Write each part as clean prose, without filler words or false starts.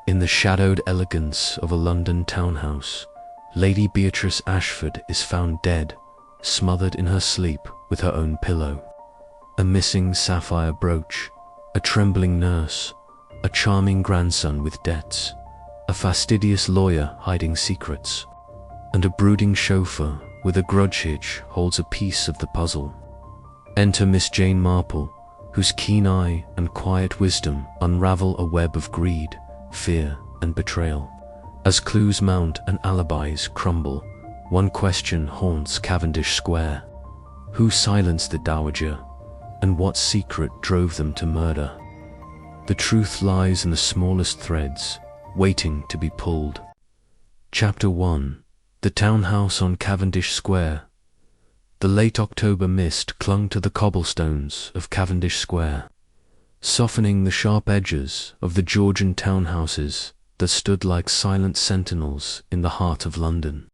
In the shadowed elegance of a London townhouse, Lady Beatrice Ashford is found dead, smothered in her sleep with her own pillow. A missing sapphire brooch, a trembling nurse, a charming grandson with debts, a fastidious lawyer hiding secrets, and a brooding chauffeur with a grudge hitch holds a piece of the puzzle. Enter Miss Jane Marple, whose keen eye and quiet wisdom unravel a web of greed, fear, and betrayal. As clues mount and alibis crumble, one question haunts Cavendish Square. Who silenced the Dowager, and what secret drove them to murder? The truth lies in the smallest threads, waiting to be pulled. Chapter 1. The Townhouse on Cavendish Square. The late October mist clung to the cobblestones of Cavendish Square, softening the sharp edges of the Georgian townhouses that stood like silent sentinels in the heart of London.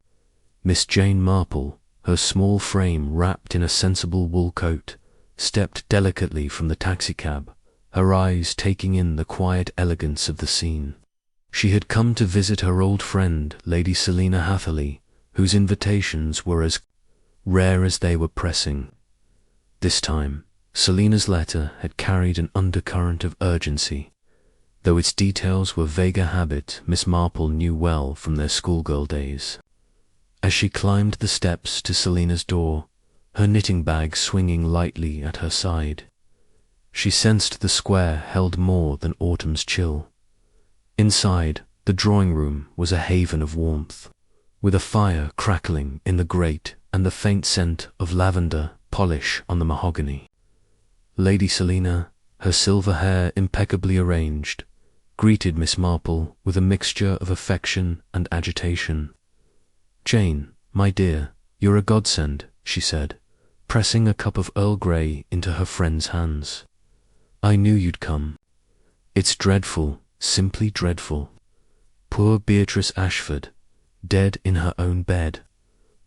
Miss Jane Marple, her small frame wrapped in a sensible wool coat, stepped delicately from the taxicab, her eyes taking in the quiet elegance of the scene. She had come to visit her old friend, Lady Selina Hatherley, whose invitations were as rare as they were pressing. This time, Selina's letter had carried an undercurrent of urgency, though its details were vaguer habit Miss Marple knew well from their schoolgirl days. As she climbed the steps to Selina's door, her knitting bag swinging lightly at her side, she sensed the square held more than autumn's chill. Inside, the drawing room was a haven of warmth, with a fire crackling in the grate and the faint scent of lavender polish on the mahogany. Lady Selina, her silver hair impeccably arranged, greeted Miss Marple with a mixture of affection and agitation. "Jane, my dear, you're a godsend," she said, pressing a cup of Earl Grey into her friend's hands. "I knew you'd come. It's dreadful, simply dreadful. Poor Beatrice Ashford, dead in her own bed."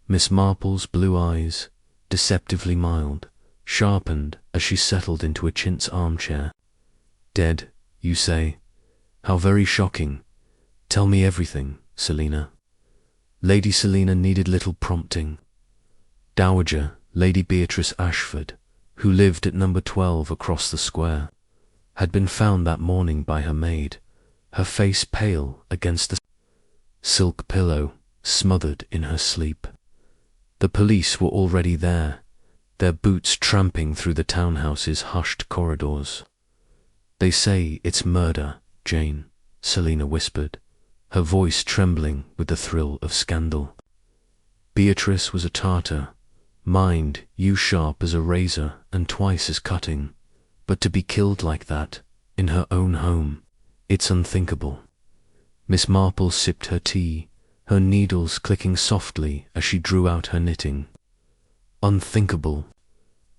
Miss Marple's blue eyes, deceptively mild, sharpened as she settled into a chintz armchair. "Dead, you say? How very shocking. Tell me everything, Selina." Lady Selina needed little prompting. Dowager Lady Beatrice Ashford, who lived at number 12 across the square, had been found that morning by her maid, her face pale against the silk pillow, smothered in her sleep. The police were already there, their boots tramping through the townhouse's hushed corridors. "They say it's murder, Jane," Selina whispered, her voice trembling with the thrill of scandal. "Beatrice was a Tartar, mind you sharp as a razor and twice as cutting, but to be killed like that, in her own home, it's unthinkable." Miss Marple sipped her tea, her needles clicking softly as she drew out her knitting. "Unthinkable,"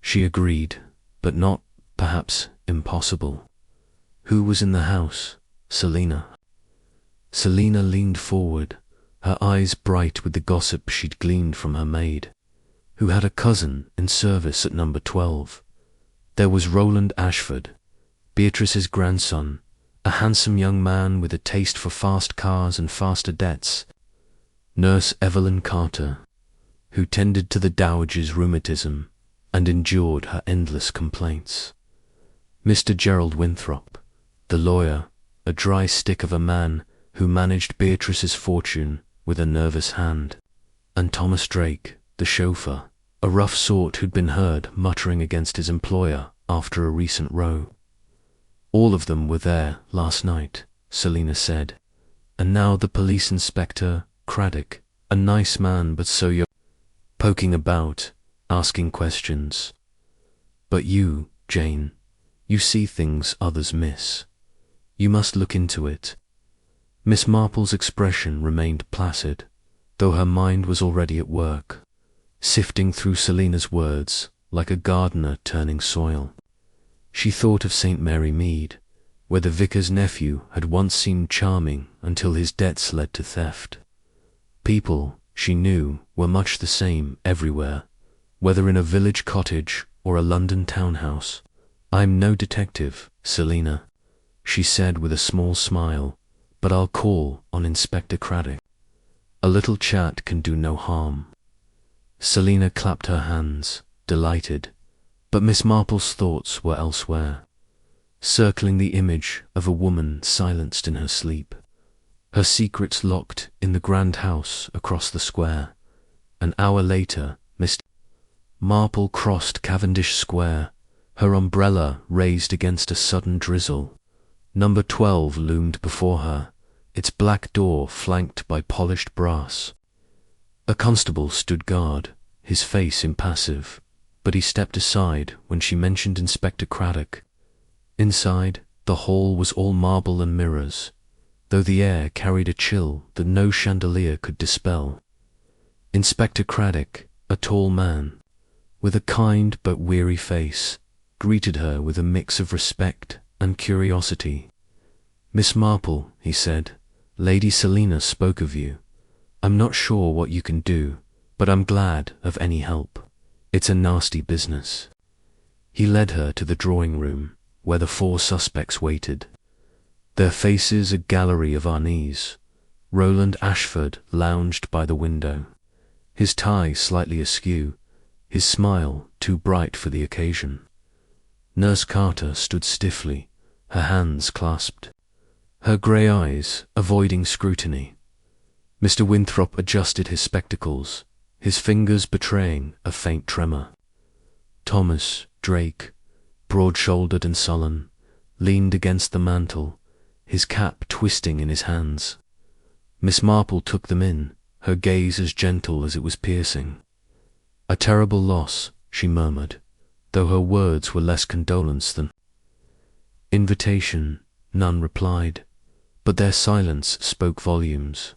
she agreed, "but not, perhaps, impossible. Who was in the house, Selina?" Selina leaned forward, her eyes bright with the gossip she'd gleaned from her maid, who had a cousin in service at number 12. There was Roland Ashford, Beatrice's grandson, a handsome young man with a taste for fast cars and faster debts. Nurse Evelyn Carter, who tended to the Dowager's rheumatism and endured her endless complaints. Mr Gerald Winthrop, the lawyer, a dry stick of a man who managed Beatrice's fortune with a nervous hand, and Thomas Drake, the chauffeur, a rough sort who'd been heard muttering against his employer after a recent row. "All of them were there last night," Selina said, "and now the police inspector, Craddock, a nice man but so young, poking about, asking questions. But you, Jane, you see things others miss. You must look into it." Miss Marple's expression remained placid, though her mind was already at work, sifting through Selina's words like a gardener turning soil. She thought of St Mary Mead, where the vicar's nephew had once seemed charming until his debts led to theft. People, she knew, were much the same everywhere, whether in a village cottage or a London townhouse. "I'm no detective, Selina," she said with a small smile, but I'll call on Inspector Craddock. A little chat can do no harm." Selina clapped her hands, delighted, but Miss Marple's thoughts were elsewhere, circling the image of a woman silenced in her sleep, her secrets locked in the grand house across the square. An hour later, Miss Marple crossed Cavendish Square, her umbrella raised against a sudden drizzle. Number 12 loomed before her, its black door flanked by polished brass. A constable stood guard, his face impassive, but he stepped aside when she mentioned Inspector Craddock. Inside, the hall was all marble and mirrors, though the air carried a chill that no chandelier could dispel. Inspector Craddock, a tall man, with a kind but weary face, greeted her with a mix of respect and curiosity. "Miss Marple," he said, "Lady Selina spoke of you. I'm not sure what you can do, but I'm glad of any help. It's a nasty business." He led her to the drawing room, where the 4 suspects waited, their faces a gallery of unease. Roland Ashford lounged by the window, his tie slightly askew, his smile too bright for the occasion. Nurse Carter stood stiffly, her hands clasped, her grey eyes avoiding scrutiny. Mr Winthrop adjusted his spectacles, his fingers betraying a faint tremor. Thomas Drake, broad-shouldered and sullen, leaned against the mantel, his cap twisting in his hands. Miss Marple took them in, her gaze as gentle as it was piercing. "A terrible loss," she murmured, though her words were less condolence than invitation. None replied, but their silence spoke volumes.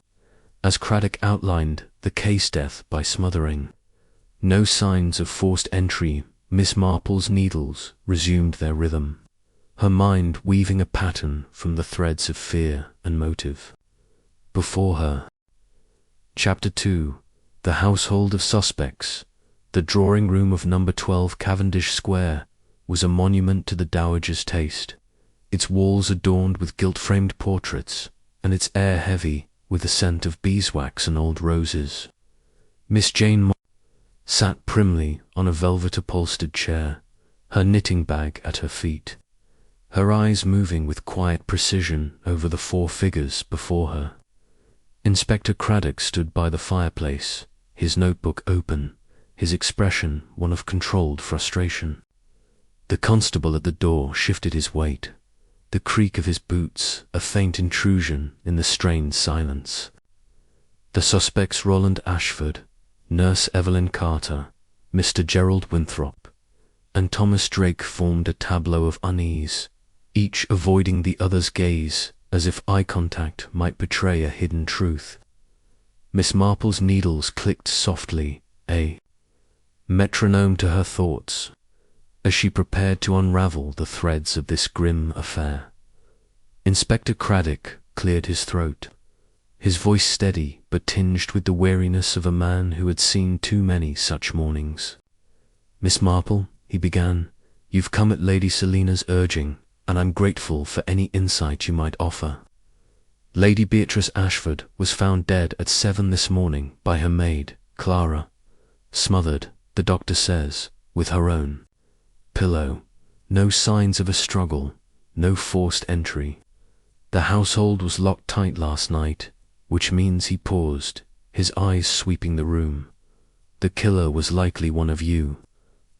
As Craddock outlined the case death by smothering, no signs of forced entry, Miss Marple's needles resumed their rhythm, her mind weaving a pattern from the threads of fear and motive. Before her. Chapter 2. The Household of Suspects. The drawing room of number 12 Cavendish Square was a monument to the dowager's taste, its walls adorned with gilt-framed portraits, and its air heavy with the scent of beeswax and old roses. Miss Jane Marple sat primly on a velvet-upholstered chair, her knitting bag at her feet, her eyes moving with quiet precision over the 4 figures before her. Inspector Craddock stood by the fireplace, his notebook open, his expression one of controlled frustration. The constable at the door shifted his weight, the creak of his boots a faint intrusion in the strained silence. The suspects Roland Ashford, Nurse Evelyn Carter, Mr Gerald Winthrop, and Thomas Drake formed a tableau of unease, each avoiding the other's gaze as if eye contact might betray a hidden truth. Miss Marple's needles clicked softly, a metronome to her thoughts, as she prepared to unravel the threads of this grim affair. Inspector Craddock cleared his throat, his voice steady but tinged with the weariness of a man who had seen too many such mornings. "Miss Marple," he began, "you've come at Lady Selina's urging, and I'm grateful for any insight you might offer. Lady Beatrice Ashford was found dead at 7 this morning by her maid, Claraara, smothered, the doctor says, with her own pillow. No signs of a struggle, no forced entry. The household was locked tight last night, which means," he paused, his eyes sweeping the room, "the killer was likely one of you."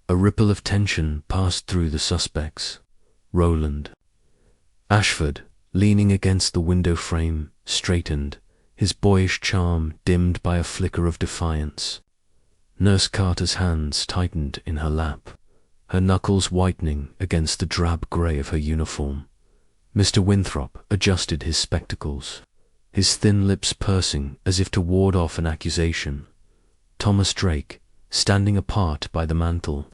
A ripple of tension passed through the suspects. Roland Ashford, leaning against the window frame, straightened, his boyish charm dimmed by a flicker of defiance. Nurse Carter's hands tightened in her lap, her knuckles whitening against the drab grey of her uniform. Mr Winthrop adjusted his spectacles, his thin lips pursing as if to ward off an accusation. Thomas Drake, standing apart by the mantel,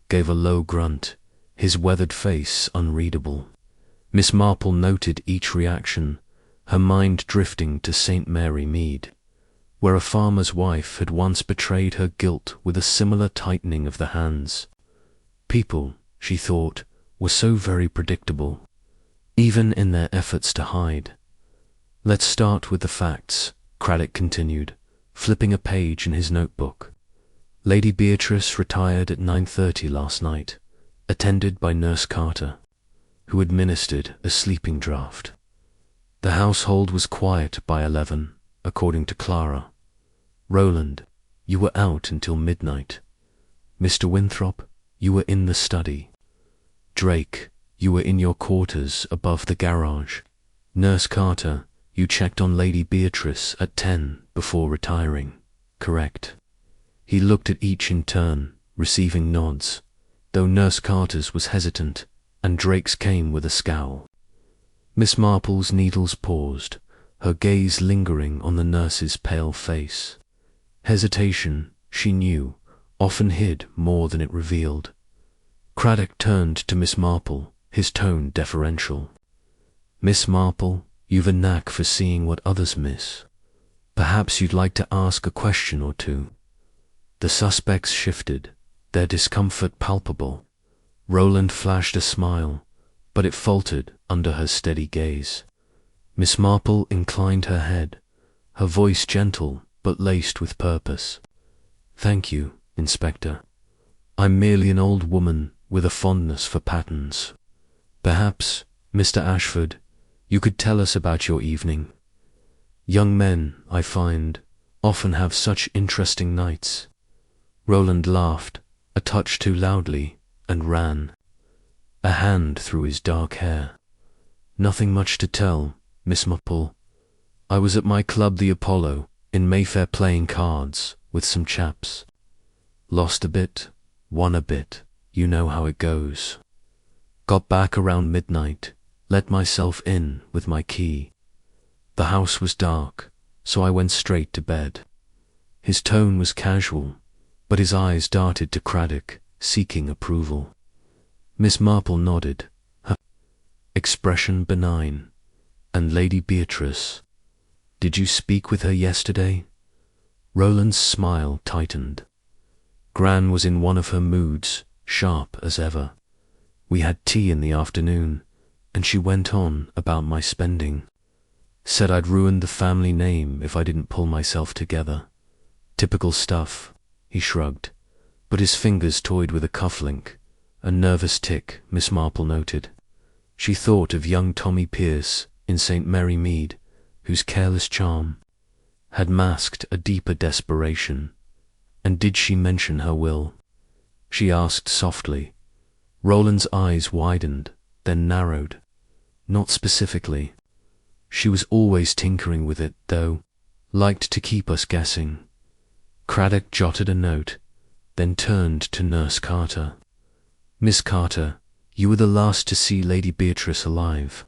gave a low grunt, his weathered face unreadable. Miss Marple noted each reaction, her mind drifting to St Mary Mead, where a farmer's wife had once betrayed her guilt with a similar tightening of the hands. People, she thought, were so very predictable, even in their efforts to hide. Let's start with the facts, Craddock continued, flipping a page in his notebook. Lady Beatrice retired at 9:30 last night, attended by Nurse Carter, who administered a sleeping draught. The household was quiet by 11, according to Clara. Roland, you were out until midnight. Mr Winthrop, you were in the study. Drake, you were in your quarters above the garage. Nurse Carter, you checked on Lady Beatrice at 10 before retiring, correct? He looked at each in turn, receiving nods, though Nurse Carter's was hesitant, and Drake's came with a scowl. Miss Marple's needles paused, her gaze lingering on the nurse's pale face. Hesitation, she knew, often hid more than it revealed. Craddock turned to Miss Marple, his tone deferential. Miss Marple, you've a knack for seeing what others miss. Perhaps you'd like to ask a question or two. The suspects shifted, their discomfort palpable. Roland flashed a smile, but it faltered under her steady gaze. Miss Marple inclined her head, her voice gentle but laced with purpose. Thank you, Inspector. I'm merely an old woman with a fondness for patterns. Perhaps, Mr Ashford, you could tell us about your evening. Young men, I find, often have such interesting nights. Roland laughed, a touch too loudly, and ran, a hand through his dark hair. Nothing much to tell, Miss Marple. I was at my club, the Apollo, in Mayfair playing cards with some chaps. Lost a bit, won a bit, you know how it goes. Got back around midnight, let myself in with my key. The house was dark, so I went straight to bed. His tone was casual, but his eyes darted to Craddock, seeking approval. Miss Marple nodded, her expression benign. And Lady Beatrice, did you speak with her yesterday? Roland's smile tightened. Gran was in one of her moods, sharp as ever. We had tea in the afternoon, and she went on about my spending. Said I'd ruined the family name if I didn't pull myself together. Typical stuff, he shrugged, but his fingers toyed with a cufflink, a nervous tick, Miss Marple noted. She thought of young Tommy Pierce in St Mary Mead, whose careless charm had masked a deeper desperation. And did she mention her will? She asked softly. Roland's eyes widened, then narrowed. Not specifically. She was always tinkering with it, though, liked to keep us guessing. Craddock jotted a note, then turned to Nurse Carter. Miss Carter, you were the last to see Lady Beatrice alive.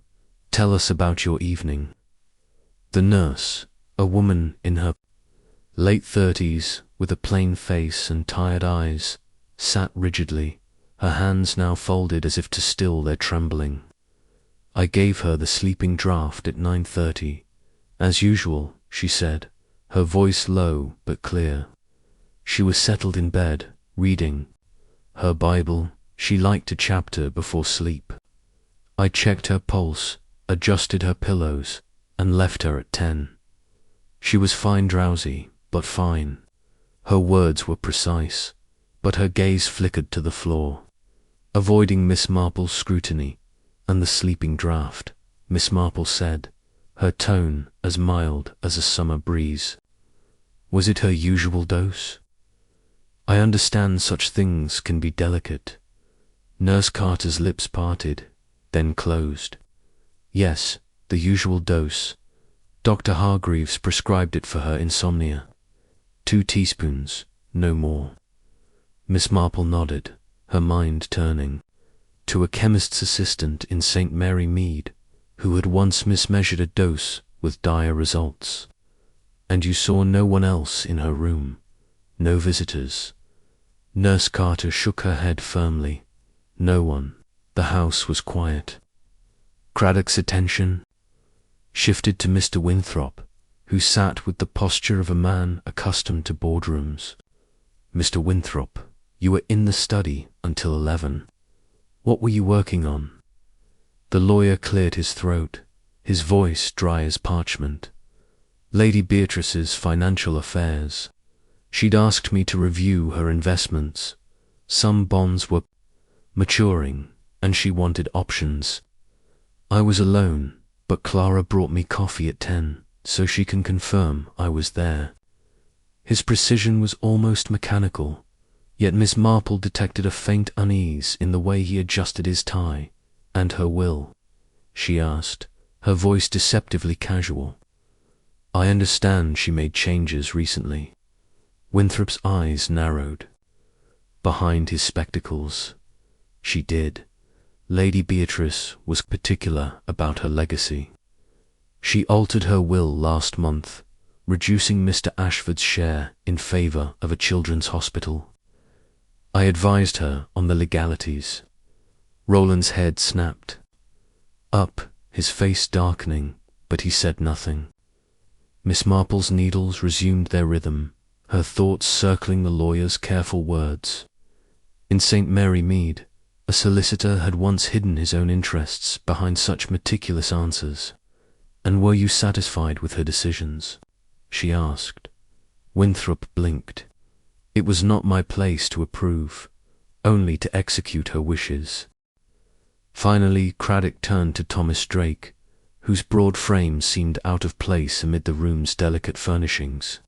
Tell us about your evening. The nurse, a woman in her late 30s, with a plain face and tired eyes, sat rigidly, her hands now folded as if to still their trembling. I gave her the sleeping draught at 9:30. As usual, she said, her voice low but clear. She was settled in bed, reading her Bible. She liked a chapter before sleep. I checked her pulse, adjusted her pillows, and left her at 10. She was fine drowsy, but fine. Her words were precise, but her gaze flickered to the floor. Avoiding Miss Marple's scrutiny and the sleeping draught, Miss Marple said, her tone as mild as a summer breeze. Was it her usual dose? I understand such things can be delicate. Nurse Carter's lips parted, then closed. Yes, the usual dose. Dr. Hargreaves prescribed it for her insomnia. 2 teaspoons, no more. Miss Marple nodded, her mind turning to a chemist's assistant in St Mary Mead, who had once mismeasured a dose with dire results. And you saw no one else in her room? No visitors? Nurse Carter shook her head firmly. No one. The house was quiet. Craddock's attention shifted to Mr Winthrop, who sat with the posture of a man accustomed to boardrooms. Mr Winthrop, you were in the study until 11. What were you working on? The lawyer cleared his throat. his voice dry as parchment. Lady Beatrice's financial affairs. She'd asked me to review her investments. Some bonds were maturing, and she wanted options. I was alone, but Clara brought me coffee at 10, so she can confirm I was there. His precision was almost mechanical, yet Miss Marple detected a faint unease in the way he adjusted his tie. "And her will?" she asked, her voice deceptively casual. "I understand she made changes recently." Winthrop's eyes narrowed. Behind his spectacles. "She did. Lady Beatrice was particular about her legacy. She altered her will last month, reducing Mr Ashford's share in favour of a children's hospital. I advised her on the legalities." Roland's head snapped. Up, his face darkening, but he said nothing. Miss Marple's needles resumed their rhythm, her thoughts circling the lawyer's careful words. In St Mary Mead, a solicitor had once hidden his own interests behind such meticulous answers. "And were you satisfied with her decisions?" she asked. Winthrop blinked. "It was not my place to approve, only to execute her wishes." Finally, Craddock turned to Thomas Drake, whose broad frame seemed out of place amid the room's delicate furnishings.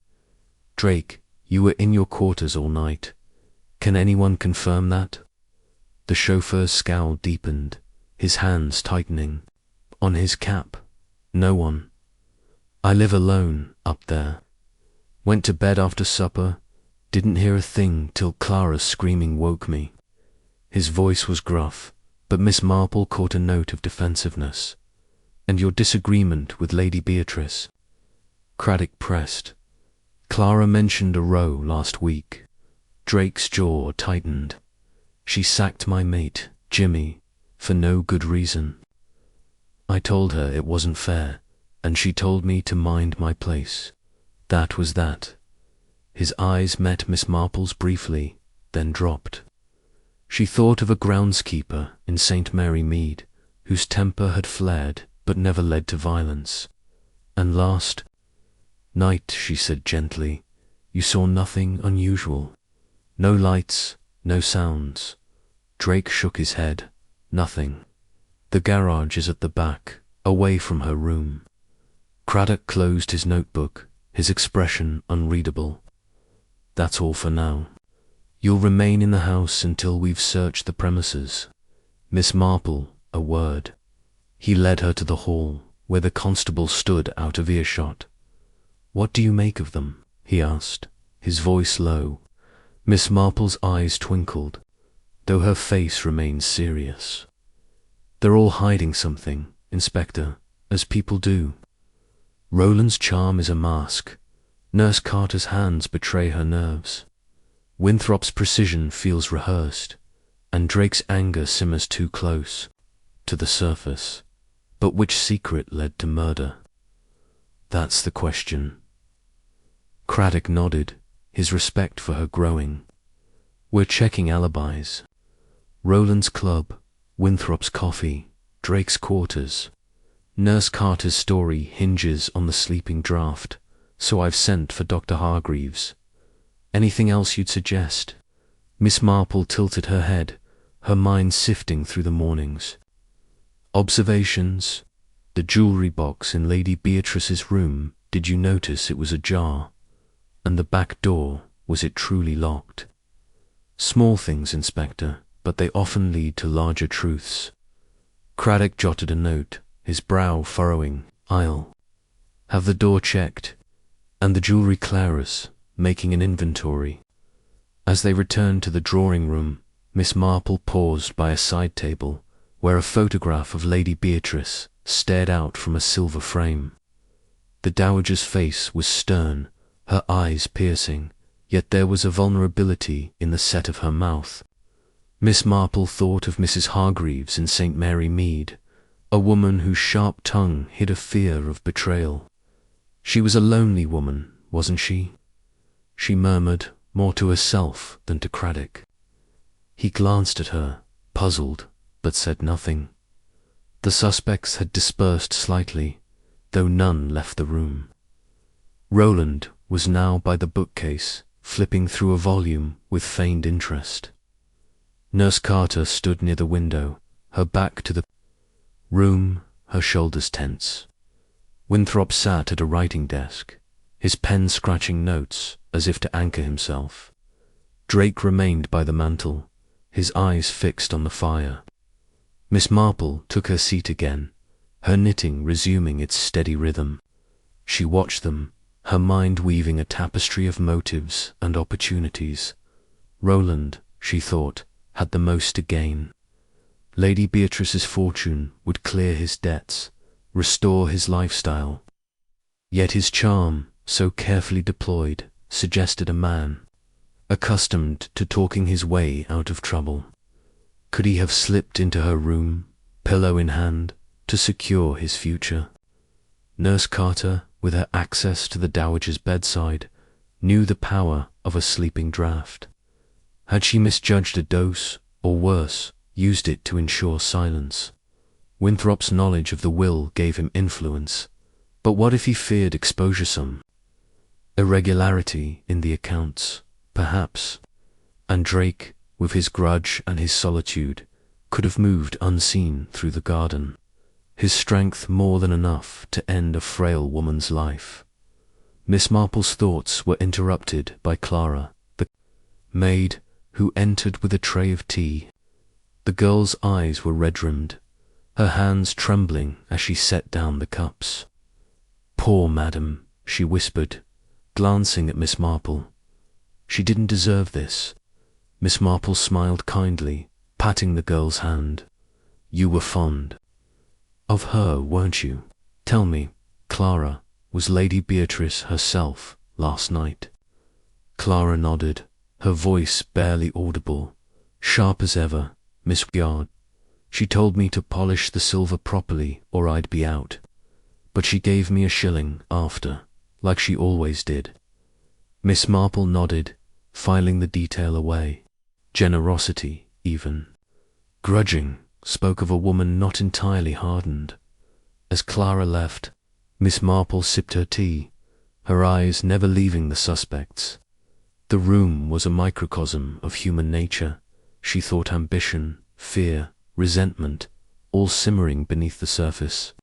"Drake, you were in your quarters all night. Can anyone confirm that?" The chauffeur's scowl deepened, his hands tightening. On his cap, "No one. I live alone up there. Went to bed after supper, didn't hear a thing till Clara's screaming woke me." His voice was gruff, but Miss Marple caught a note of defensiveness. "And your disagreement with Lady Beatrice?" Craddock pressed. "Clara mentioned a row last week." Drake's jaw tightened. "She sacked my mate, Jimmy, for no good reason. I told her it wasn't fair, and she told me to mind my place. That was that." His eyes met Miss Marple's briefly, then dropped. She thought of a groundskeeper in St Mary Mead, whose temper had flared but never led to violence. "And last night," she said gently, "you saw nothing unusual? No lights, no sounds?" Drake shook his head. "Nothing. The garage is at the back, away from her room." Craddock closed his notebook, his expression unreadable. "That's all for now. You'll remain in the house until we've searched the premises. Miss Marple, a word." He led her to the hall, where the constable stood out of earshot. "What do you make of them?" he asked, his voice low. Miss Marple's eyes twinkled, though her face remained serious. "They're all hiding something, Inspector, as people do. Roland's charm is a mask. Nurse Carter's hands betray her nerves. Winthrop's precision feels rehearsed, and Drake's anger simmers too close to the surface. But which secret led to murder? That's the question." Craddock nodded, his respect for her growing. "We're checking alibis. Roland's club, Winthrop's coffee, Drake's quarters. Nurse Carter's story hinges on the sleeping draft, so I've sent for Dr. Hargreaves. Anything else you'd suggest?" Miss Marple tilted her head, her mind sifting through the mornings. "Observations. The jewellery box in Lady Beatrice's room, did you notice it was ajar? And the back door, was it truly locked? Small things, Inspector, but they often lead to larger truths." Craddock jotted a note, his brow furrowing. "I'll have the door checked, and the jewellery Clara's, making an inventory." As they returned to the drawing-room, Miss Marple paused by a side table, where a photograph of Lady Beatrice stared out from a silver frame. The dowager's face was stern, her eyes piercing, yet there was a vulnerability in the set of her mouth. Miss Marple thought of Mrs. Hargreaves in St. Mary Mead, a woman whose sharp tongue hid a fear of betrayal. She was a lonely woman, wasn't she? She murmured, more to herself than to Craddock. He glanced at her, puzzled, but said nothing. The suspects had dispersed slightly, though none left the room. Roland was now by the bookcase, flipping through a volume with feigned interest. Nurse Carter stood near the window, her back to the room, her shoulders tense. Winthrop sat at a writing desk, his pen scratching notes as if to anchor himself. Drake remained by the mantel, his eyes fixed on the fire. Miss Marple took her seat again, her knitting resuming its steady rhythm. She watched them, her mind weaving a tapestry of motives and opportunities. Roland, she thought, had the most to gain. Lady Beatrice's fortune would clear his debts, restore his lifestyle. Yet his charm, so carefully deployed, suggested a man, accustomed to talking his way out of trouble. Could he have slipped into her room, pillow in hand, to secure his future? Nurse Carter, with her access to the Dowager's bedside, knew the power of a sleeping draught. Had she misjudged a dose, or worse, used it to ensure silence? Winthrop's knowledge of the will gave him influence, but what if he feared exposure? Some irregularity in the accounts, perhaps, and Drake, with his grudge and his solitude, could have moved unseen through the garden, his strength more than enough to end a frail woman's life. Miss Marple's thoughts were interrupted by Clara, the maid, who entered with a tray of tea. The girl's eyes were red-rimmed, her hands trembling as she set down the cups. "Poor madam," she whispered, glancing at Miss Marple. "She didn't deserve this." Miss Marple smiled kindly, patting the girl's hand. "You were fond of her, weren't you? Tell me, Clara, was Lady Beatrice herself last night?" Clara nodded, her voice barely audible. "Sharp as ever, Miss Yard. She told me to polish the silver properly or I'd be out. But she gave me a shilling after, like she always did." Miss Marple nodded, filing the detail away. Generosity, even. Grudging spoke of a woman not entirely hardened. As Clara left, Miss Marple sipped her tea, her eyes never leaving the suspects. The room was a microcosm of human nature. She thought ambition, fear, resentment, all simmering beneath the surface.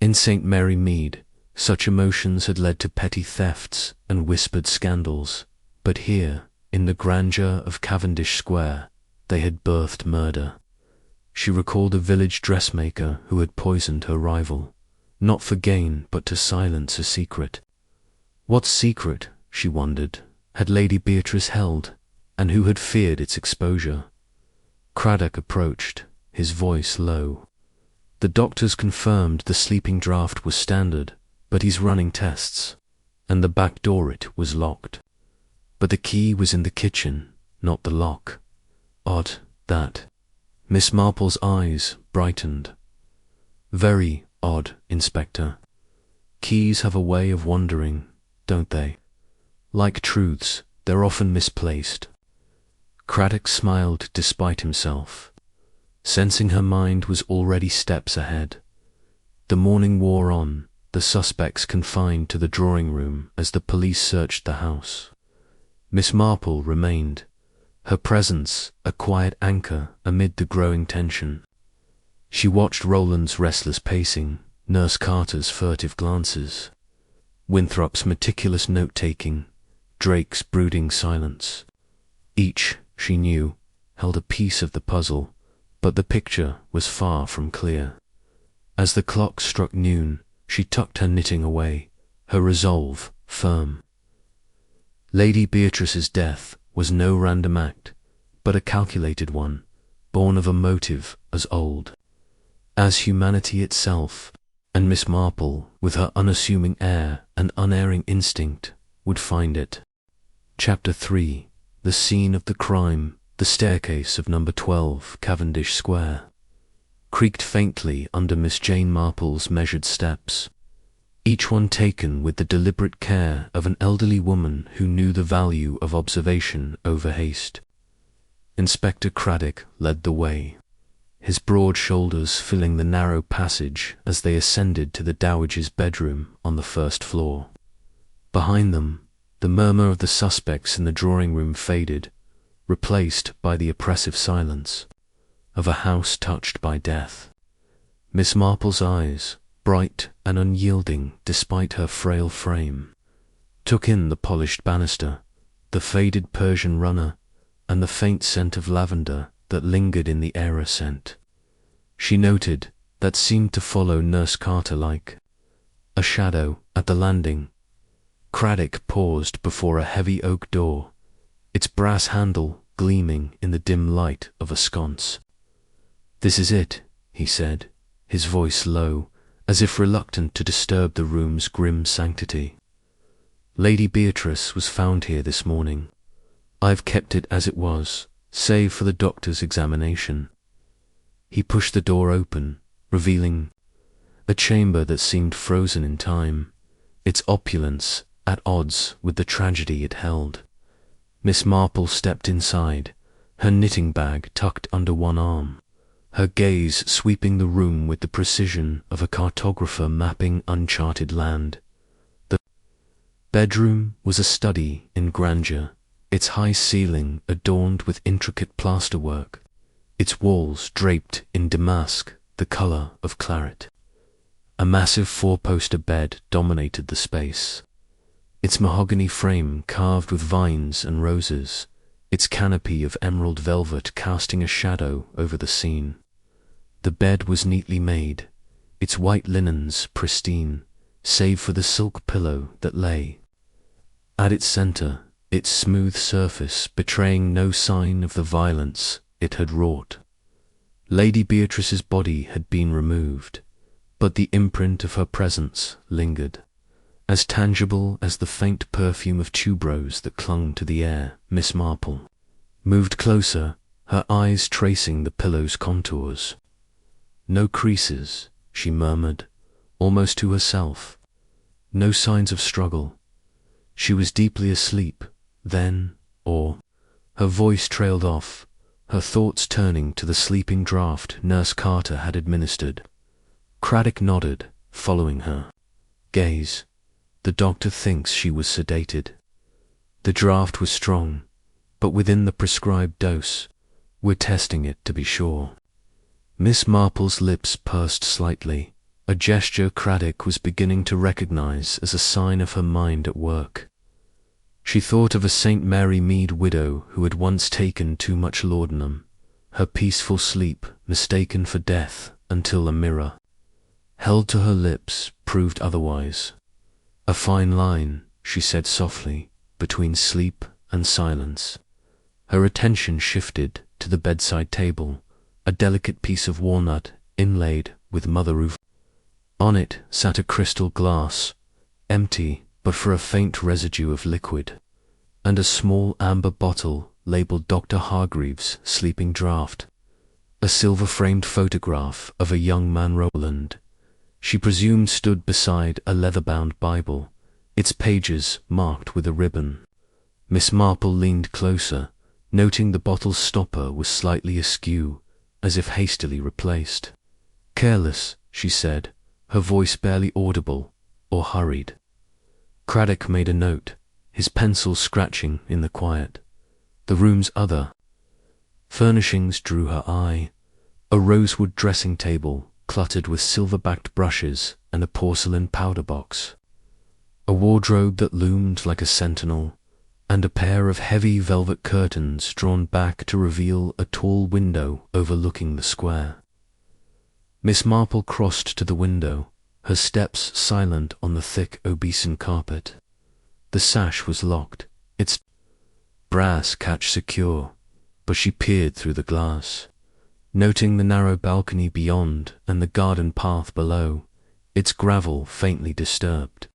In St. Mary Mead, such emotions had led to petty thefts and whispered scandals, but here, in the grandeur of Cavendish Square, they had birthed murder. She recalled a village dressmaker who had poisoned her rival, not for gain but to silence a secret. What secret, she wondered, had Lady Beatrice held, and who had feared its exposure? Craddock approached, his voice low. "The doctors confirmed the sleeping draught was standard, but he's running tests, and the back door it was locked. But the key was in the kitchen, not the lock. Odd, that." Miss Marple's eyes brightened. "Very odd, Inspector. Keys have a way of wandering, don't they? Like truths, they're often misplaced." Craddock smiled despite himself, sensing her mind was already steps ahead. The morning wore on, the suspects confined to the drawing room as the police searched the house. Miss Marple remained, her presence a quiet anchor amid the growing tension. She watched Roland's restless pacing, Nurse Carter's furtive glances, Winthrop's meticulous note-taking, Drake's brooding silence. Each, she knew, held a piece of the puzzle, but the picture was far from clear. As the clock struck noon, she tucked her knitting away, her resolve firm. Lady Beatrice's death was no random act, but a calculated one, born of a motive as old as humanity itself, and Miss Marple, with her unassuming air and unerring instinct, would find it. Chapter 3. The scene of the crime, the staircase of number 12, Cavendish Square, creaked faintly under Miss Jane Marple's measured steps, each one taken with the deliberate care of an elderly woman who knew the value of observation over haste. Inspector Craddock led the way, his broad shoulders filling the narrow passage as they ascended to the dowager's bedroom on the first floor. Behind them, the murmur of the suspects in the drawing-room faded, replaced by the oppressive silence of a house touched by death. Miss Marple's eyes, bright and unyielding despite her frail frame, took in the polished banister, the faded Persian runner, and the faint scent of lavender that lingered in the air ascent. She noted that seemed to follow Nurse Carter like a shadow at the landing. Craddock paused before a heavy oak door, its brass handle gleaming in the dim light of a sconce. "This is it," he said, his voice low, as if reluctant to disturb the room's grim sanctity. "Lady Beatrice was found here this morning. I've kept it as it was, save for the doctor's examination." He pushed the door open, revealing a chamber that seemed frozen in time, its opulence at odds with the tragedy it held. Miss Marple stepped inside, her knitting bag tucked under one arm, her gaze sweeping the room with the precision of a cartographer mapping uncharted land. The bedroom was a study in grandeur, its high ceiling adorned with intricate plasterwork, its walls draped in damask the colour of claret. A massive four-poster bed dominated the space, its mahogany frame carved with vines and roses, its canopy of emerald velvet casting a shadow over the scene. The bed was neatly made, its white linens pristine, save for the silk pillow that lay at its centre, its smooth surface betraying no sign of the violence it had wrought. Lady Beatrice's body had been removed, but the imprint of her presence lingered, as tangible as the faint perfume of tuberose that clung to the air. Miss Marple moved closer, her eyes tracing the pillow's contours. "No creases," she murmured, almost to herself. "No signs of struggle. She was deeply asleep, then, or—" Her voice trailed off, her thoughts turning to the sleeping draught Nurse Carter had administered. Craddock nodded, following her gaze. "The doctor thinks she was sedated. The draught was strong, but within the prescribed dose. We're testing it to be sure." Miss Marple's lips pursed slightly, a gesture Craddock was beginning to recognize as a sign of her mind at work. She thought of a St. Mary Mead widow who had once taken too much laudanum, her peaceful sleep mistaken for death until a mirror held to her lips proved otherwise. "A fine line," she said softly, "between sleep and silence." Her attention shifted to the bedside table, a delicate piece of walnut inlaid with mother of. On it sat a crystal glass, empty but for a faint residue of liquid, and a small amber bottle labelled Dr. Hargreaves' sleeping draught. A silver-framed photograph of a young man Roland, she presumed, stood beside a leather-bound Bible, its pages marked with a ribbon. Miss Marple leaned closer, noting the bottle's stopper was slightly askew, as if hastily replaced. "Careless," she said, her voice barely audible, or hurried. Craddock made a note, his pencil scratching in the quiet. The room's other furnishings drew her eye, a rosewood dressing table cluttered with silver-backed brushes and a porcelain powder box, a wardrobe that loomed like a sentinel, and a pair of heavy velvet curtains drawn back to reveal a tall window overlooking the square. Miss Marple crossed to the window, her steps silent on the thick Obeson carpet. The sash was locked, its brass catch secure, but she peered through the glass, noting the narrow balcony beyond and the garden path below, its gravel faintly disturbed.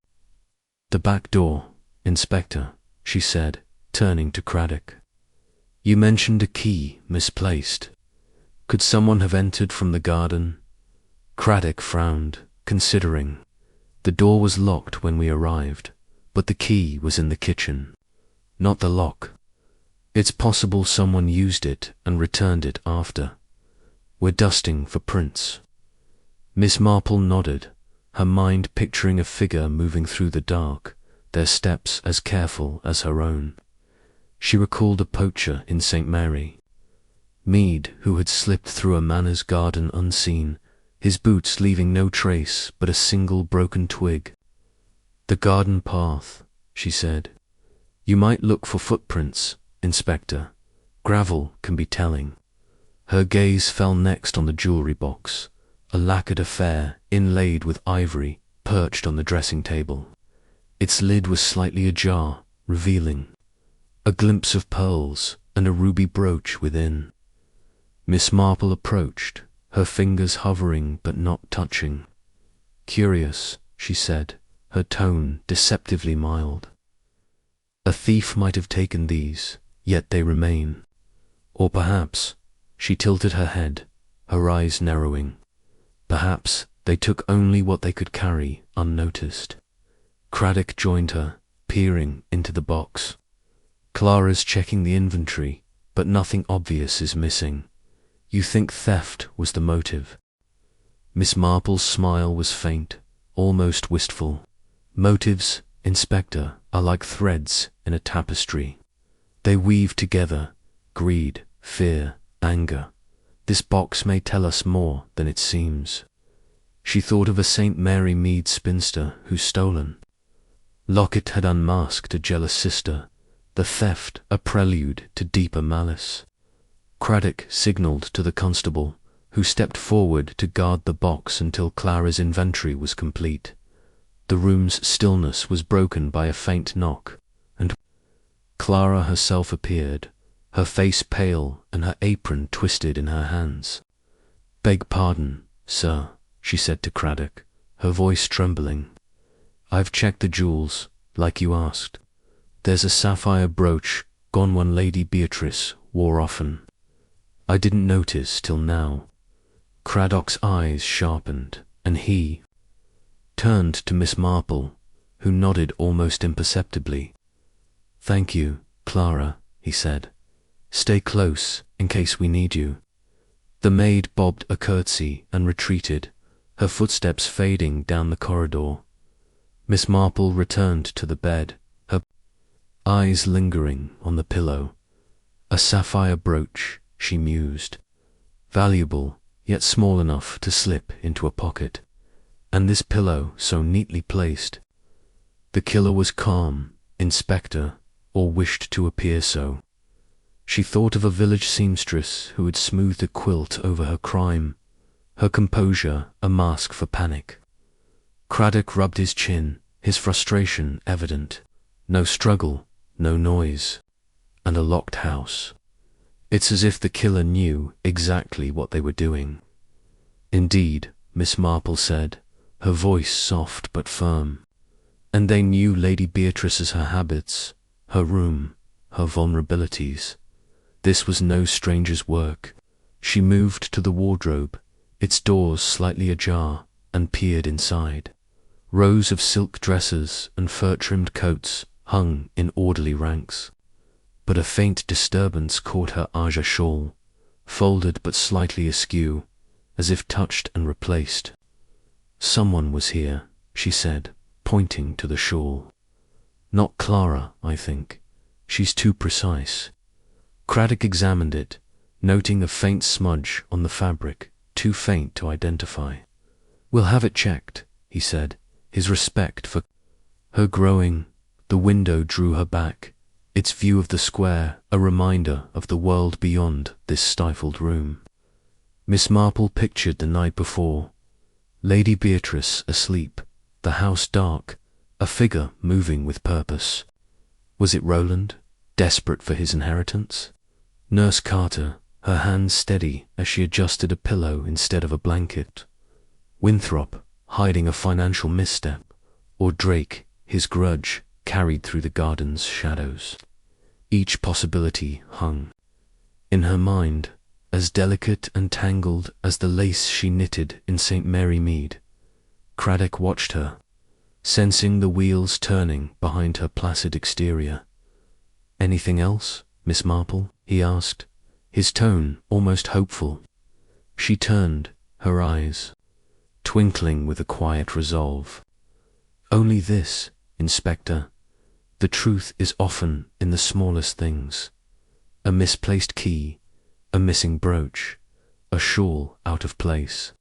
"The back door, Inspector," she said, turning to Craddock. "You mentioned a key misplaced. Could someone have entered from the garden?" Craddock frowned, considering. "The door was locked when we arrived, but the key was in the kitchen, not the lock. It's possible someone used it and returned it after." We're dusting for prints. Miss Marple nodded, her mind picturing a figure moving through the dark, their steps as careful as her own. She recalled a poacher in St. Mary, Mead, who had slipped through a manor's garden unseen, his boots leaving no trace but a single broken twig. The garden path, she said. You might look for footprints, Inspector. Gravel can be telling. Her gaze fell next on the jewellery box, a lacquered affair inlaid with ivory perched on the dressing table. Its lid was slightly ajar, revealing a glimpse of pearls and a ruby brooch within. Miss Marple approached, her fingers hovering but not touching. Curious, she said, her tone deceptively mild. A thief might have taken these, yet they remain. Or perhaps, she tilted her head, her eyes narrowing. Perhaps they took only what they could carry unnoticed. Craddock joined her, peering into the box. Clara's checking the inventory, but nothing obvious is missing. You think theft was the motive? Miss Marple's smile was faint, almost wistful. Motives, Inspector, are like threads in a tapestry. They weave together, greed, fear, anger. This box may tell us more than it seems. She thought of a St. Mary Mead spinster who's stolen. Locket had unmasked a jealous sister, the theft a prelude to deeper malice. Craddock signalled to the constable, who stepped forward to guard the box until Clara's inventory was complete. The room's stillness was broken by a faint knock, and Clara herself appeared, her face pale and her apron twisted in her hands. "Beg pardon, sir," she said to Craddock, her voice trembling. "I've checked the jewels, like you asked. There's a sapphire brooch gone one Lady Beatrice wore often. I didn't notice till now." Craddock's eyes sharpened, and he turned to Miss Marple, who nodded almost imperceptibly. "Thank you, Clara," he said. "Stay close in case we need you." The maid bobbed a curtsy and retreated, her footsteps fading down the corridor. Miss Marple returned to the bed, her eyes lingering on the pillow. A sapphire brooch, she mused. Valuable, yet small enough to slip into a pocket. And this pillow so neatly placed. The killer was calm, Inspector, or wished to appear so. She thought of a village seamstress who had smoothed a quilt over her crime, her composure a mask for panic. Craddock rubbed his chin, his frustration evident. No struggle, no noise, and a locked house. It's as if the killer knew exactly what they were doing. "Indeed," Miss Marple said, her voice soft but firm. "And they knew Lady Beatrice's her habits, her room, her vulnerabilities. This was no stranger's work." She moved to the wardrobe, its doors slightly ajar, and peered inside. Rows of silk dresses and fur-trimmed coats hung in orderly ranks. But a faint disturbance caught her Aja shawl, folded but slightly askew, as if touched and replaced. "Someone was here," she said, pointing to the shawl. "Not Clara, I think. She's too precise." Craddock examined it, noting a faint smudge on the fabric, too faint to identify. "We'll have it checked," he said, his respect for her growing. The window drew her back, its view of the square a reminder of the world beyond this stifled room. Miss Marple pictured the night before. Lady Beatrice asleep, the house dark, a figure moving with purpose. Was it Roland, desperate for his inheritance? Nurse Carter, her hands steady as she adjusted a pillow instead of a blanket. Winthrop, hiding a financial misstep. Or Drake, his grudge, carried through the garden's shadows. Each possibility hung. In her mind, as delicate and tangled as the lace she knitted in St. Mary Mead. Craddock watched her, sensing the wheels turning behind her placid exterior. "Anything else, Miss Marple?" he asked, his tone almost hopeful. She turned, her eyes twinkling with a quiet resolve. "Only this, Inspector. The truth is often in the smallest things. A misplaced key, a missing brooch, a shawl out of place.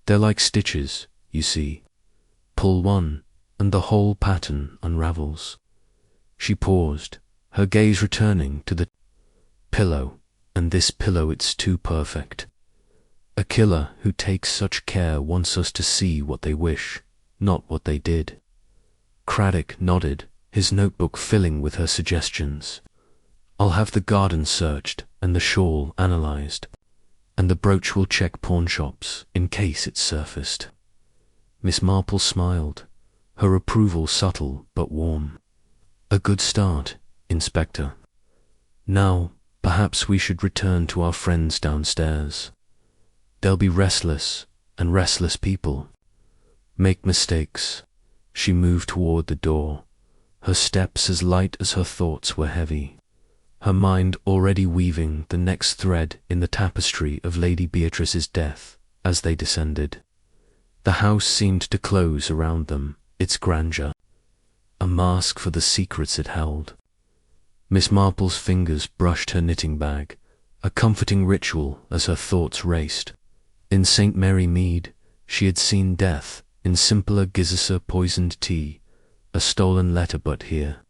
They're like stitches, you see. Pull one, and the whole pattern unravels." She paused, her gaze returning to the pillow, and this pillow, it's too perfect. A killer who takes such care wants us to see what they wish, not what they did. Craddock nodded, his notebook filling with her suggestions. "I'll have the garden searched and the shawl analyzed, and the brooch will check pawnshops in case it's surfaced." Miss Marple smiled, her approval subtle but warm. "A good start, Inspector. Now, perhaps we should return to our friends downstairs. They'll be restless, and restless people make mistakes." She moved toward the door, her steps as light as her thoughts were heavy, her mind already weaving the next thread in the tapestry of Lady Beatrice's death as they descended. The house seemed to close around them, its grandeur a mask for the secrets it held. Miss Marple's fingers brushed her knitting bag, a comforting ritual as her thoughts raced. In St. Mary Mead, she had seen death in simpler Gisser poisoned tea, a stolen letter, but here,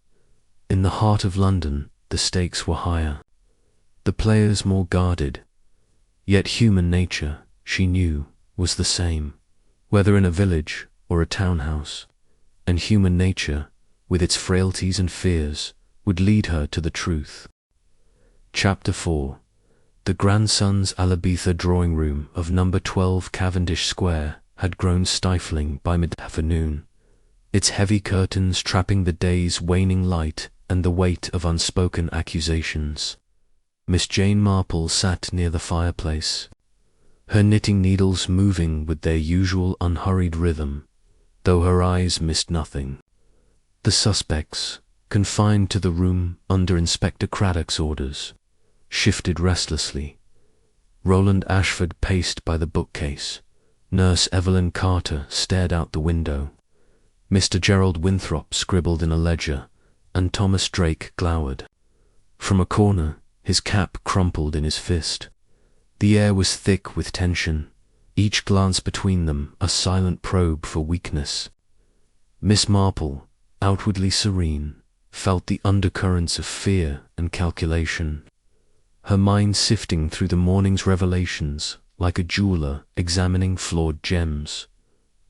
in the heart of London, the stakes were higher, the players more guarded. Yet human nature, she knew, was the same, whether in a village or a townhouse, and human nature, with its frailties and fears, would lead her to the truth. Chapter 4. The grandson's Alabitha drawing-room of number 12 Cavendish Square had grown stifling by mid-afternoon, its heavy curtains trapping the day's waning light and the weight of unspoken accusations. Miss Jane Marple sat near the fireplace, her knitting needles moving with their usual unhurried rhythm, though her eyes missed nothing. The suspects, confined to the room under Inspector Craddock's orders, shifted restlessly. Roland Ashford paced by the bookcase. Nurse Evelyn Carter stared out the window. Mr Gerald Winthrop scribbled in a ledger, and Thomas Drake glowered. From a corner, his cap crumpled in his fist. The air was thick with tension, each glance between them a silent probe for weakness. Miss Marple, outwardly serene, felt the undercurrents of fear and calculation, her mind sifting through the morning's revelations like a jeweller examining flawed gems.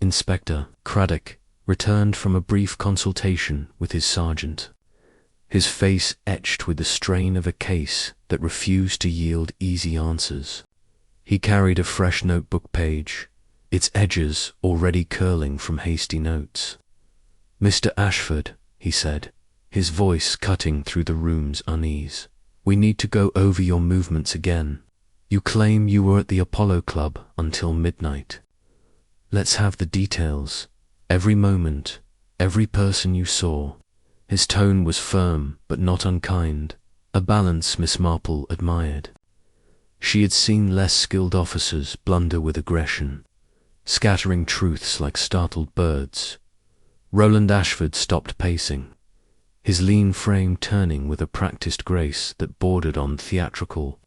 Inspector Craddock returned from a brief consultation with his sergeant, his face etched with the strain of a case that refused to yield easy answers. He carried a fresh notebook page, its edges already curling from hasty notes. "Mr Ashford," he said, his voice cutting through the room's unease, "we need to go over your movements again. You claim you were at the Apollo Club until midnight. Let's have the details, every moment, every person you saw." His tone was firm but not unkind, a balance Miss Marple admired. She had seen less skilled officers blunder with aggression, scattering truths like startled birds. Roland Ashford stopped pacing, his lean frame turning with a practiced grace that bordered on theatrical.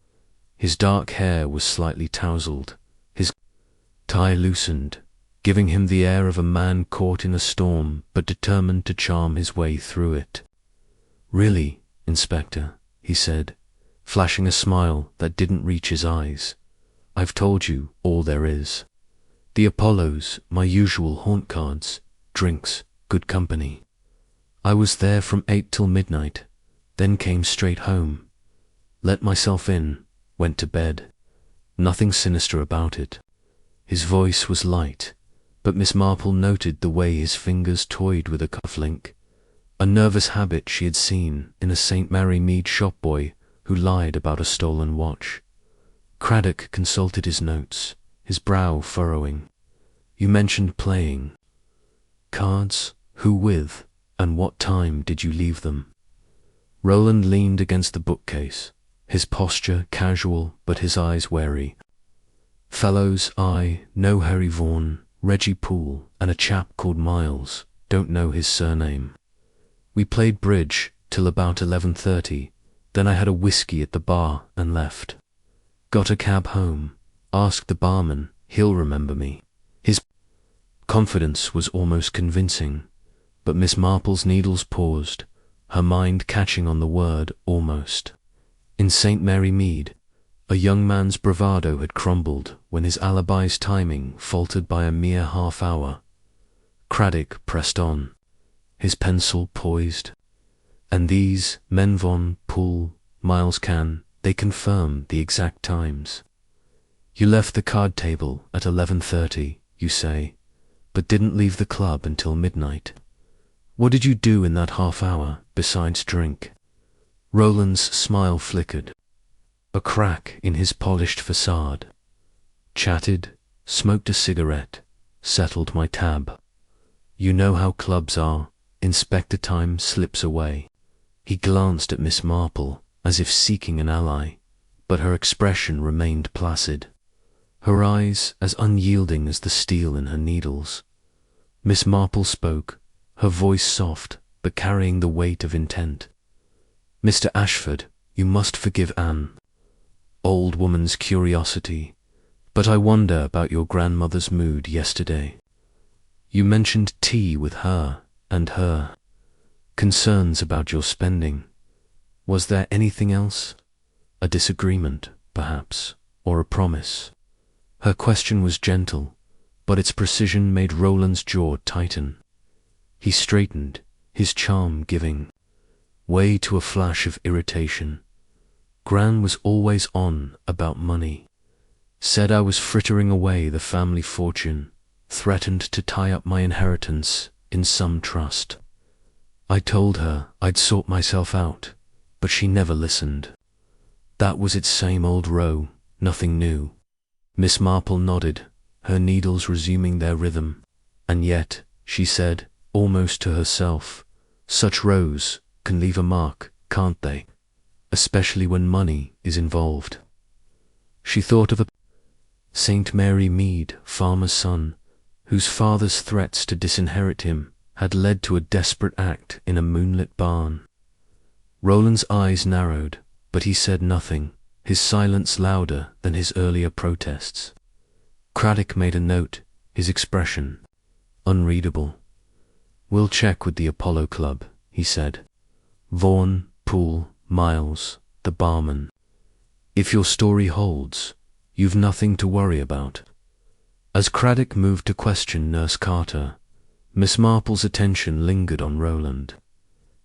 His dark hair was slightly tousled, his tie loosened, giving him the air of a man caught in a storm but determined to charm his way through it. "Really, Inspector," he said, flashing a smile that didn't reach his eyes, "I've told you all there is. The Apollo's my usual haunt cards, drinks, good company. I was there from 8 till midnight, then came straight home. Let myself in, went to bed. Nothing sinister about it." His voice was light, but Miss Marple noted the way his fingers toyed with a cufflink, a nervous habit she had seen in a St. Mary Mead shopboy who lied about a stolen watch. Craddock consulted his notes, his brow furrowing. "You mentioned playing cards. Who with, and what time did you leave them?" Roland leaned against the bookcase, his posture casual but his eyes wary. Fellows, I know Harry Vaughan, Reggie Poole, and a chap called Miles, don't know his surname. We played bridge till about 11:30, then I had a whiskey at the bar and left. Got a cab home, asked the barman, he'll remember me. His confidence was almost convincing, but Miss Marple's needles paused, her mind catching on the word almost. In St Mary Mead, a young man's bravado had crumbled when his alibi's timing faltered by a mere half-hour. Craddock pressed on, his pencil poised. And these men Vaughan, Poole, Miles they confirmed the exact times. You left the card table at 11:30, you say, but didn't leave the club until midnight. What did you do in that half-hour besides drink? Roland's smile flickered, a crack in his polished facade. Chatted, smoked a cigarette, settled my tab. You know how clubs are, Inspector Time slips away. He glanced at Miss Marple, as if seeking an ally, but her expression remained placid, her eyes as unyielding as the steel in her needles. Miss Marple spoke, her voice soft, but carrying the weight of intent. Mr Ashford, you must forgive Anne. Old woman's curiosity, but I wonder about your grandmother's mood yesterday. You mentioned tea with her and her. Concerns about your spending. Was there anything else? A disagreement, perhaps, or a promise? Her question was gentle, but its precision made Roland's jaw tighten. He straightened, his charm giving way to a flash of irritation. Gran was always on about money. Said I was frittering away the family fortune, threatened to tie up my inheritance in some trust. I told her I'd sort myself out, but she never listened. That was its same old row, nothing new. Miss Marple nodded, her needles resuming their rhythm. And yet, she said, almost to herself, such rows can leave a mark, can't they? Especially when money is involved. She thought of a St Mary Mead, farmer's son, whose father's threats to disinherit him had led to a desperate act in a moonlit barn. Roland's eyes narrowed, but he said nothing, his silence louder than his earlier protests. Craddock made a note, his expression unreadable. We'll check with the Apollo Club, he said. Vaughan, Poole, Miles, the barman. If your story holds, you've nothing to worry about. As Craddock moved to question Nurse Carter, Miss Marple's attention lingered on Roland.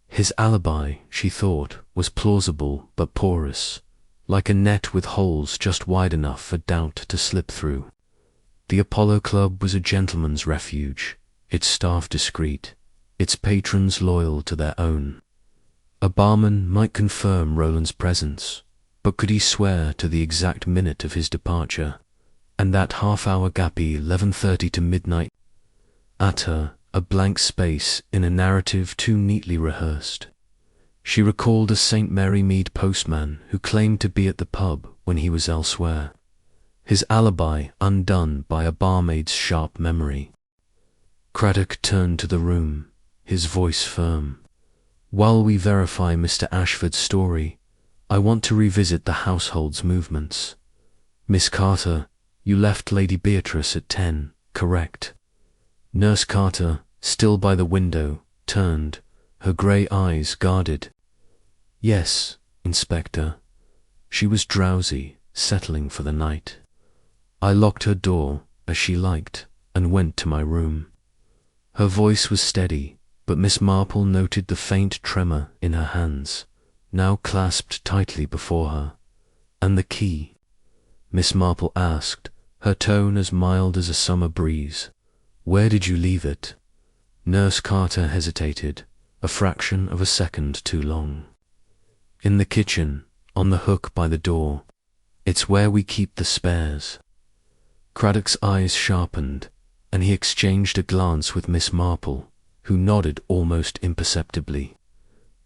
His alibi, she thought, was plausible but porous, like a net with holes just wide enough for doubt to slip through. The Apollo Club was a gentleman's refuge, its staff discreet, its patrons loyal to their own. A barman might confirm Roland's presence, but could he swear to the exact minute of his departure, and that half-hour gappy 11:30 to midnight? At her, a blank space in a narrative too neatly rehearsed. She recalled a St Mary Mead postman who claimed to be at the pub when he was elsewhere, his alibi undone by a barmaid's sharp memory. Craddock turned to the room, his voice firm. While we verify Mr Ashford's story, I want to revisit the household's movements. Miss Carter, you left Lady Beatrice at 10, correct? Nurse Carter, still by the window, turned, her grey eyes guarded. Yes, Inspector. She was drowsy, settling for the night. I locked her door, as she liked, and went to my room. Her voice was steady, but Miss Marple noted the faint tremor in her hands, now clasped tightly before her. And the key? Miss Marple asked, her tone as mild as a summer breeze. Where did you leave it? Nurse Carter hesitated, a fraction of a second too long. In the kitchen, on the hook by the door. It's where we keep the spares. Craddock's eyes sharpened, and he exchanged a glance with Miss Marple, who nodded almost imperceptibly.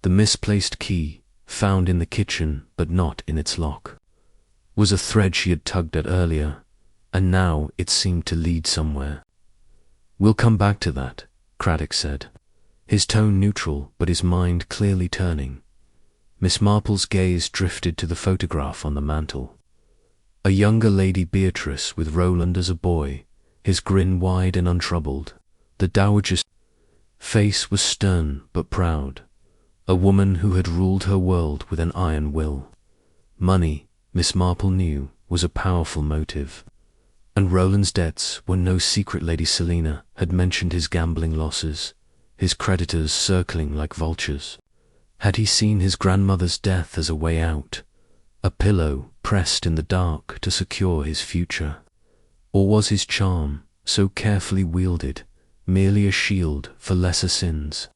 The misplaced key, found in the kitchen but not in its lock, was a thread she had tugged at earlier, and now it seemed to lead somewhere. "We'll come back to that," Craddock said, his tone neutral but his mind clearly turning. Miss Marple's gaze drifted to the photograph on the mantel. A younger Lady Beatrice with Roland as a boy, his grin wide and untroubled. The dowager's face was stern but proud, a woman who had ruled her world with an iron will. Money, Miss Marple knew, was a powerful motive, and Roland's debts were no secret. Lady Selina had mentioned his gambling losses, his creditors circling like vultures. Had he seen his grandmother's death as a way out, a pillow pressed in the dark to secure his future? Or was his charm, so carefully wielded, merely a shield for lesser sins?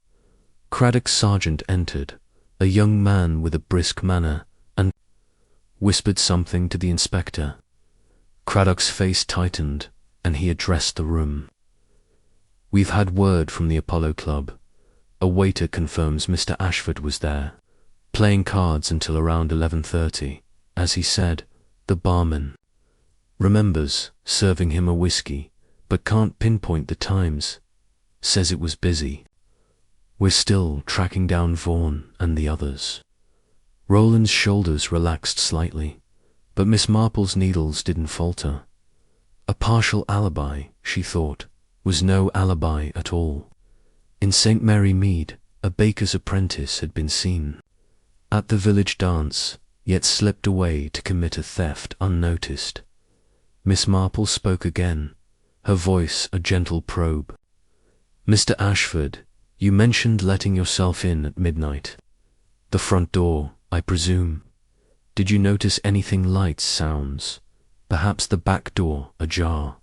Craddock's sergeant entered, a young man with a brisk manner, and whispered something to the inspector. Craddock's face tightened, and he addressed the room. "We've had word from the Apollo Club. A waiter confirms Mr Ashford was there, playing cards until around 11:30. As he said, the barman remembers serving him a whiskey, but can't pinpoint the times. Says it was busy. We're still tracking down Vaughan and the others." Roland's shoulders relaxed slightly, but Miss Marple's needles didn't falter. A partial alibi, she thought, was no alibi at all. In St Mary Mead, a baker's apprentice had been seen at the village dance, yet slipped away to commit a theft unnoticed. Miss Marple spoke again, her voice a gentle probe. "Mr Ashford, you mentioned letting yourself in at midnight. The front door, I presume. Did you notice anything lights, sounds? Perhaps the back door ajar?"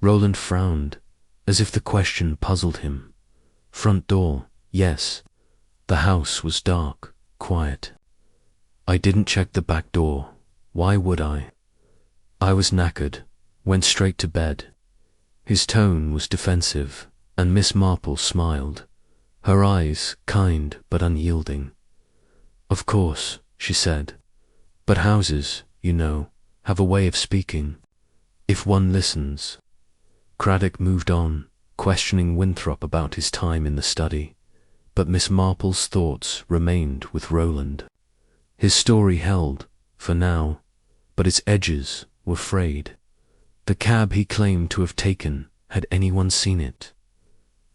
Roland frowned, as if the question puzzled him. Front door, yes. The house was dark, quiet. "I didn't check the back door. Why would I? I was knackered, went straight to bed." His tone was defensive, and Miss Marple smiled, her eyes kind but unyielding. "Of course," she said, "but houses, you know, have a way of speaking, if one listens." Craddock moved on, questioning Winthrop about his time in the study, but Miss Marple's thoughts remained with Roland. His story held, for now, but its edges were frayed. The cab he claimed to have taken, had anyone seen it?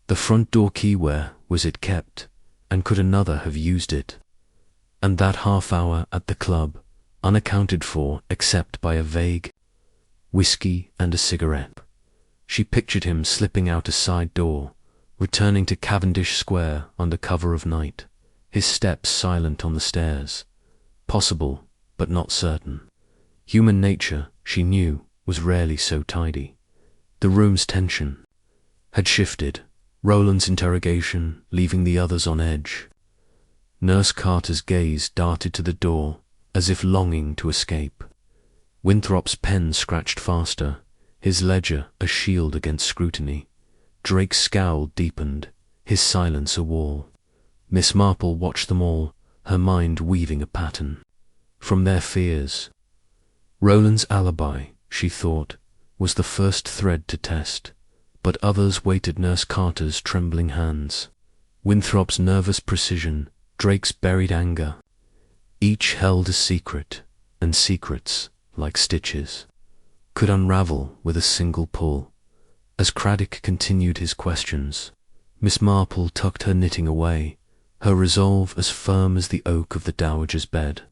The front door key, where was it kept, and could another have used it? And that half hour at the club, unaccounted for except by a vague whiskey and a cigarette. She pictured him slipping out a side door, returning to Cavendish Square under cover of night, his steps silent on the stairs. Possible, but not certain. Human nature, she knew, was rarely so tidy. The room's tension had shifted, Roland's interrogation leaving the others on edge. Nurse Carter's gaze darted to the door, as if longing to escape. Winthrop's pen scratched faster, his ledger a shield against scrutiny. Drake's scowl deepened, his silence a wall. Miss Marple watched them all, her mind weaving a pattern. From their fears. Roland's alibi, she thought, was the first thread to test, but others weighted Nurse Carter's trembling hands. Winthrop's nervous precision, Drake's buried anger. Each held a secret, and secrets, like stitches, could unravel with a single pull. As Craddock continued his questions, Miss Marple tucked her knitting away, her resolve as firm as the oak of the dowager's bed.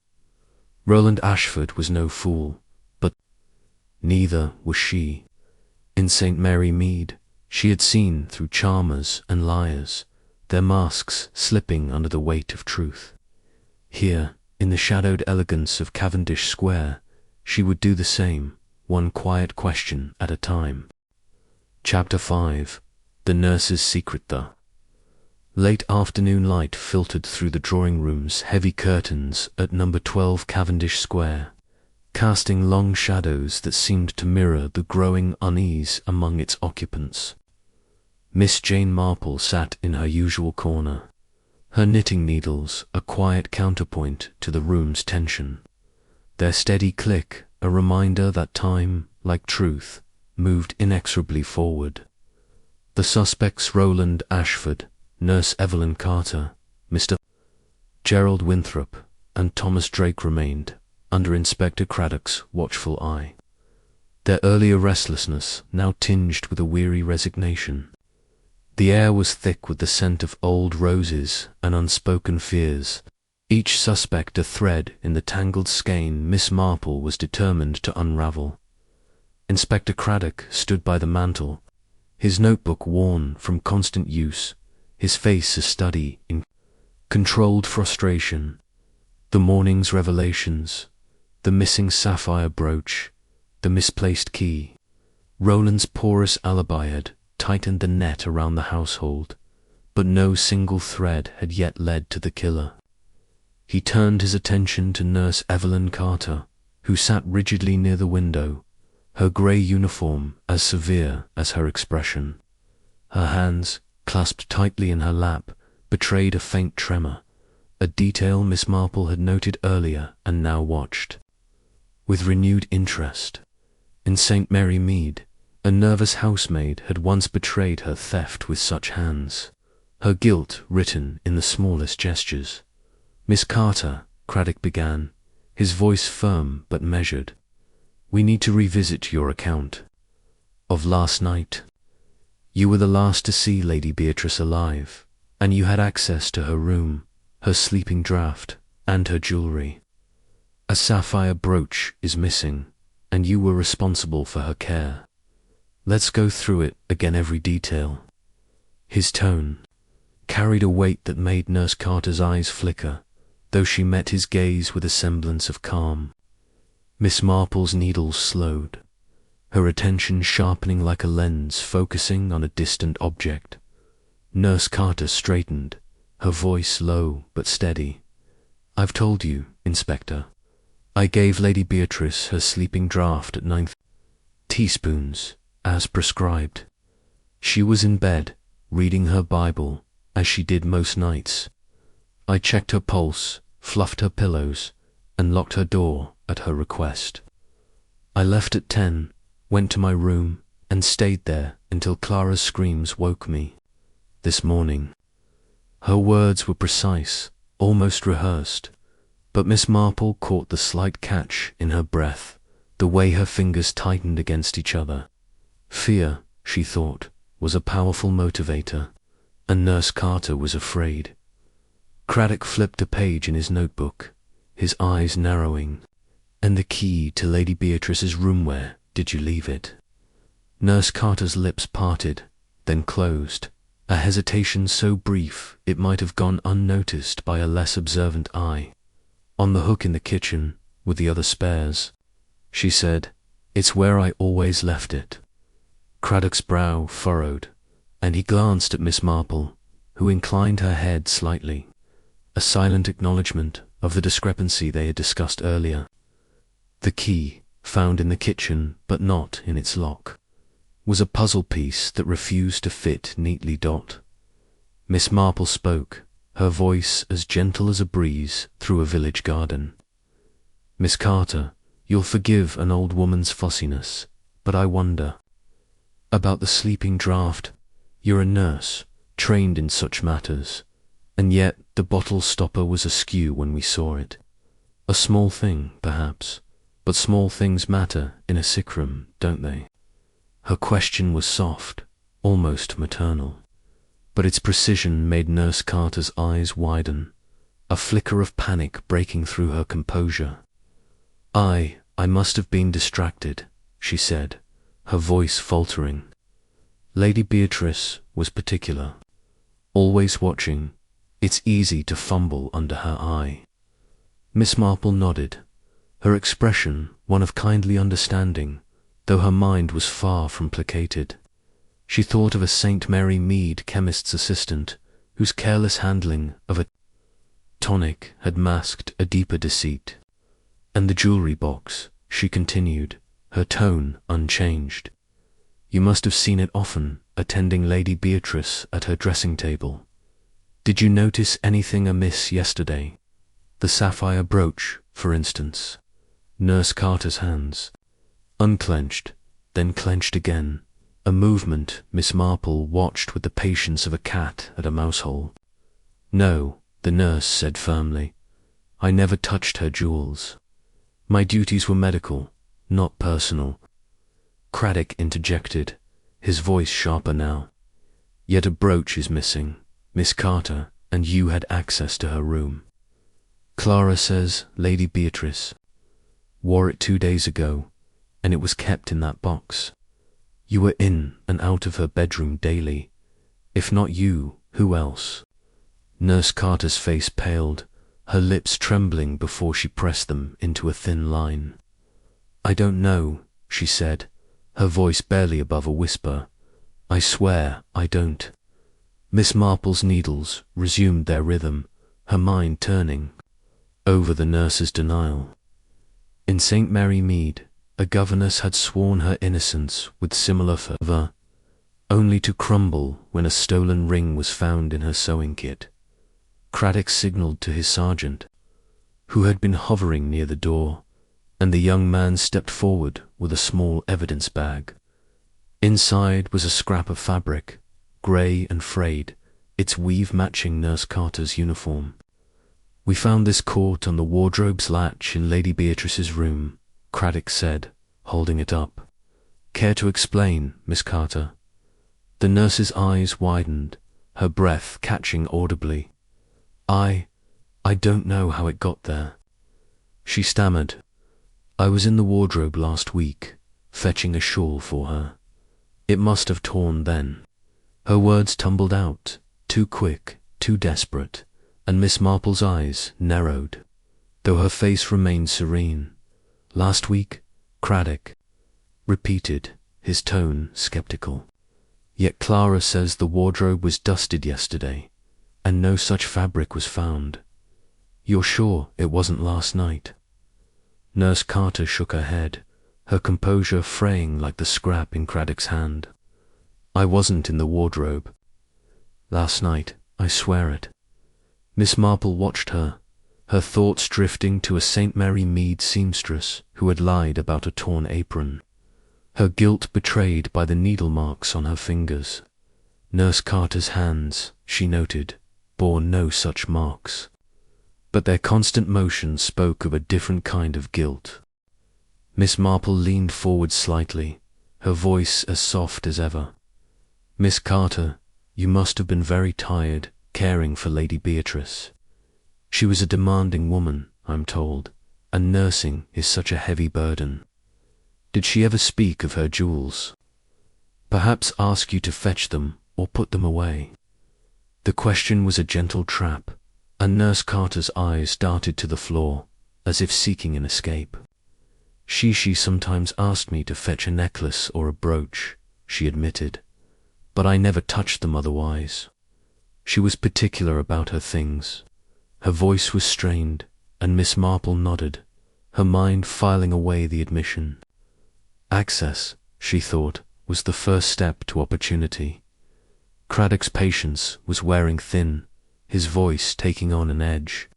Roland Ashford was no fool, but neither was she. In St Mary Mead, she had seen through charmers and liars, their masks slipping under the weight of truth. Here, in the shadowed elegance of Cavendish Square, she would do the same, one quiet question at a time. Chapter 5. The Nurse's Secret. The late afternoon light filtered through the drawing-room's heavy curtains at number 12 Cavendish Square, casting long shadows that seemed to mirror the growing unease among its occupants. Miss Jane Marple sat in her usual corner, her knitting needles a quiet counterpoint to the room's tension, their steady click a reminder that time like truth, moved inexorably forward. The suspects Rowland Ashford, Nurse Evelyn Carter, Mr. Gerald Winthrop, and Thomas Drake remained under Inspector Craddock's watchful eye, their earlier restlessness now tinged with a weary resignation. The air was thick with the scent of old roses and unspoken fears, each suspect a thread in the tangled skein Miss Marple was determined to unravel. Inspector Craddock stood by the mantel, his notebook worn from constant use, his face a study in controlled frustration. The morning's revelations, the missing sapphire brooch, the misplaced key. Rowland's porous alibi had tightened the net around the household, but no single thread had yet led to the killer. He turned his attention to Nurse Evelyn Carter, who sat rigidly near the window, her grey uniform as severe as her expression. Her hands, clasped tightly in her lap, betrayed a faint tremor, a detail Miss Marple had noted earlier and now watched with renewed interest. In St. Mary Mead, a nervous housemaid had once betrayed her theft with such hands, her guilt written in the smallest gestures. "Miss Carter," Craddock began, his voice firm but measured, "we need to revisit your account of last night. You were the last to see Lady Beatrice alive, and you had access to her room, her sleeping draught, and her jewellery. A sapphire brooch is missing, and you were responsible for her care. Let's go through it again, every detail." His tone carried a weight that made Nurse Carter's eyes flicker, though she met his gaze with a semblance of calm. Miss Marple's needles slowed, her attention sharpening like a lens focusing on a distant object. Nurse Carter straightened, her voice low but steady. "I've told you, Inspector. I gave Lady Beatrice her sleeping draught at 9 teaspoons, as prescribed. She was in bed, reading her Bible, as she did most nights. I checked her pulse, fluffed her pillows, and locked her door at her request. I left at 10, went to my room, and stayed there until Clara's screams woke me. This morning." Her words were precise, almost rehearsed, but Miss Marple caught the slight catch in her breath, the way her fingers tightened against each other. Fear, she thought, was a powerful motivator, and Nurse Carter was afraid. Craddock flipped a page in his notebook, his eyes narrowing. "And the key to Lady Beatrice's room, where did you leave it?" Nurse Carter's lips parted, then closed, a hesitation so brief it might have gone unnoticed by a less observant eye. "On the hook in the kitchen, with the other spares," she said. "It's where I always left it." Craddock's brow furrowed, and he glanced at Miss Marple, who inclined her head slightly, a silent acknowledgement of the discrepancy they had discussed earlier. The key, found in the kitchen but not in its lock, was a puzzle piece that refused to fit neatly. Miss Marple spoke, her voice as gentle as a breeze through a village garden. "Miss Carter, you'll forgive an old woman's fussiness, but I wonder about the sleeping draught. You're a nurse, trained in such matters, and yet the bottle stopper was askew when we saw it. A small thing, perhaps, but small things matter in a sick room, don't they?" Her question was soft, almost maternal, but its precision made Nurse Carter's eyes widen, a flicker of panic breaking through her composure. I must have been distracted," she said, her voice faltering. "Lady Beatrice was particular, always watching. It's easy to fumble under her eye." Miss Marple nodded, her expression one of kindly understanding, though her mind was far from placated. She thought of a St. Mary Mead chemist's assistant, whose careless handling of a tonic had masked a deeper deceit. "And the jewellery box," she continued, her tone unchanged. "You must have seen it often, attending Lady Beatrice at her dressing table. Did you notice anything amiss yesterday? The sapphire brooch, for instance?" Nurse Carter's hands unclenched, then clenched again, a movement Miss Marple watched with the patience of a cat at a mousehole. "No," the nurse said firmly. "I never touched her jewels. My duties were medical, not personal." Craddock interjected, his voice sharper now. "Yet a brooch is missing, Miss Carter, and you had access to her room. Clara says Lady Beatrice wore it 2 days ago, and it was kept in that box. You were in and out of her bedroom daily. If not you, who else?" Nurse Carter's face paled, her lips trembling before she pressed them into a thin line. "I don't know," she said, her voice barely above a whisper. "I swear I don't." Miss Marple's needles resumed their rhythm, her mind turning over the nurse's denial. In St. Mary Mead, a governess had sworn her innocence with similar fervour, only to crumble when a stolen ring was found in her sewing kit. Craddock signalled to his sergeant, who had been hovering near the door, and the young man stepped forward with a small evidence bag. Inside was a scrap of fabric, grey and frayed, its weave matching Nurse Carter's uniform. "We found this caught on the wardrobe's latch in Lady Beatrice's room," Craddock said, holding it up. "Care to explain, Miss Carter?" The nurse's eyes widened, her breath catching audibly. I don't know how it got there," she stammered. "I was in the wardrobe last week, fetching a shawl for her. It must have torn then." Her words tumbled out, too quick, too desperate, and Miss Marple's eyes narrowed, though her face remained serene. "Last week?" Craddock repeated, his tone sceptical. "Yet Clara says the wardrobe was dusted yesterday, and no such fabric was found. You're sure it wasn't last night?" Nurse Carter shook her head, her composure fraying like the scrap in Craddock's hand. "I wasn't in the wardrobe last night, I swear it." Miss Marple watched her, her thoughts drifting to a St. Mary Mead seamstress who had lied about a torn apron, her guilt betrayed by the needle marks on her fingers. Nurse Carter's hands, she noted, bore no such marks, but their constant motion spoke of a different kind of guilt. Miss Marple leaned forward slightly, her voice as soft as ever. "Miss Carter, you must have been very tired caring for Lady Beatrice. She was a demanding woman, I'm told, and nursing is such a heavy burden. Did she ever speak of her jewels? Perhaps ask you to fetch them or put them away?" The question was a gentle trap, and Nurse Carter's eyes darted to the floor, as if seeking an escape. She sometimes asked me to fetch a necklace or a brooch," she admitted, "but I never touched them otherwise. She was particular about her things." Her voice was strained, and Miss Marple nodded, her mind filing away the admission. Access, she thought, was the first step to opportunity. Craddock's patience was wearing thin, his voice taking on an edge.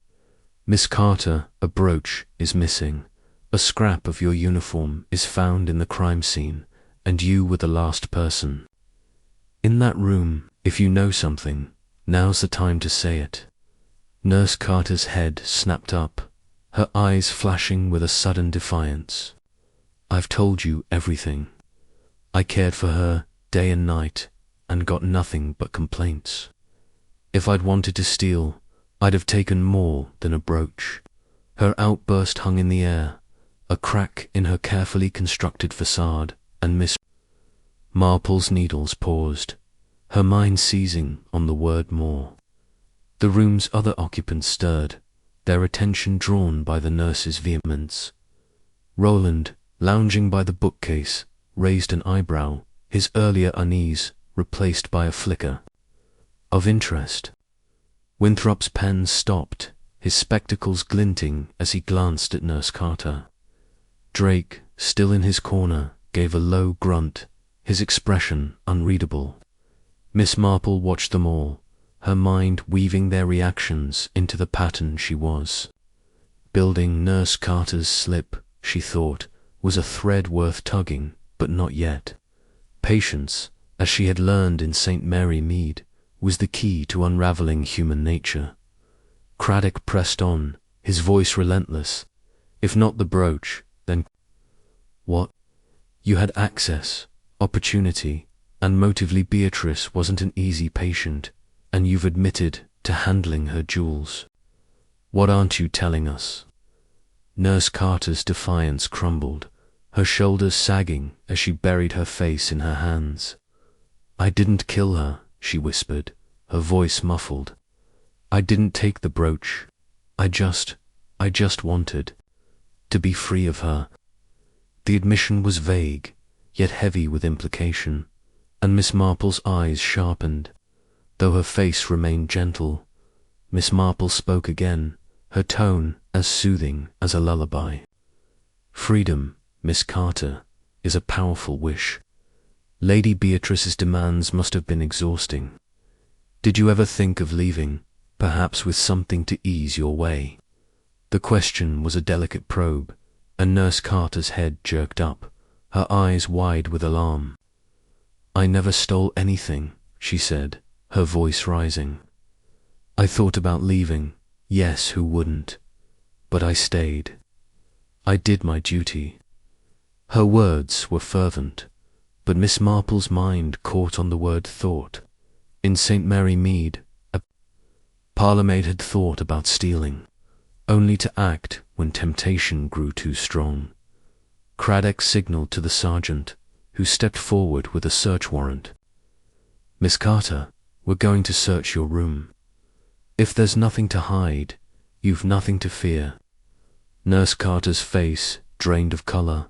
"Miss Carter, a brooch is missing. A scrap of your uniform is found in the crime scene, and you were the last person in that room. If you know something, now's the time to say it." Nurse Carter's head snapped up, her eyes flashing with a sudden defiance. "I've told you everything. I cared for her day and night, and got nothing but complaints. If I'd wanted to steal, I'd have taken more than a brooch." Her outburst hung in the air, a crack in her carefully constructed facade, and Miss Marple's needles paused, her mind seizing on the word more. The room's other occupants stirred, their attention drawn by the nurse's vehemence. Roland, lounging by the bookcase, raised an eyebrow, his earlier unease replaced by a flicker of interest. Winthrop's pen stopped, his spectacles glinting as he glanced at Nurse Carter. Drake, still in his corner, gave a low grunt, his expression unreadable. Miss Marple watched them all, her mind weaving their reactions into the pattern she was building. Nurse Carter's slip, she thought, was a thread worth tugging, but not yet. Patience, as she had learned in St. Mary Mead, was the key to unravelling human nature. Craddock pressed on, his voice relentless. If not the brooch, then what? You had access, opportunity, and motively Beatrice wasn't an easy patient, and you've admitted to handling her jewels. What aren't you telling us? Nurse Carter's defiance crumbled, her shoulders sagging as she buried her face in her hands. I didn't kill her, she whispered, her voice muffled. I didn't take the brooch. I just wanted to be free of her. The admission was vague, yet heavy with implication, and Miss Marple's eyes sharpened, though her face remained gentle. Miss Marple spoke again, her tone as soothing as a lullaby. Freedom, Miss Carter, is a powerful wish. Lady Beatrice's demands must have been exhausting. Did you ever think of leaving, perhaps with something to ease your way? The question was a delicate probe, and Nurse Carter's head jerked up, her eyes wide with alarm. I never stole anything, she said, her voice rising. I thought about leaving, yes, who wouldn't? But I stayed. I did my duty. Her words were fervent, but Miss Marple's mind caught on the word thought. In St. Mary Mead, a parlourmaid had thought about stealing, only to act when temptation grew too strong. Craddock signalled to the sergeant, who stepped forward with a search warrant. Miss Carter, we're going to search your room. If there's nothing to hide, you've nothing to fear. Nurse Carter's face drained of colour,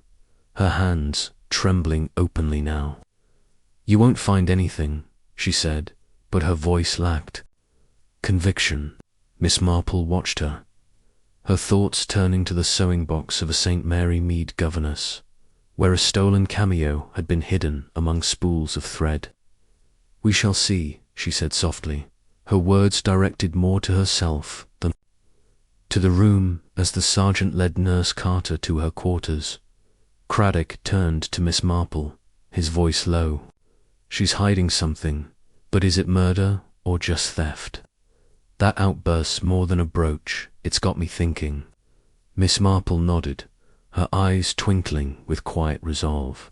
her hands trembling openly now. You won't find anything, she said, but her voice lacked conviction. Miss Marple watched her, her thoughts turning to the sewing box of a St. Mary Mead governess, where a stolen cameo had been hidden among spools of thread. We shall see, she said softly, her words directed more to herself than to the room as the sergeant led Nurse Carter to her quarters. Craddock turned to Miss Marple, his voice low. She's hiding something, but is it murder or just theft? That outburst's more than a brooch, it's got me thinking. Miss Marple nodded, her eyes twinkling with quiet resolve.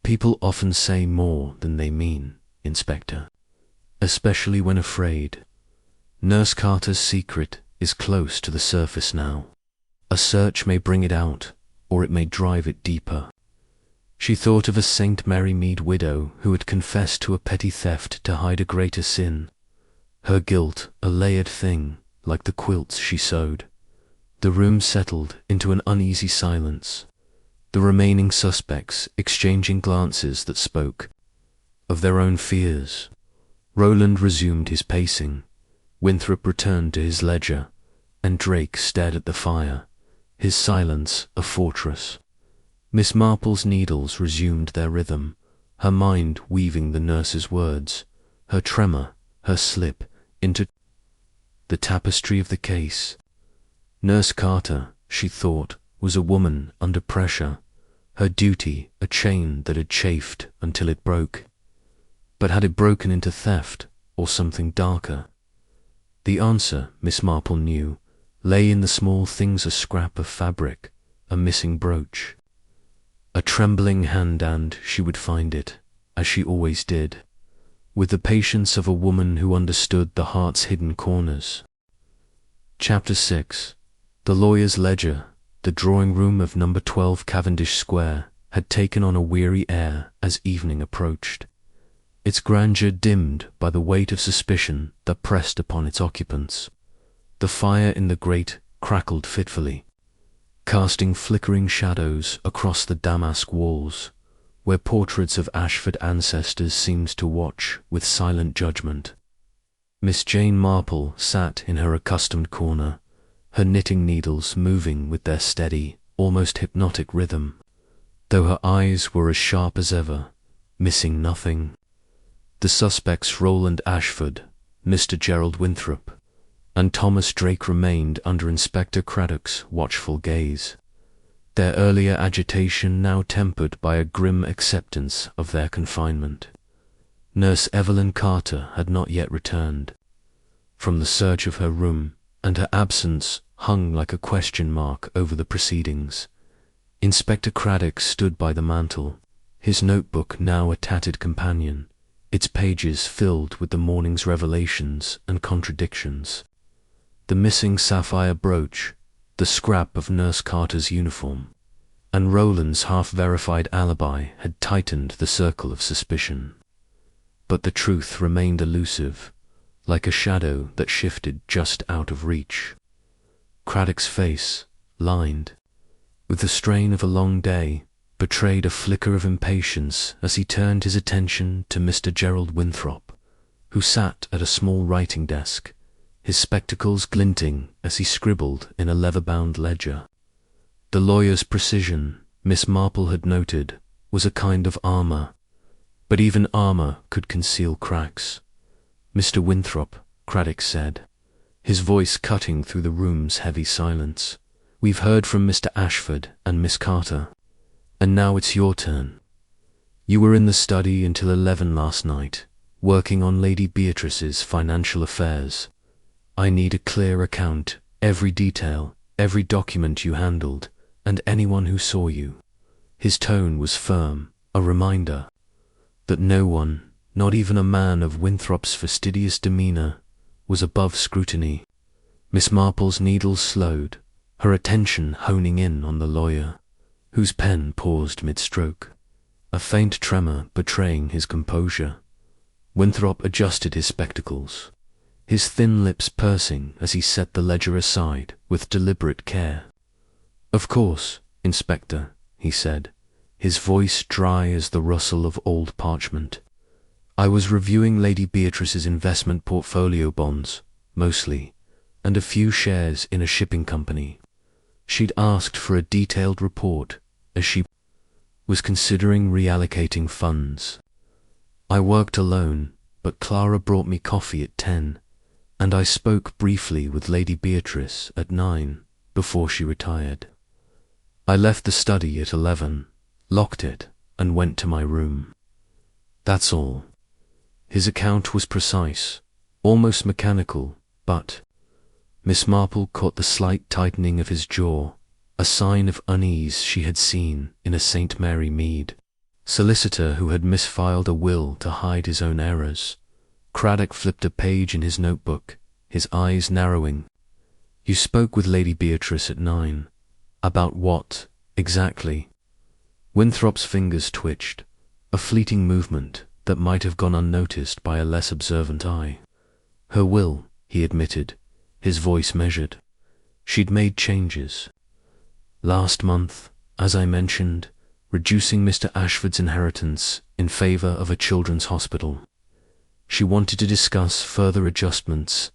People often say more than they mean, Inspector, especially when afraid. Nurse Carter's secret is close to the surface now. A search may bring it out, or it may drive it deeper. She thought of a St. Mary Mead widow who had confessed to a petty theft to hide a greater sin. Her guilt a layered thing, like the quilts she sewed. The room settled into an uneasy silence, the remaining suspects exchanging glances that spoke of their own fears. Roland resumed his pacing, Winthrop returned to his ledger, and Drake stared at the fire, his silence a fortress. Miss Marple's needles resumed their rhythm, her mind weaving the nurse's words, her tremor, her slip, into the tapestry of the case. Nurse Carter, she thought, was a woman under pressure, her duty a chain that had chafed until it broke. But had it broken into theft, or something darker? The answer, Miss Marple knew, lay in the small things: a scrap of fabric, a missing brooch. A trembling hand, and she would find it, as she always did, with the patience of a woman who understood the heart's hidden corners. Chapter 6. The lawyer's ledger, the drawing-room of number 12 Cavendish Square, had taken on a weary air as evening approached, its grandeur dimmed by the weight of suspicion that pressed upon its occupants. The fire in the grate crackled fitfully, casting flickering shadows across the damask walls, where portraits of Ashford ancestors seemed to watch with silent judgment. Miss Jane Marple sat in her accustomed corner, her knitting needles moving with their steady, almost hypnotic rhythm, though her eyes were as sharp as ever, missing nothing. The suspects Roland Ashford, Mr Gerald Winthrop, and Thomas Drake remained under Inspector Craddock's watchful gaze. their earlier agitation now tempered by a grim acceptance of their confinement. Nurse Evelyn Carter had not yet returned. From the search of her room, and her absence hung like a question mark over the proceedings. Inspector Craddock stood by the mantel, his notebook now a tattered companion, its pages filled with the morning's revelations and contradictions. The missing sapphire brooch, the scrap of Nurse Carter's uniform, and Roland's half-verified alibi had tightened the circle of suspicion. But the truth remained elusive, like a shadow that shifted just out of reach. Craddock's face, lined with the strain of a long day, betrayed a flicker of impatience as he turned his attention to Mr Gerald Winthrop, who sat at a small writing desk, his spectacles glinting as he scribbled in a leather-bound ledger. The lawyer's precision, Miss Marple had noted, was a kind of armour, but even armour could conceal cracks. "Mr Winthrop," Craddock said, his voice cutting through the room's heavy silence, "we've heard from Mr Ashford and Miss Carter, and now it's your turn. You were in the study until 11 last night, working on Lady Beatrice's financial affairs. I need a clear account, every detail, every document you handled, and anyone who saw you." His tone was firm, a reminder that no one, not even a man of Winthrop's fastidious demeanour, was above scrutiny. Miss Marple's needles slowed, her attention honing in on the lawyer, whose pen paused mid-stroke, a faint tremor betraying his composure. Winthrop adjusted his spectacles, his thin lips pursing as he set the ledger aside with deliberate care. "Of course, Inspector," he said, his voice dry as the rustle of old parchment. "I was reviewing Lady Beatrice's investment portfolio bonds, mostly, and a few shares in a shipping company. She'd asked for a detailed report as she was considering reallocating funds. I worked alone, but Clara brought me coffee at 10, and I spoke briefly with Lady Beatrice at 9 before she retired. I left the study at 11, locked it, and went to my room. That's all." His account was precise, almost mechanical, but Miss Marple caught the slight tightening of his jaw, a sign of unease she had seen in a St Mary Mead solicitor who had misfiled a will to hide his own errors. Craddock flipped a page in his notebook, his eyes narrowing. "You spoke with Lady Beatrice at 9. About what, exactly?" Winthrop's fingers twitched, a fleeting movement that might have gone unnoticed by a less observant eye. "Her will," he admitted, his voice measured. "She'd made changes. Last month, as I mentioned, reducing Mr Ashford's inheritance in favour of a children's hospital. She wanted to discuss further adjustments,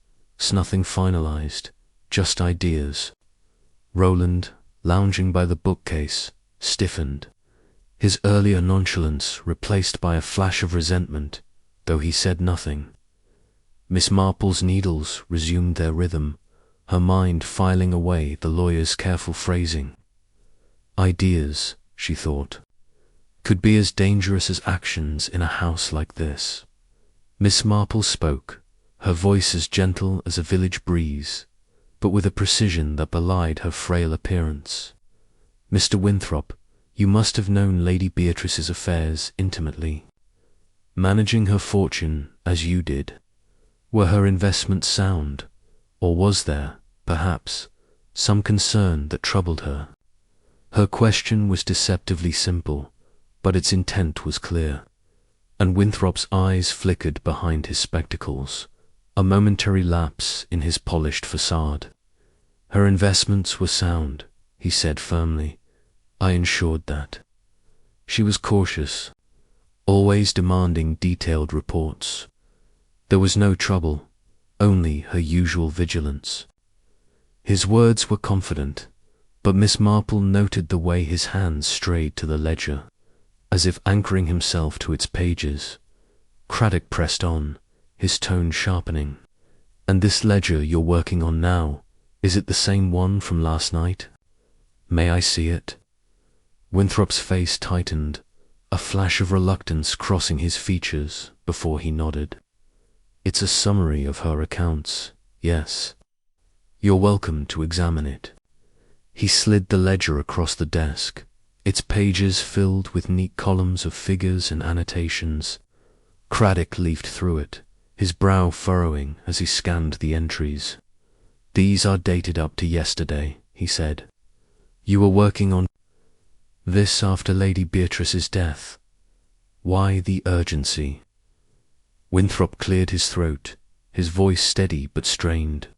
nothing finalised, just ideas." Roland, lounging by the bookcase, stiffened, his earlier nonchalance replaced by a flash of resentment, though he said nothing. Miss Marple's needles resumed their rhythm, her mind filing away the lawyer's careful phrasing. Ideas, she thought, could be as dangerous as actions in a house like this. Miss Marple spoke, her voice as gentle as a village breeze, but with a precision that belied her frail appearance. "Mr Winthrop, you must have known Lady Beatrice's affairs intimately. Managing her fortune as you did, were her investments sound, or was there, perhaps, some concern that troubled her?" Her question was deceptively simple, but its intent was clear, and Winthrop's eyes flickered behind his spectacles, a momentary lapse in his polished facade. "Her investments were sound," he said firmly. "I ensured that. She was cautious, always demanding detailed reports. There was no trouble, only her usual vigilance." His words were confident, but Miss Marple noted the way his hands strayed to the ledger, as if anchoring himself to its pages. Craddock pressed on, his tone sharpening. "And this ledger you're working on now, is it the same one from last night?" "May I see it?" Winthrop's face tightened, a flash of reluctance crossing his features before he nodded. It's a summary of her accounts, yes. You're welcome to examine it. He slid the ledger across the desk, its pages filled with neat columns of figures and annotations. Craddock leafed through it, his brow furrowing as he scanned the entries. These are dated up to yesterday, he said. You were working on this after Lady Beatrice's death. Why the urgency? Winthrop cleared his throat, his voice steady but strained.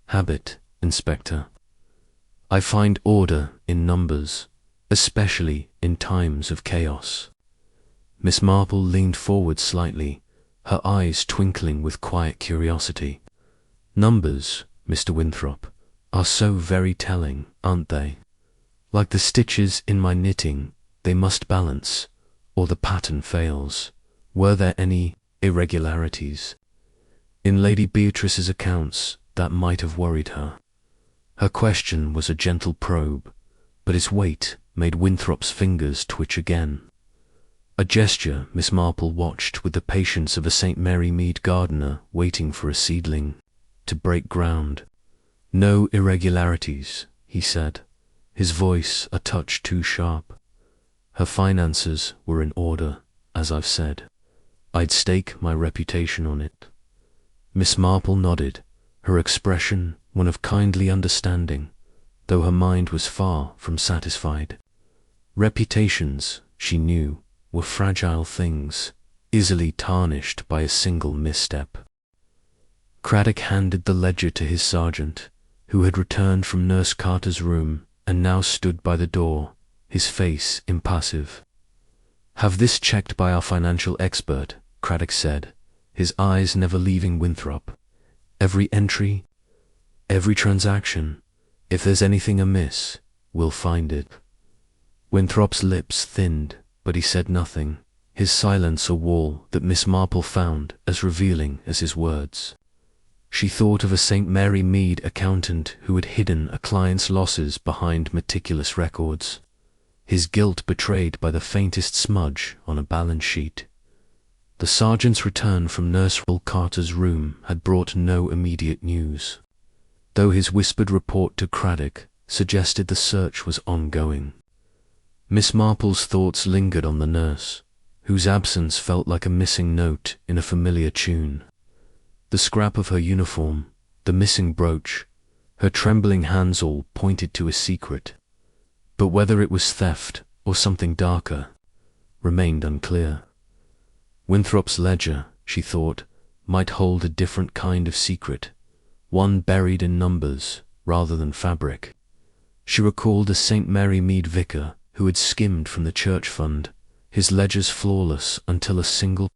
Habit, Inspector. I find order in numbers, especially in times of chaos. Miss Marple leaned forward slightly, her eyes twinkling with quiet curiosity. Numbers, Mr Winthrop, are so very telling, aren't they? Like the stitches in my knitting, they must balance, or the pattern fails. Were there any irregularities in Lady Beatrice's accounts that might have worried her? Her question was a gentle probe, but its weight made Winthrop's fingers twitch again. A gesture Miss Marple watched with the patience of a St Mary Mead gardener waiting for a seedling to break ground. No irregularities, he said, his voice a touch too sharp. Her finances were in order, as I've said. I'd stake my reputation on it. Miss Marple nodded, her expression one of kindly understanding, though her mind was far from satisfied. Reputations, she knew, were fragile things, easily tarnished by a single misstep. Craddock handed the ledger to his sergeant, who had returned from Nurse Carter's room and now stood by the door, his face impassive. Have this checked by our financial expert, Craddock said, his eyes never leaving Winthrop. Every entry, every transaction. If there's anything amiss, we'll find it. Winthrop's lips thinned, but he said nothing, his silence a wall that Miss Marple found as revealing as his words. She thought of a St Mary Mead accountant who had hidden a client's losses behind meticulous records, his guilt betrayed by the faintest smudge on a balance sheet. The sergeant's return from Nurse Carter's room had brought no immediate news, though his whispered report to Craddock suggested the search was ongoing. Miss Marple's thoughts lingered on the nurse, whose absence felt like a missing note in a familiar tune. The scrap of her uniform, the missing brooch, her trembling hands all pointed to a secret, but whether it was theft or something darker remained unclear. Winthrop's ledger, she thought, might hold a different kind of secret, one buried in numbers rather than fabric. She recalled a St Mary Mead vicar who had skimmed from the church fund, his ledgers flawless until a single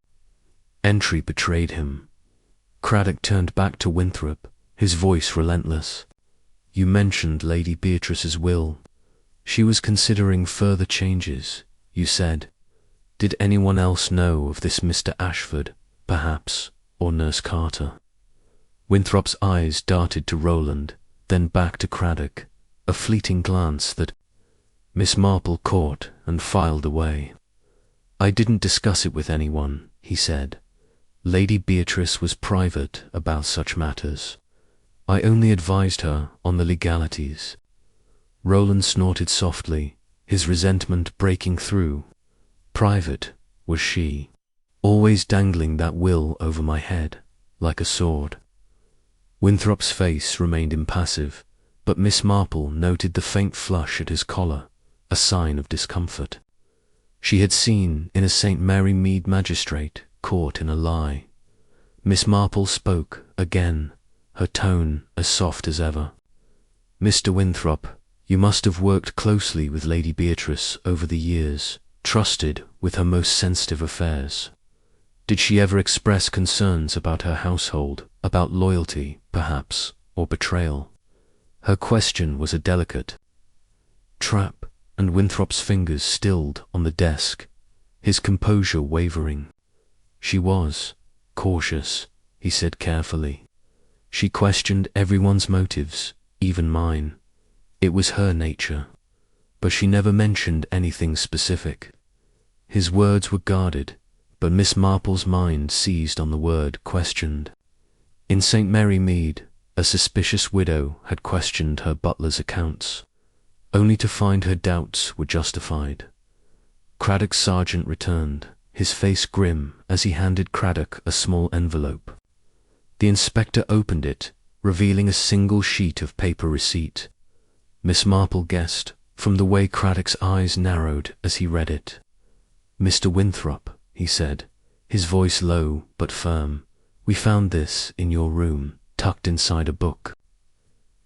entry betrayed him. Craddock turned back to Winthrop, his voice relentless. You mentioned Lady Beatrice's will. She was considering further changes, you said. Did anyone else know of this Mr Ashford, perhaps, or Nurse Carter? Winthrop's eyes darted to Roland, then back to Craddock, a fleeting glance that Miss Marple caught and filed away. I didn't discuss it with anyone, he said. Lady Beatrice was private about such matters. I only advised her on the legalities. Roland snorted softly, his resentment breaking through. Private was she, always dangling that will over my head, like a sword. Winthrop's face remained impassive, but Miss Marple noted the faint flush at his collar, a sign of discomfort. She had seen in a St Mary Mead magistrate caught in a lie. Miss Marple spoke again, her tone as soft as ever. Mr Winthrop, you must have worked closely with Lady Beatrice over the years, trusted with her most sensitive affairs. Did she ever express concerns about her household, about loyalty, perhaps, or betrayal? Her question was a delicate trap, and Winthrop's fingers stilled on the desk, his composure wavering. She was cautious, he said carefully. She questioned everyone's motives, even mine. It was her nature. but she never mentioned anything specific. His words were guarded, but Miss Marple's mind seized on the word questioned. In St Mary Mead, a suspicious widow had questioned her butler's accounts, only to find her doubts were justified. Craddock's sergeant returned, his face grim as he handed Craddock a small envelope. The inspector opened it, revealing a single sheet of paper receipt. Miss Marple guessed, from the way Craddock's eyes narrowed as he read it. "Mr Winthrop," he said, his voice low but firm, "we found this in your room, tucked inside a book.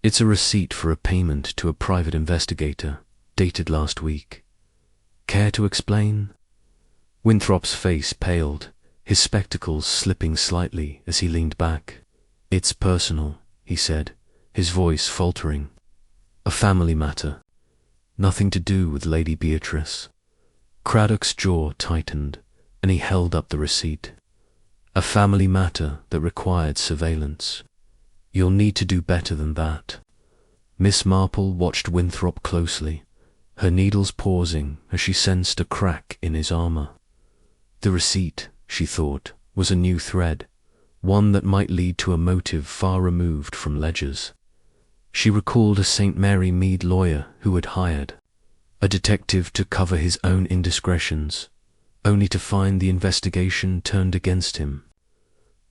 It's a receipt for a payment to a private investigator, dated last week. Care to explain?" Winthrop's face paled, his spectacles slipping slightly as he leaned back. "It's personal," he said, his voice faltering. "A family matter. Nothing to do with Lady Beatrice." Craddock's jaw tightened, and he held up the receipt. "A family matter that required surveillance. You'll need to do better than that." Miss Marple watched Winthrop closely, her needles pausing as she sensed a crack in his armour. The receipt, she thought, was a new thread, one that might lead to a motive far removed from ledgers. She recalled a St Mary Mead lawyer who had hired a detective to cover his own indiscretions, only to find the investigation turned against him.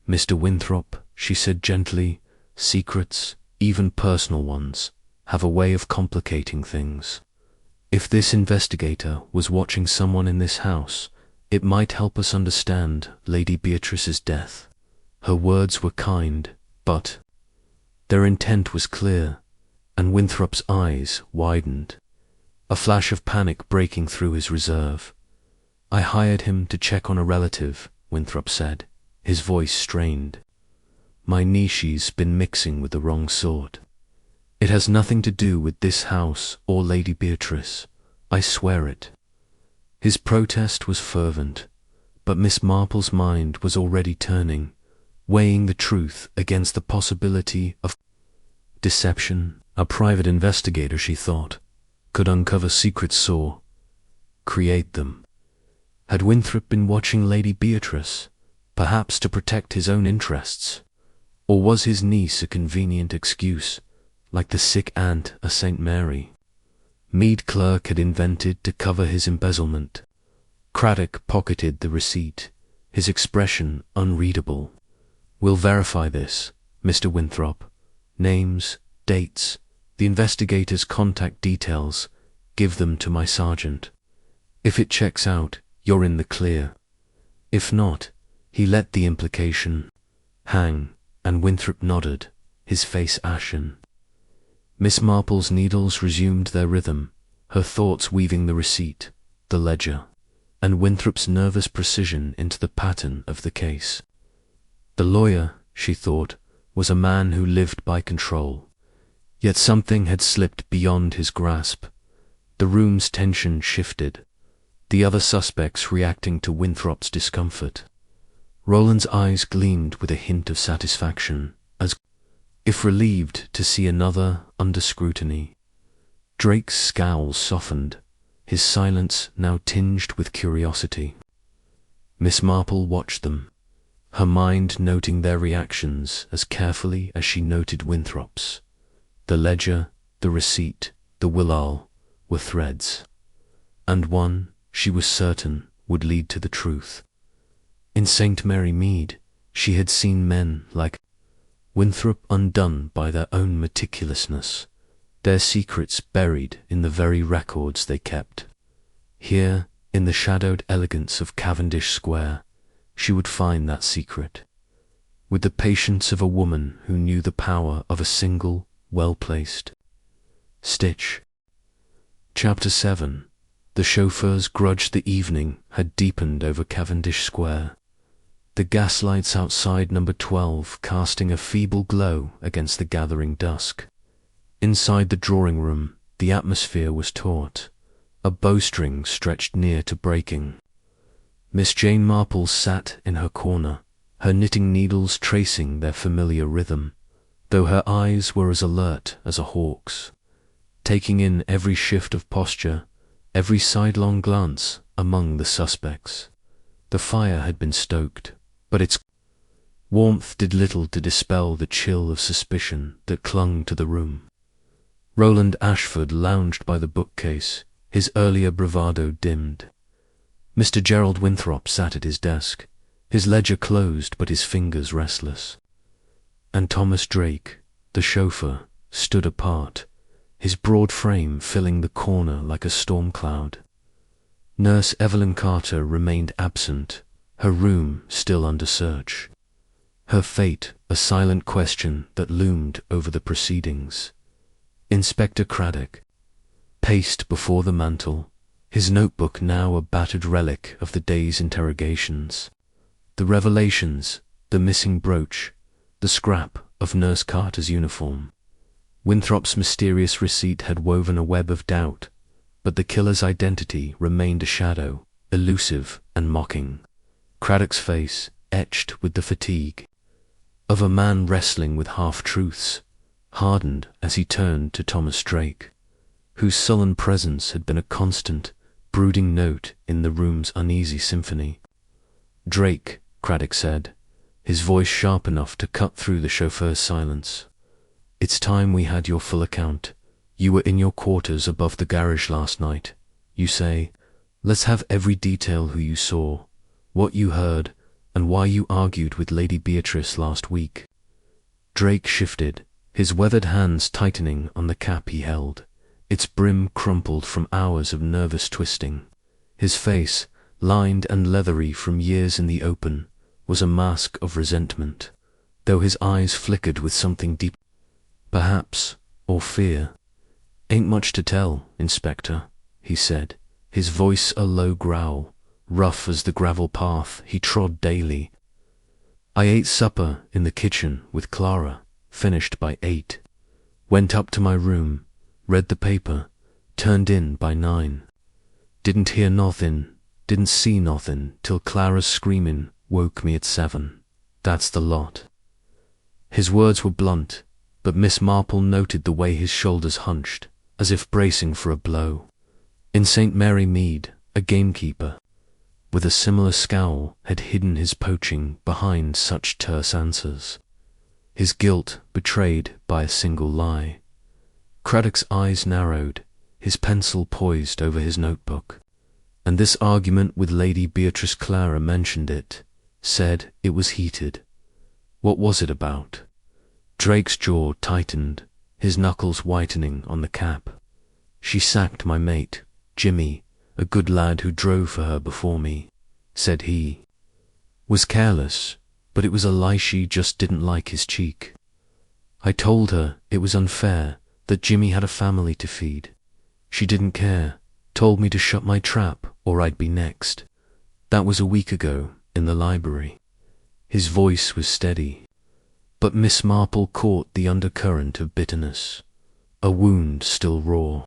"Mr Winthrop," she said gently, "secrets, even personal ones, have a way of complicating things. If this investigator was watching someone in this house, it might help us understand Lady Beatrice's death." Her words were kind, but their intent was clear, and Winthrop's eyes widened, a flash of panic breaking through his reserve. "I hired him to check on a relative," Winthrop said, his voice strained. "My niece's been mixing with the wrong sort. It has nothing to do with this house or Lady Beatrice. I swear it." His protest was fervent, but Miss Marple's mind was already turning, weighing the truth against the possibility of deception. A private investigator, she thought, could uncover secrets, so create them. Had Winthrop been watching Lady Beatrice, perhaps to protect his own interests? Or was his niece a convenient excuse, like the sick aunt of St Mary? Mead clerk had invented to cover his embezzlement. Craddock pocketed the receipt, his expression unreadable. "We'll verify this, Mr Winthrop. Names, dates, the investigator's contact details, give them to my sergeant. If it checks out, you're in the clear. If not," he let the implication hang, and Winthrop nodded, his face ashen. Miss Marple's needles resumed their rhythm, her thoughts weaving the receipt, the ledger, and Winthrop's nervous precision into the pattern of the case. The lawyer, she thought, was a man who lived by control. Yet something had slipped beyond his grasp. The room's tension shifted, the other suspects reacting to Winthrop's discomfort. Roland's eyes gleamed with a hint of satisfaction, as if relieved to see another under scrutiny. Drake's scowl softened, his silence now tinged with curiosity. Miss Marple watched them, her mind noting their reactions as carefully as she noted Winthrop's. The ledger, the receipt, the will-all were threads, and one, she was certain, would lead to the truth. In St Mary Mead, she had seen men like Winthrop undone by their own meticulousness, their secrets buried in the very records they kept. Here, in the shadowed elegance of Cavendish Square, she would find that secret, with the patience of a woman who knew the power of a single, well-placed stitch. Chapter 7. The chauffeur's grudge. The evening had deepened over Cavendish Square, the gaslights outside number 12 casting a feeble glow against the gathering dusk. Inside the drawing-room, the atmosphere was taut, a bowstring stretched near to breaking. Miss Jane Marple sat in her corner, her knitting needles tracing their familiar rhythm, though her eyes were as alert as a hawk's. taking in every shift of posture, every sidelong glance among the suspects. The fire had been stoked, but its warmth did little to dispel the chill of suspicion that clung to the room. Roland Ashford lounged by the bookcase, his earlier bravado dimmed. Mr Gerald Winthrop sat at his desk, his ledger closed but his fingers restless. And Thomas Drake, the chauffeur, stood apart, his broad frame filling the corner like a storm cloud. Nurse Evelyn Carter remained absent, her room still under search. Her fate a silent question that loomed over the proceedings. Inspector Craddock paced before the mantel, his notebook now a battered relic of the day's interrogations. The revelations, the missing brooch, the scrap of Nurse Carter's uniform. Winthrop's mysterious receipt had woven a web of doubt, but the killer's identity remained a shadow, elusive and mocking. Craddock's face etched with the fatigue of a man wrestling with half-truths, hardened as he turned to Thomas Drake, whose sullen presence had been a constant, brooding note in the room's uneasy symphony. "Drake," Craddock said, his voice sharp enough to cut through the chauffeur's silence. "It's time we had your full account. You were in your quarters above the garage last night, you say. Let's have every detail: who you saw, what you heard, and why you argued with Lady Beatrice last week." Drake shifted, his weathered hands tightening on the cap he held, its brim crumpled from hours of nervous twisting. His face, lined and leathery from years in the open, was a mask of resentment, though his eyes flickered with something deep, perhaps, or fear. "Ain't much to tell, Inspector," he said, his voice a low growl, rough as the gravel path he trod daily. "I ate supper in the kitchen with Clara, finished by 8. Went up to my room, read the paper, turned in by 9. Didn't hear nothin', didn't see nothin' till Clara's screamin' woke me at 7. That's the lot." His words were blunt, but Miss Marple noted the way his shoulders hunched, as if bracing for a blow. In St Mary Mead, a gamekeeper, with a similar scowl, had hidden his poaching behind such terse answers. His guilt betrayed by a single lie. Craddock's eyes narrowed, his pencil poised over his notebook. And this argument with Lady Beatrice Clara mentioned it, said it was heated. What was it about? Drake's jaw tightened, his knuckles whitening on the cap. "She sacked my mate, Jimmy, a good lad who drove for her before me," said he. "Was careless, but it was a lie. She just didn't like his cheek. I told her it was unfair, that Jimmy had a family to feed. She didn't care, told me to shut my trap or I'd be next. That was a week ago, in the library." His voice was steady, but Miss Marple caught the undercurrent of bitterness, a wound still raw.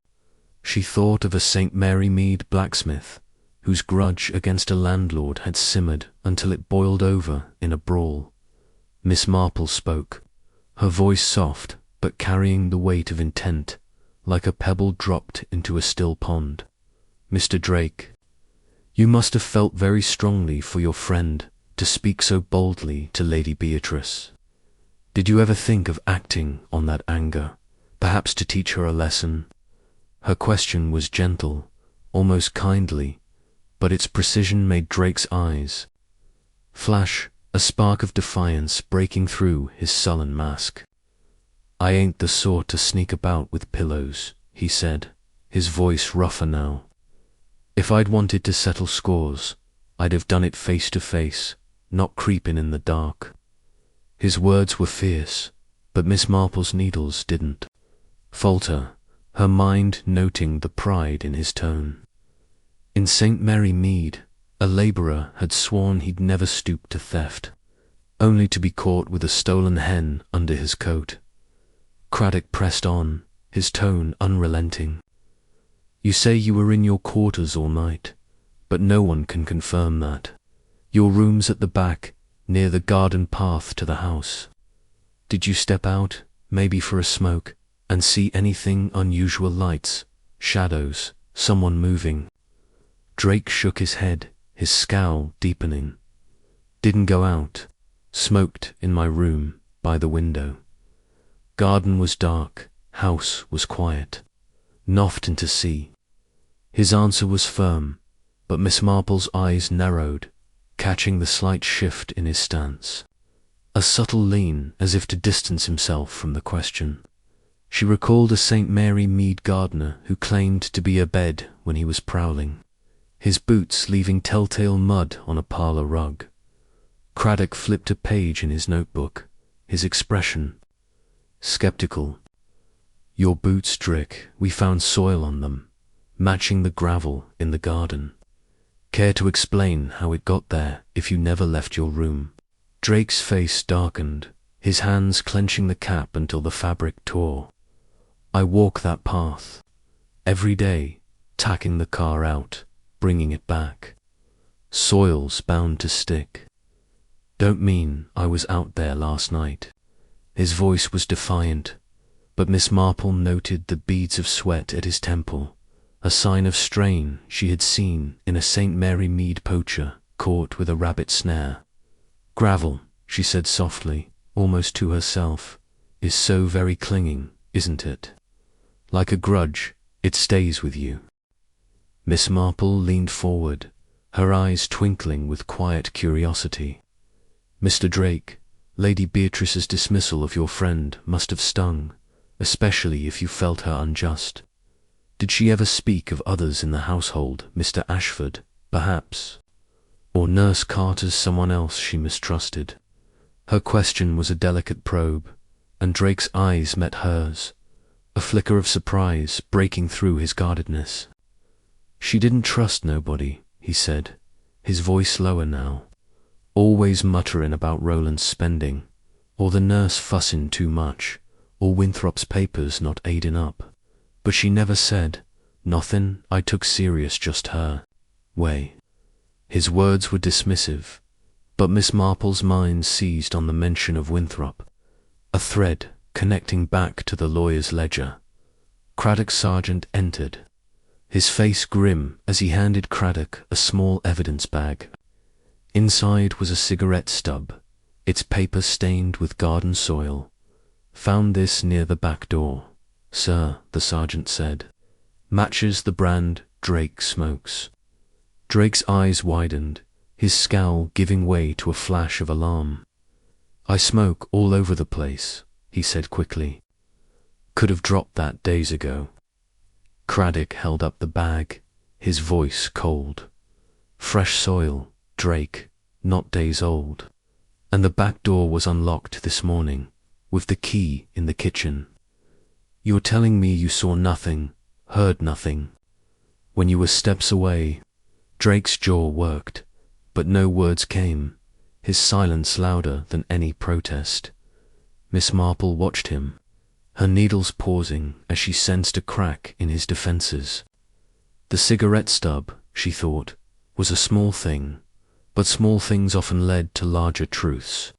She thought of a St Mary Mead blacksmith, whose grudge against a landlord had simmered until it boiled over in a brawl. Miss Marple spoke, her voice soft but carrying the weight of intent, like a pebble dropped into a still pond. "Mr Drake, you must have felt very strongly for your friend to speak so boldly to Lady Beatrice. Did you ever think of acting on that anger, perhaps to teach her a lesson?" Her question was gentle, almost kindly, but its precision made Drake's eyes flash, a spark of defiance breaking through his sullen mask. "I ain't the sort to sneak about with pillows," he said, his voice rougher now. "If I'd wanted to settle scores, I'd have done it face to face, not creeping in the dark." His words were fierce, but Miss Marple's needles didn't falter, her mind noting the pride in his tone. In St Mary Mead, a labourer had sworn he'd never stoop to theft, only to be caught with a stolen hen under his coat. Craddock pressed on, his tone unrelenting. "You say you were in your quarters all night, but no one can confirm that. Your room's at the back, near the garden path to the house. Did you step out, maybe for a smoke, and see anything unusual? Lights, shadows, someone moving? Drake shook his head, his scowl deepening. Didn't go out. Smoked in my room, by the window. Garden was dark, house was quiet. Nothing to see. His answer was firm, but Miss Marple's eyes narrowed, catching the slight shift in his stance. A subtle lean, as if to distance himself from the question. She recalled a St. Mary Mead gardener who claimed to be abed when he was prowling, his boots leaving telltale mud on a parlour rug. Craddock flipped a page in his notebook, his expression sceptical. Your boots, Drake, we found soil on them, matching the gravel in the garden. Care to explain how it got there if you never left your room? Drake's face darkened, his hands clenching the cap until the fabric tore. I walk that path every day, tacking the car out, bringing it back. Soil's bound to stick. Don't mean I was out there last night. His voice was defiant, but Miss Marple noted the beads of sweat at his temple, a sign of strain she had seen in a St. Mary Mead poacher caught with a rabbit snare. Gravel, she said softly, almost to herself, is so very clinging, isn't it? Like a grudge, it stays with you. Miss Marple leaned forward, her eyes twinkling with quiet curiosity. Mr. Drake, Lady Beatrice's dismissal of your friend must have stung, especially if you felt her unjust. Did she ever speak of others in the household, Mr. Ashford, perhaps? Or Nurse Carter's someone else she mistrusted? Her question was a delicate probe, and Drake's eyes met hers, a flicker of surprise breaking through his guardedness. She didn't trust nobody, he said, his voice lower now. Always muttering about Roland's spending, or the nurse fussing too much, or Winthrop's papers not aiding up. But she never said, "Nothin' I took serious, just her way." His words were dismissive, but Miss Marple's mind seized on the mention of Winthrop, a thread connecting back to the lawyer's ledger. Craddock's sergeant entered, his face grim as he handed Craddock a small evidence bag. Inside was a cigarette stub, its paper stained with garden soil. Found this near the back door, sir, the sergeant said. Matches the brand Drake smokes. Drake's eyes widened, his scowl giving way to a flash of alarm. I smoke all over the place, he said quickly. Could have dropped that days ago. Craddock held up the bag, his voice cold. Fresh soil, Drake, not days old. And the back door was unlocked this morning, with the key in the kitchen. You're telling me you saw nothing, heard nothing. When you were steps away, Drake's jaw worked, but no words came, his silence louder than any protest. Miss Marple watched him, her needles pausing as she sensed a crack in his defences. The cigarette stub, she thought, was a small thing, but small things often led to larger truths.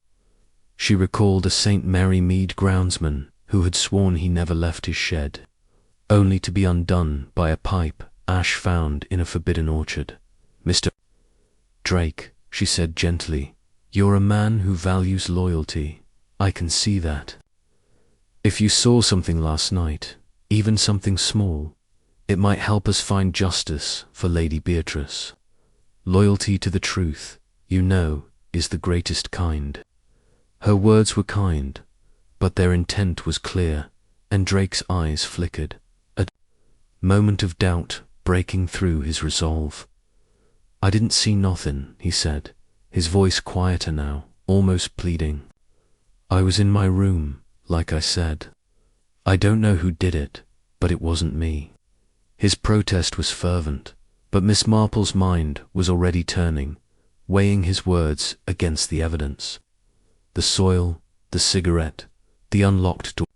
She recalled a St. Mary Mead groundsman who had sworn he never left his shed, only to be undone by a pipe ash found in a forbidden orchard. Mr. Drake, she said gently, you're a man who values loyalty. I can see that. If you saw something last night, even something small, it might help us find justice for Lady Beatrice. Loyalty to the truth, you know, is the greatest kind. Her words were kind, but their intent was clear, and Drake's eyes flickered, a moment of doubt breaking through his resolve. I didn't see nothin', he said, his voice quieter now, almost pleading. I was in my room, like I said. I don't know who did it, but it wasn't me. His protest was fervent, but Miss Marple's mind was already turning, weighing his words against the evidence. The soil, the cigarette, the unlocked door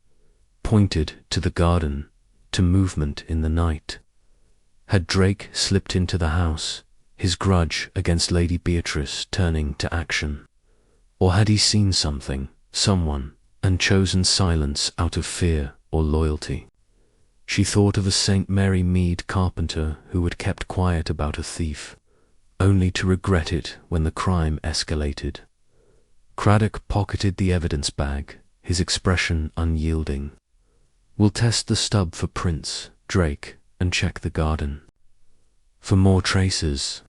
pointed to the garden, to movement in the night. Had Drake slipped into the house, his grudge against Lady Beatrice turning to action? Or had he seen something, someone, and chosen silence out of fear or loyalty. She thought of a St. Mary Mead carpenter who had kept quiet about a thief, only to regret it when the crime escalated. Craddock pocketed the evidence bag, his expression unyielding. "We'll test the stub for prints, Drake, and check the garden. For more traces.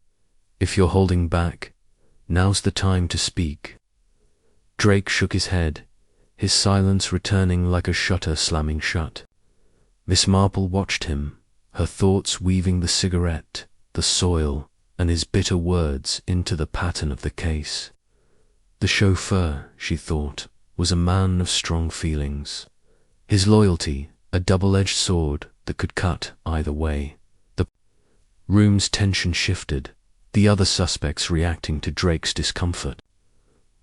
If you're holding back, now's the time to speak." Drake shook his head, his silence returning like a shutter slamming shut. Miss Marple watched him, her thoughts weaving the cigarette, the soil, and his bitter words into the pattern of the case. The chauffeur, she thought, was a man of strong feelings. His loyalty, a double-edged sword that could cut either way. The room's tension shifted, the other suspects reacting to Drake's discomfort.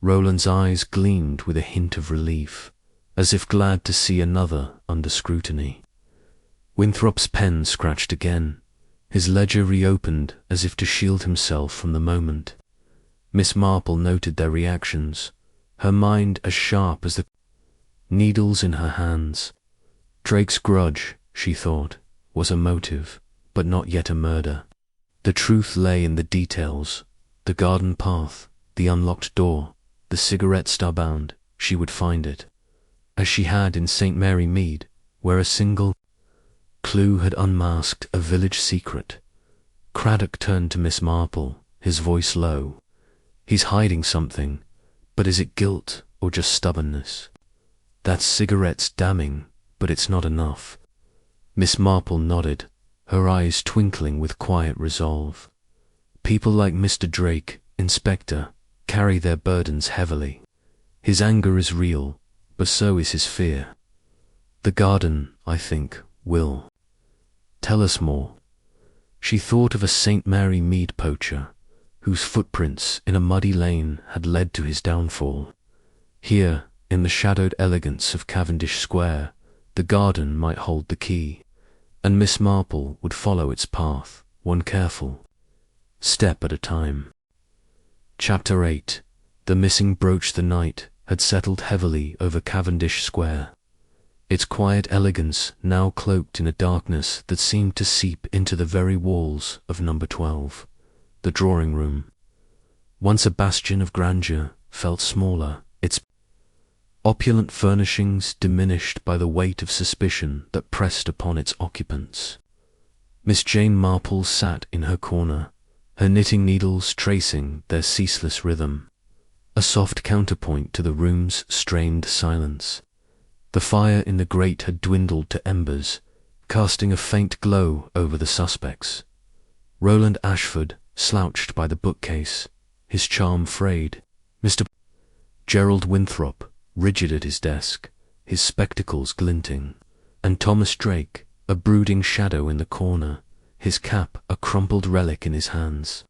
Roland's eyes gleamed with a hint of relief, as if glad to see another under scrutiny. Winthrop's pen scratched again, his ledger reopened as if to shield himself from the moment. Miss Marple noted their reactions, her mind as sharp as the needles in her hands. Drake's grudge, she thought, was a motive, but not yet a murder. The truth lay in the details, the garden path, the unlocked door, the cigarette stub-bound. She would find it, as she had in St. Mary Mead, where a single clue had unmasked a village secret. Craddock turned to Miss Marple, his voice low. "He's hiding something, but is it guilt or just stubbornness? That cigarette's damning, but it's not enough." Miss Marple nodded, her eyes twinkling with quiet resolve. "People like Mr. Drake, Inspector, carry their burdens heavily. His anger is real, but so is his fear. The garden, I think, will tell us more." She thought of a St. Mary Mead poacher, whose footprints in a muddy lane had led to his downfall. Here, in the shadowed elegance of Cavendish Square, the garden might hold the key, and Miss Marple would follow its path, one careful step at a time. Chapter 8. The missing brooch. The night had settled heavily over Cavendish Square, its quiet elegance now cloaked in a darkness that seemed to seep into the very walls of number 12. The drawing room, once a bastion of grandeur, felt smaller, its opulent furnishings diminished by the weight of suspicion that pressed upon its occupants. Miss Jane Marple sat in her corner, her knitting needles tracing their ceaseless rhythm, a soft counterpoint to the room's strained silence. The fire in the grate had dwindled to embers, casting a faint glow over the suspects. Roland Ashford slouched by the bookcase, his charm frayed. Mr. Gerald Winthrop, rigid at his desk, his spectacles glinting, and Thomas Drake, a brooding shadow in the corner, his cap a crumpled relic in his hands.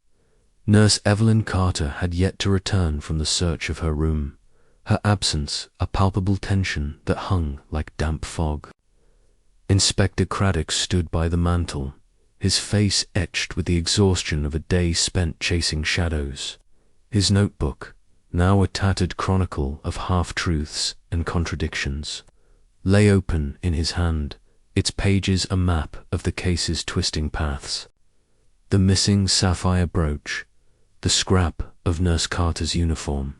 Nurse Evelyn Carter had yet to return from the search of her room, her absence a palpable tension that hung like damp fog. Inspector Craddock stood by the mantel, his face etched with the exhaustion of a day spent chasing shadows. His notebook, now a tattered chronicle of half-truths and contradictions, lay open in his hand, its pages a map of the case's twisting paths. The missing sapphire brooch, the scrap of Nurse Carter's uniform,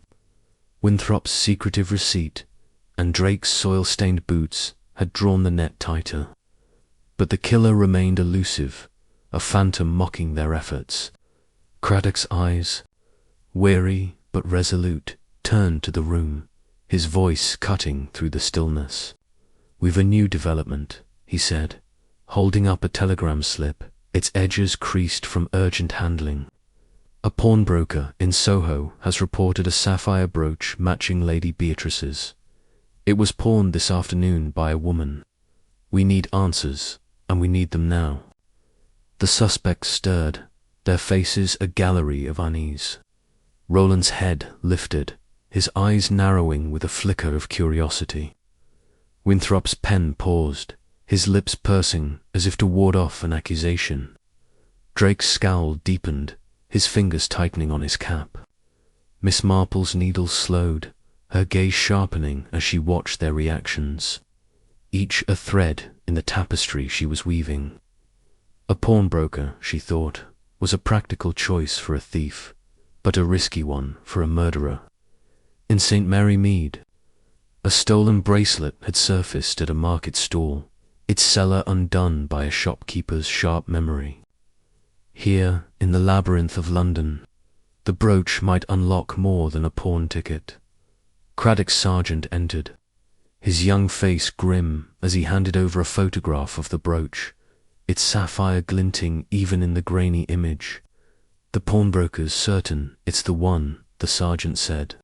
Winthrop's secretive receipt, and Drake's soil-stained boots had drawn the net tighter. But the killer remained elusive, a phantom mocking their efforts. Craddock's eyes, weary but resolute, turned to the room, his voice cutting through the stillness. "We've a new development," he said, holding up a telegram slip, its edges creased from urgent handling. "A pawnbroker in Soho has reported a sapphire brooch matching Lady Beatrice's. It was pawned this afternoon by a woman. We need answers, and we need them now." The suspects stirred, their faces a gallery of unease. Roland's head lifted, his eyes narrowing with a flicker of curiosity. Winthrop's pen paused, his lips pursing as if to ward off an accusation. Drake's scowl deepened, his fingers tightening on his cap. Miss Marple's needles slowed, her gaze sharpening as she watched their reactions. each a thread in the tapestry she was weaving. A pawnbroker, she thought, was a practical choice for a thief, but a risky one for a murderer. In St. Mary Mead, a stolen bracelet had surfaced at a market stall, its seller undone by a shopkeeper's sharp memory. Here, in the labyrinth of London, the brooch might unlock more than a pawn ticket. Craddock's sergeant entered, his young face grim as he handed over a photograph of the brooch, its sapphire glinting even in the grainy image. "The pawnbroker's certain it's the one," the sergeant said.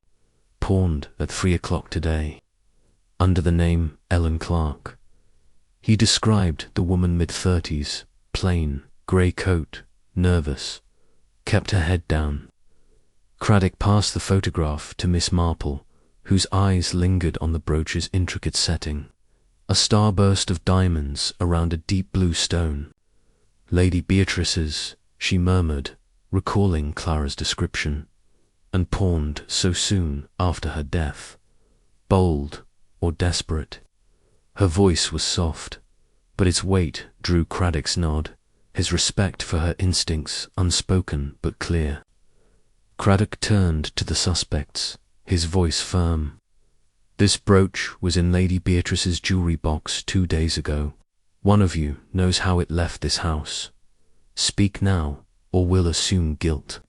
"Pawned at 3 o'clock today. Under the name Ellen Clark." He described the woman mid-30s, plain, grey coat, nervous, kept her head down. Craddock passed the photograph to Miss Marple, whose eyes lingered on the brooch's intricate setting, a starburst of diamonds around a deep blue stone. "Lady Beatrice's," she murmured, recalling Clara's description, "and pawned so soon after her death. Bold or desperate." Her voice was soft, but its weight drew Craddock's nod, his respect for her instincts unspoken but clear. Craddock turned to the suspects, his voice firm. "This brooch was in Lady Beatrice's jewellery box 2 days ago. One of you knows how it left this house. Speak now, or we'll assume guilt."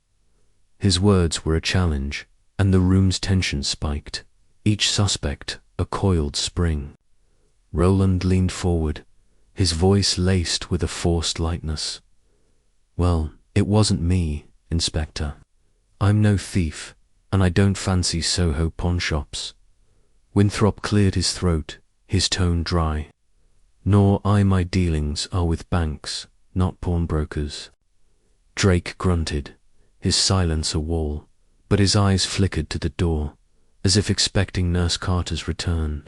His words were a challenge, and the room's tension spiked, each suspect a coiled spring. Roland leaned forward, his voice laced with a forced lightness. "Well, it wasn't me, Inspector. I'm no thief, and I don't fancy Soho pawnshops." Winthrop cleared his throat, his tone dry. "Nor I. My dealings are with banks, not pawnbrokers." Drake grunted, his silence a wall, but his eyes flickered to the door, as if expecting Nurse Carter's return.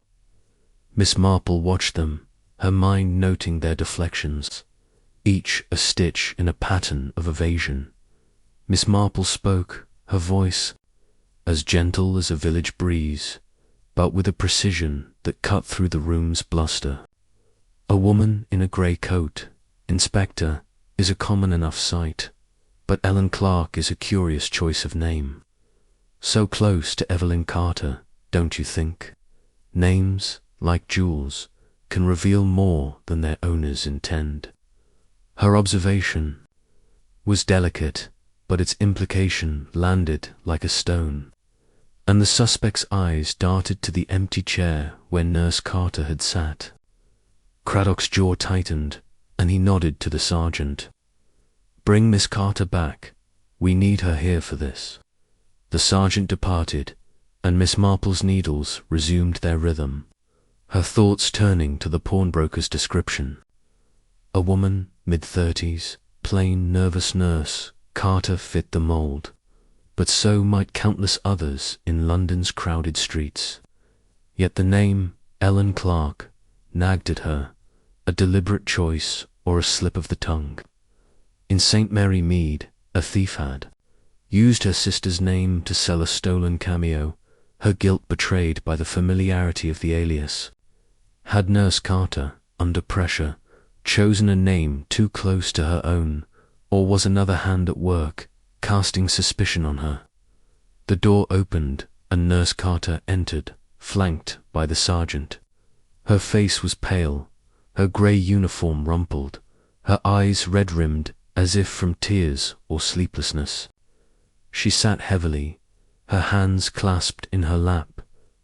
Miss Marple watched them, her mind noting their deflections, each a stitch in a pattern of evasion. Miss Marple spoke, her voice as gentle as a village breeze, but with a precision that cut through the room's bluster. "A woman in a grey coat, Inspector, is a common enough sight, but Ellen Clark is a curious choice of name. So close to Evelyn Carter, don't you think? Names, like jewels, can reveal more than their owners intend." Her observation was delicate, but its implication landed like a stone, and the suspect's eyes darted to the empty chair where Nurse Carter had sat. Craddock's jaw tightened, and he nodded to the sergeant. "Bring Miss Carter back. We need her here for this." The sergeant departed, and Miss Marple's needles resumed their rhythm, her thoughts turning to the pawnbroker's description. A woman, mid-30s, plain, nervous nurse. Carter fit the mould, but so might countless others in London's crowded streets. Yet the name Ellen Clark nagged at her, a deliberate choice or a slip of the tongue. In St. Mary Mead, a thief had used her sister's name to sell a stolen cameo, her guilt betrayed by the familiarity of the alias. Had Nurse Carter, under pressure, chosen a name too close to her own, or was another hand at work, casting suspicion on her? The door opened, and Nurse Carter entered, flanked by the sergeant. Her face was pale, her grey uniform rumpled, her eyes red-rimmed as if from tears or sleeplessness. She sat heavily, her hands clasped in her lap,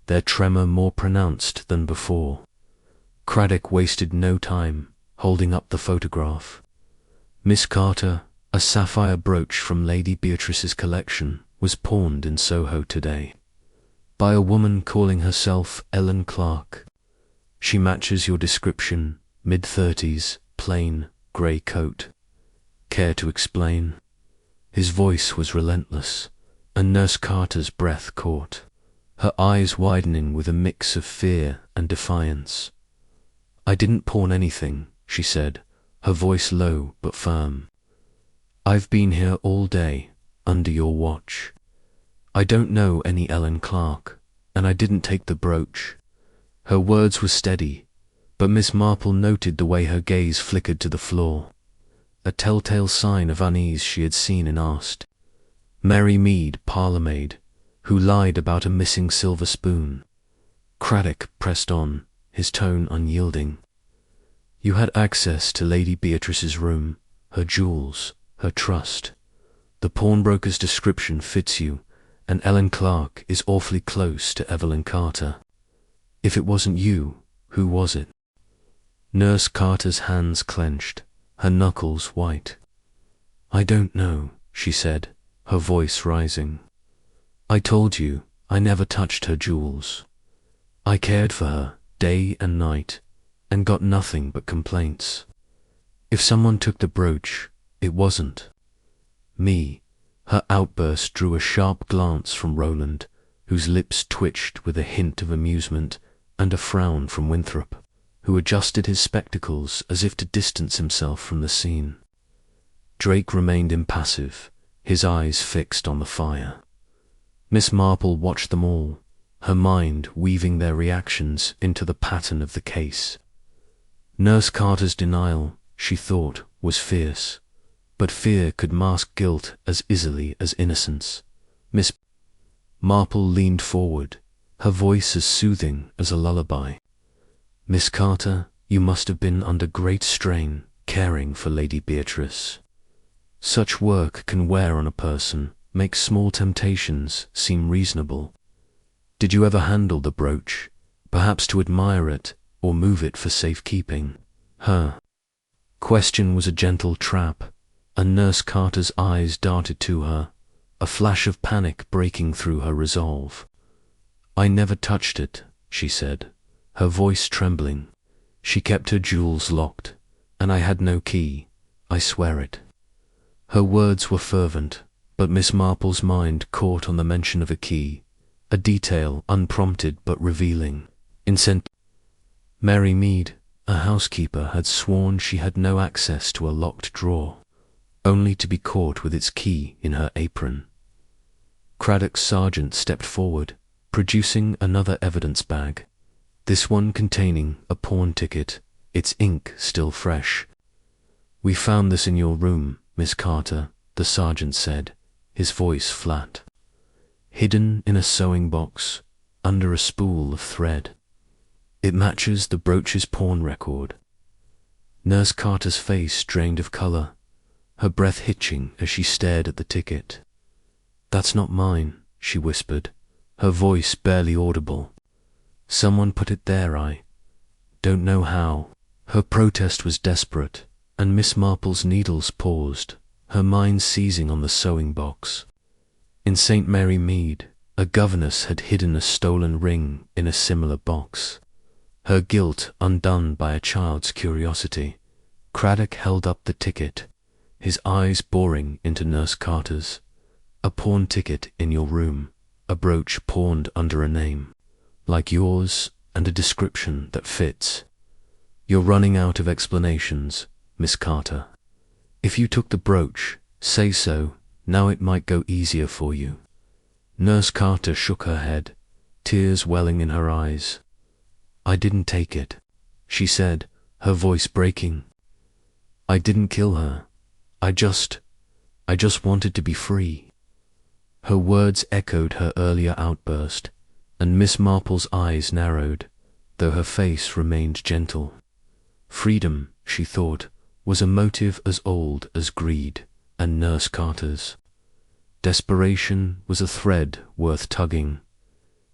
their tremor more pronounced than before. Craddock wasted no time, holding up the photograph. Miss Carter, a sapphire brooch from Lady Beatrice's collection, was pawned in Soho today, by a woman calling herself Ellen Clark. She matches your description, mid-30s, plain, grey coat. Care to explain? His voice was relentless, and Nurse Carter's breath caught, her eyes widening with a mix of fear and defiance. "I didn't pawn anything," she said, her voice low but firm. "I've been here all day, under your watch. I don't know any Ellen Clark, and I didn't take the brooch." Her words were steady, But Miss Marple noted the way her gaze flickered to the floor, a telltale sign of unease she had seen and asked. Mary Mead, parlourmaid, who lied about a missing silver spoon. Craddock pressed on, his tone unyielding. You had access to Lady Beatrice's room, her jewels, her trust. The pawnbroker's description fits you, and Ellen Clark is awfully close to Evelyn Carter. If it wasn't you, who was it? Nurse Carter's hands clenched, her knuckles white. I don't know, she said, her voice rising. I told you, I never touched her jewels. I cared for her, day and night, and got nothing but complaints. If someone took the brooch, it wasn't me. Her outburst drew a sharp glance from Roland, whose lips twitched with a hint of amusement, and a frown from Winthrop, who adjusted his spectacles as if to distance himself from the scene. Drake remained impassive, his eyes fixed on the fire. Miss Marple watched them all, her mind weaving their reactions into the pattern of the case. Nurse Carter's denial, she thought, was fierce, but fear could mask guilt as easily as innocence. Miss Marple leaned forward, her voice as soothing as a lullaby. Miss Carter, you must have been under great strain caring for Lady Beatrice. Such work can wear on a person, make small temptations seem reasonable. Did you ever handle the brooch, perhaps to admire it or move it for safekeeping? Her question was a gentle trap, and Nurse Carter's eyes darted to her, a flash of panic breaking through her resolve. I never touched it, she said, her voice trembling. She kept her jewels locked, and I had no key, I swear it. Her words were fervent, but Miss Marple's mind caught on the mention of a key, a detail unprompted but revealing. Mary Mead, a housekeeper, had sworn she had no access to a locked drawer, only to be caught with its key in her apron. Craddock's sergeant stepped forward, producing another evidence bag, this one containing a pawn ticket, its ink still fresh. We found this in your room, Miss Carter, the sergeant said, his voice flat. Hidden in a sewing box, under a spool of thread. It matches the brooch's pawn record. Nurse Carter's face drained of colour, her breath hitching as she stared at the ticket. That's not mine, she whispered, her voice barely audible. Someone put it there, I don't know how. Her protest was desperate, and Miss Marple's needles paused, her mind seizing on the sewing box. In St. Mary Mead, a governess had hidden a stolen ring in a similar box, her guilt undone by a child's curiosity. Craddock held up the ticket, his eyes boring into Nurse Carter's. A pawn ticket in your room, a brooch pawned under a name, like yours, and a description that fits. You're running out of explanations, Miss Carter. If you took the brooch, say so, now it might go easier for you. Nurse Carter shook her head, tears welling in her eyes. I didn't take it, she said, her voice breaking. I didn't kill her. I just wanted to be free. Her words echoed her earlier outburst, and Miss Marple's eyes narrowed, though her face remained gentle. Freedom, she thought, was a motive as old as greed and Nurse Carter's. Desperation was a thread worth tugging.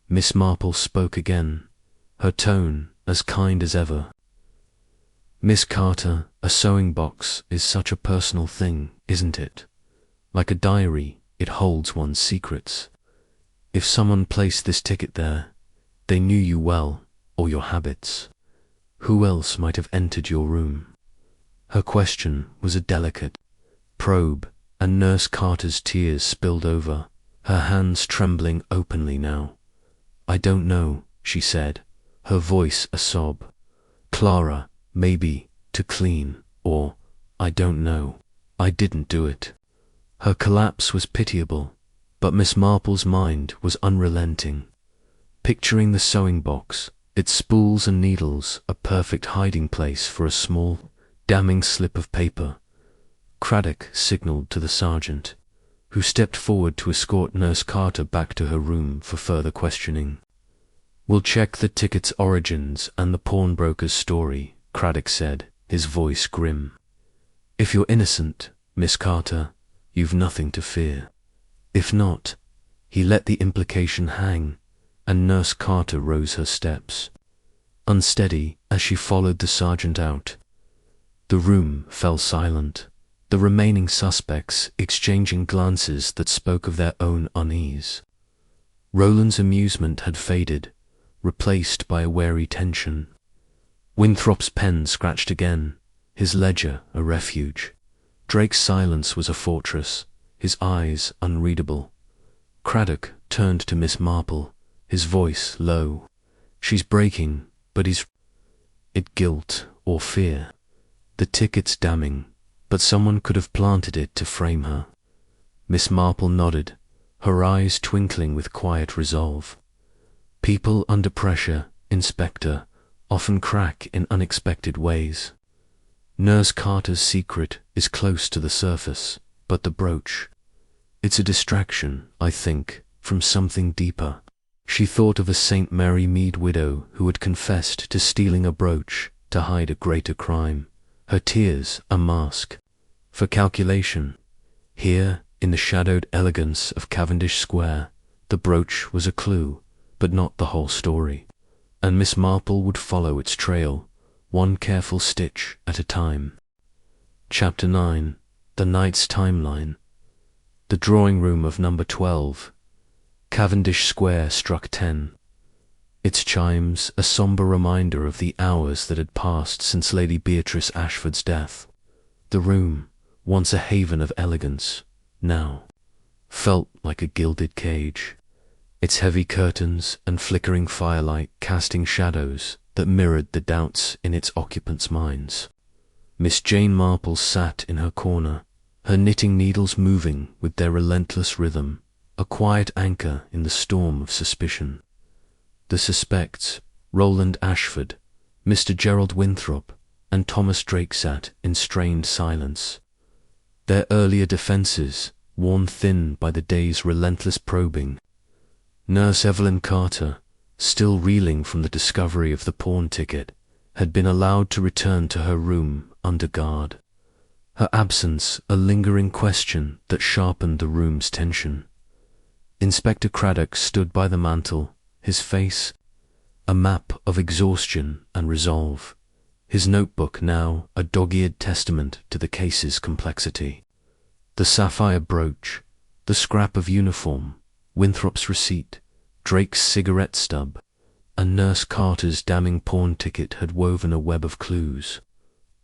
Miss Marple spoke again, her tone as kind as ever. Miss Carter, a sewing box is such a personal thing, isn't it? Like a diary, it holds one's secrets. If someone placed this ticket there, they knew you well, or your habits. Who else might have entered your room? Her question was a delicate probe, and Nurse Carter's tears spilled over, her hands trembling openly now. I don't know, she said, her voice a sob. Clara, maybe, to clean, or, I don't know, I didn't do it. Her collapse was pitiable, but Miss Marple's mind was unrelenting. Picturing the sewing box, its spools and needles a perfect hiding place for a small, damning slip of paper. Craddock signalled to the sergeant, who stepped forward to escort Nurse Carter back to her room for further questioning. "We'll check the ticket's origins and the pawnbroker's story," Craddock said, his voice grim. "If you're innocent, Miss Carter, you've nothing to fear. If not—" He let the implication hang, and Nurse Carter rose her steps, unsteady as she followed the sergeant out. The room fell silent, the remaining suspects exchanging glances that spoke of their own unease. Roland's amusement had faded, replaced by a wary tension. Winthrop's pen scratched again, his ledger a refuge. Drake's silence was a fortress, his eyes unreadable. Craddock turned to Miss Marple, his voice low. "She's breaking, but is it guilt or fear? The ticket's damning, but someone could have planted it to frame her." Miss Marple nodded, her eyes twinkling with quiet resolve. "People under pressure, Inspector, often crack in unexpected ways. Nurse Carter's secret is close to the surface, but the brooch, it's a distraction, I think, from something deeper." She thought of a St. Mary Mead widow who had confessed to stealing a brooch to hide a greater crime, her tears a mask for calculation. Here, in the shadowed elegance of Cavendish Square, the brooch was a clue, but not the whole story, and Miss Marple would follow its trail, one careful stitch at a time. Chapter 9. The Night's Timeline. The drawing room of number 12. Cavendish Square struck 10. Its chimes a sombre reminder of the hours that had passed since Lady Beatrice Ashford's death. The room, once a haven of elegance, now felt like a gilded cage, its heavy curtains and flickering firelight casting shadows that mirrored the doubts in its occupants' minds. Miss Jane Marple sat in her corner, her knitting needles moving with their relentless rhythm, a quiet anchor in the storm of suspicion. The suspects, Roland Ashford, Mr Gerald Winthrop, and Thomas Drake sat in strained silence, their earlier defences worn thin by the day's relentless probing. Nurse Evelyn Carter, still reeling from the discovery of the pawn ticket, had been allowed to return to her room under guard, her absence a lingering question that sharpened the room's tension. Inspector Craddock stood by the mantel, his face a map of exhaustion and resolve, his notebook now a dog-eared testament to the case's complexity. The sapphire brooch, the scrap of uniform, Winthrop's receipt, Drake's cigarette stub, and Nurse Carter's damning pawn ticket had woven a web of clues.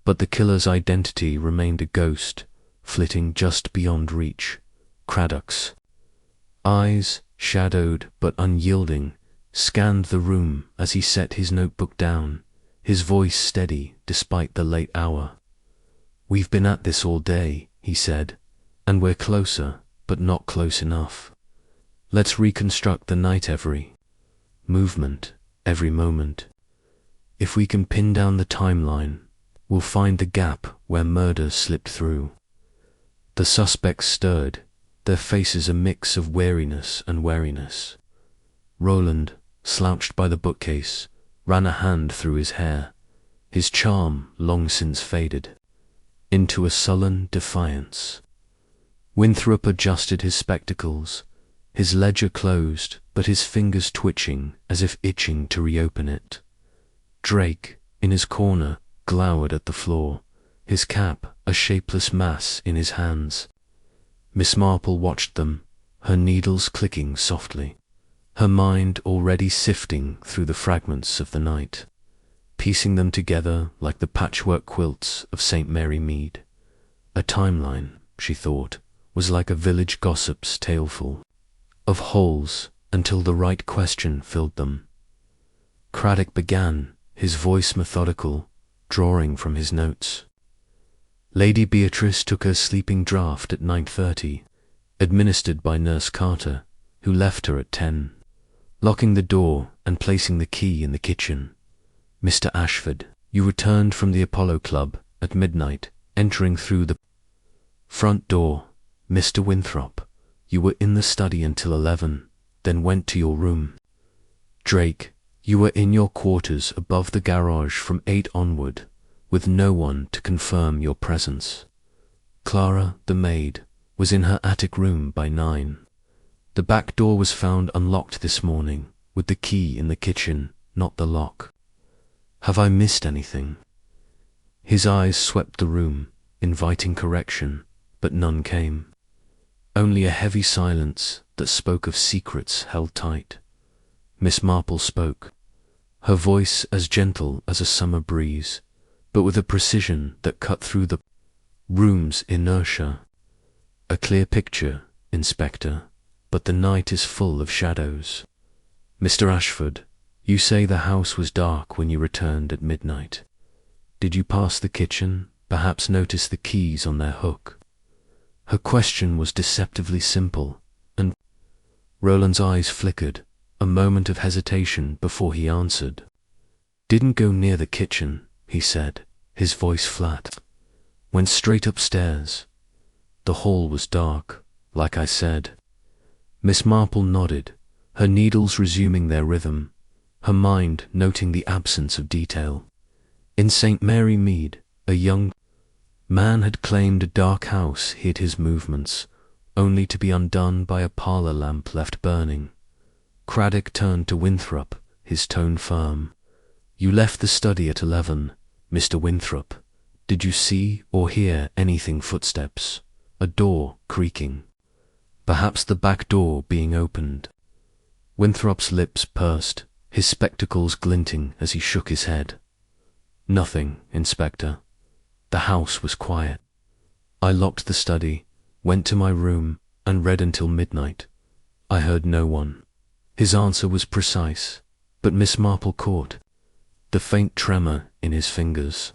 But the killer's identity remained a ghost, flitting just beyond reach. Craddock's eyes, shadowed but unyielding, scanned the room as he set his notebook down, his voice steady despite the late hour. "We've been at this all day," he said, "and we're closer, but not close enough. Let's reconstruct the night every movement, every moment. If we can pin down the timeline, we'll find the gap where murder slipped through." The suspects stirred, their faces a mix of wariness and wariness. Roland, slouched by the bookcase, ran a hand through his hair, his charm long since faded, into a sullen defiance. Winthrop adjusted his spectacles, his ledger closed, but his fingers twitching as if itching to reopen it. Drake, in his corner, glowered at the floor, his cap a shapeless mass in his hands. Miss Marple watched them, her needles clicking softly, her mind already sifting through the fragments of the night, piecing them together like the patchwork quilts of St. Mary Mead. A timeline, she thought, was like a village gossip's taleful of holes until the right question filled them. Craddock began, his voice methodical, drawing from his notes. Lady Beatrice took her sleeping draught at 9:30, administered by Nurse Carter, who left her at 10. Locking the door and placing the key in the kitchen. Mr Ashford, you returned from the Apollo Club at midnight, entering through the front door. Mr Winthrop, you were in the study until 11, then went to your room. Drake, you were in your quarters above the garage from 8 onward, with no one to confirm your presence. Clara, the maid, was in her attic room by 9. The back door was found unlocked this morning, with the key in the kitchen, not the lock. Have I missed anything? His eyes swept the room, inviting correction, but none came. Only a heavy silence that spoke of secrets held tight. Miss Marple spoke, her voice as gentle as a summer breeze, but with a precision that cut through the room's inertia. A clear picture, Inspector, but the night is full of shadows. Mr Ashford, you say the house was dark when you returned at midnight. Did you pass the kitchen, perhaps notice the keys on their hook? Her question was deceptively simple, and Roland's eyes flickered, a moment of hesitation before he answered. Didn't go near the kitchen, he said, his voice flat. Went straight upstairs. The hall was dark, like I said. Miss Marple nodded, her needles resuming their rhythm, her mind noting the absence of detail. In St Mary Mead, a young man had claimed a dark house hid his movements, only to be undone by a parlour lamp left burning. Craddock turned to Winthrop, his tone firm. You left the study at 11, Mr Winthrop. Did you see or hear anything? Footsteps, a door creaking, perhaps the back door being opened. Winthrop's lips pursed, his spectacles glinting as he shook his head. Nothing, Inspector. The house was quiet. I locked the study, went to my room, and read until midnight. I heard no one. His answer was precise, but Miss Marple caught the faint tremor in his fingers.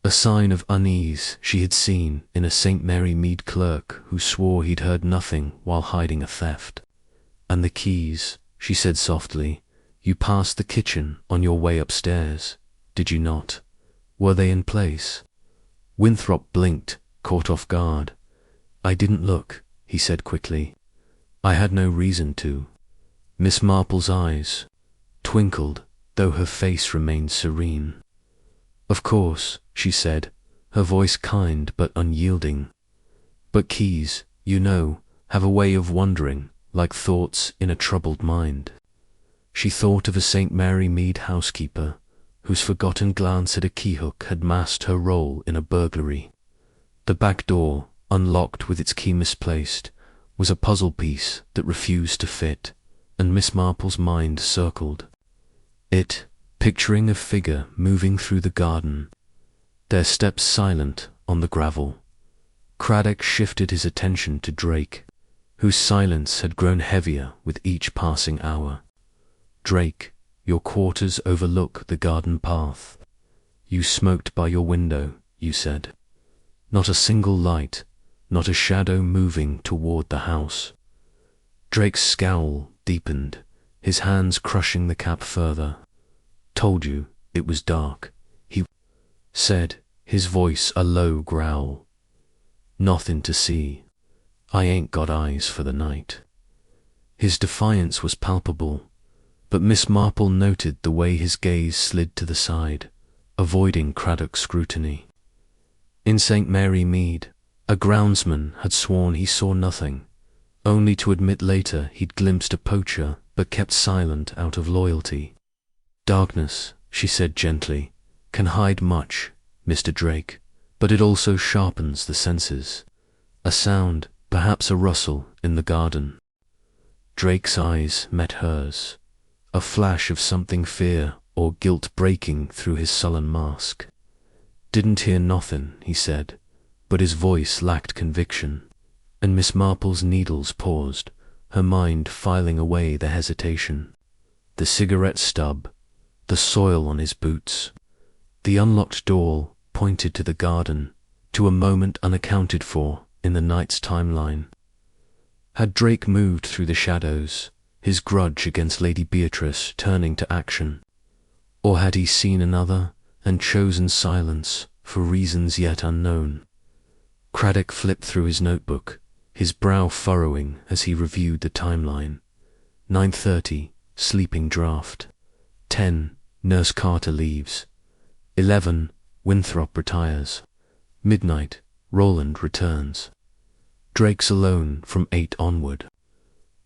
A sign of unease she had seen in a St Mary Mead clerk who swore he'd heard nothing while hiding a theft. And the keys, she said softly. You passed the kitchen on your way upstairs, did you not? Were they in place? Winthrop blinked, caught off guard. I didn't look, he said quickly. I had no reason to. Miss Marple's eyes twinkled, though her face remained serene. Of course, she said, her voice kind but unyielding. But keys, you know, have a way of wandering, like thoughts in a troubled mind. She thought of a St Mary Mead housekeeper, whose forgotten glance at a keyhook had masked her role in a burglary. The back door, unlocked with its key misplaced, was a puzzle piece that refused to fit, and Miss Marple's mind circled it, picturing a figure moving through the garden, their steps silent on the gravel. Craddock shifted his attention to Drake, whose silence had grown heavier with each passing hour. Drake, your quarters overlook the garden path. You smoked by your window, you said. Not a single light, not a shadow moving toward the house. Drake's scowl deepened, his hands crushing the cap further. Told you it was dark, he said, his voice a low growl. Nothing to see. I ain't got eyes for the night. His defiance was palpable, but Miss Marple noted the way his gaze slid to the side, avoiding Craddock's scrutiny. In St Mary Mead, a groundsman had sworn he saw nothing, only to admit later he'd glimpsed a poacher but kept silent out of loyalty. Darkness, she said gently, can hide much, Mr Drake, but it also sharpens the senses. A sound, perhaps a rustle in the garden. Drake's eyes met hers, a flash of something fear or guilt breaking through his sullen mask. Didn't hear nothing, he said, but his voice lacked conviction, and Miss Marple's needles paused, her mind filing away the hesitation. The cigarette stub, the soil on his boots, the unlocked door pointed to the garden, to a moment unaccounted for in the night's timeline. Had Drake moved through the shadows, his grudge against Lady Beatrice turning to action. Or had he seen another and chosen silence for reasons yet unknown? Craddock flipped through his notebook, his brow furrowing as he reviewed the timeline. 9:30, sleeping draft. 10, Nurse Carter leaves. 11, Winthrop retires. Midnight, Roland returns. Drake's alone from 8 onward.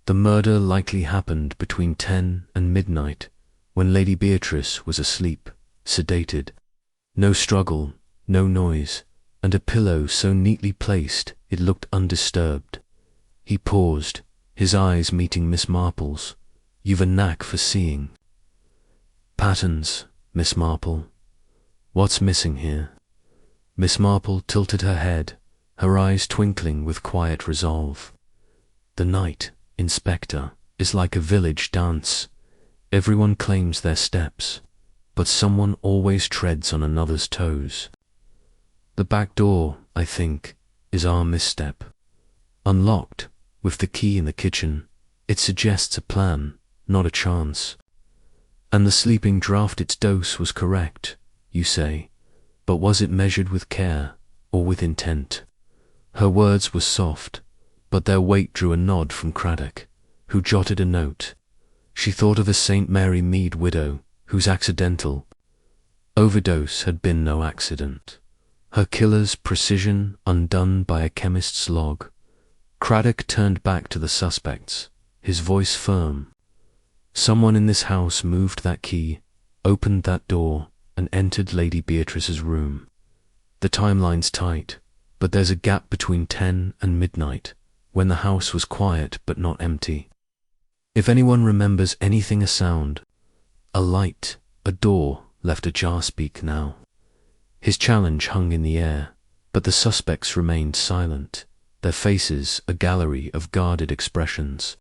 The murder likely happened between 10 and midnight, when Lady Beatrice was asleep, sedated. No struggle, no noise, and a pillow so neatly placed it looked undisturbed. He paused, his eyes meeting Miss Marple's. "You've a knack for seeing." "Patterns, Miss Marple. What's missing here?" Miss Marple tilted her head, her eyes twinkling with quiet resolve. "The night, Inspector, is like a village dance. Everyone claims their steps, but someone always treads on another's toes. The back door, I think, is our misstep. Unlocked, with the key in the kitchen, it suggests a plan, not a chance. And the sleeping draught, its dose was correct, you say, but was it measured with care or with intent?" Her words were soft, but their weight drew a nod from Craddock, who jotted a note. She thought of a St. Mary Mead widow whose accidental overdose had been no accident. Her killer's precision undone by a chemist's log. Craddock turned back to the suspects, his voice firm. "Someone in this house moved that key, opened that door, and entered Lady Beatrice's room. The timeline's tight, but there's a gap between 10 and midnight, when the house was quiet but not empty. If anyone remembers anything, a sound, a light, a door left ajar, speak now." His challenge hung in the air, but the suspects remained silent, their faces a gallery of guarded expressions.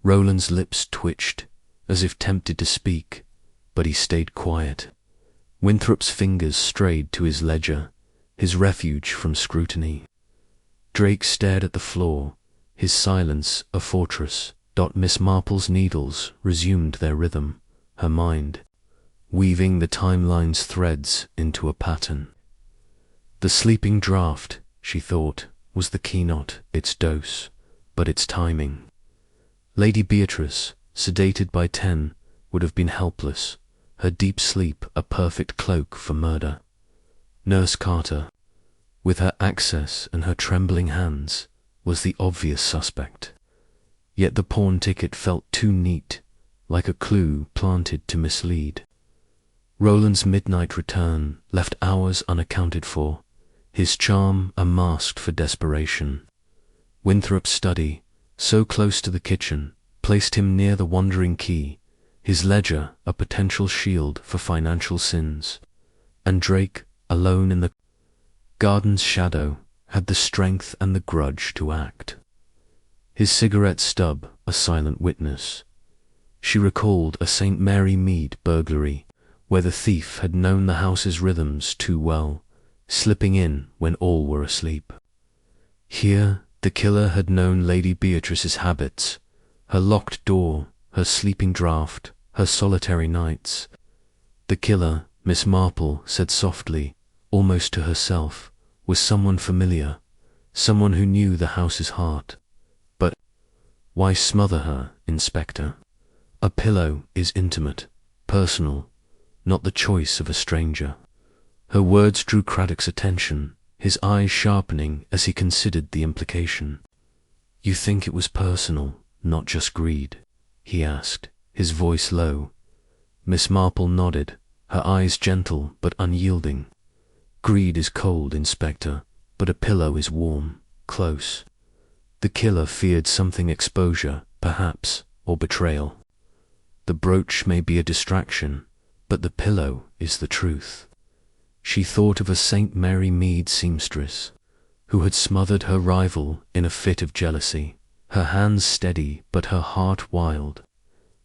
Roland's lips twitched, as if tempted to speak, but he stayed quiet. Winthrop's fingers strayed to his ledger, his refuge from scrutiny. Drake stared at the floor, his silence a fortress. Miss Marple's needles resumed their rhythm, her mind weaving the timeline's threads into a pattern. The sleeping draught, she thought, was the key, not its dose, but its timing. Lady Beatrice, sedated by 10, would have been helpless, her deep sleep a perfect cloak for murder. Nurse Carter, with her access and her trembling hands, was the obvious suspect. Yet the pawn ticket felt too neat, like a clue planted to mislead. Roland's midnight return left hours unaccounted for, his charm a mask for desperation. Winthrop's study, so close to the kitchen, placed him near the wandering key, his ledger a potential shield for financial sins. And Drake, alone in the garden's shadow, had the strength and the grudge to act. His cigarette stub a silent witness. She recalled a St. Mary Mead burglary, where the thief had known the house's rhythms too well, slipping in when all were asleep. Here the killer had known Lady Beatrice's habits, her locked door, her sleeping draught, her solitary nights. The killer, Miss Marple said softly, almost to herself, was someone familiar, someone who knew the house's heart. But why smother her, Inspector? A pillow is intimate, personal, not the choice of a stranger. Her words drew Craddock's attention, his eyes sharpening as he considered the implication. "You think it was personal, not just greed?" he asked, his voice low. Miss Marple nodded, her eyes gentle but unyielding. "Greed is cold, Inspector, but a pillow is warm, close. The killer feared something, exposure, perhaps, or betrayal. The brooch may be a distraction, but the pillow is the truth." She thought of a St. Mary Mead seamstress, who had smothered her rival in a fit of jealousy, her hands steady but her heart wild.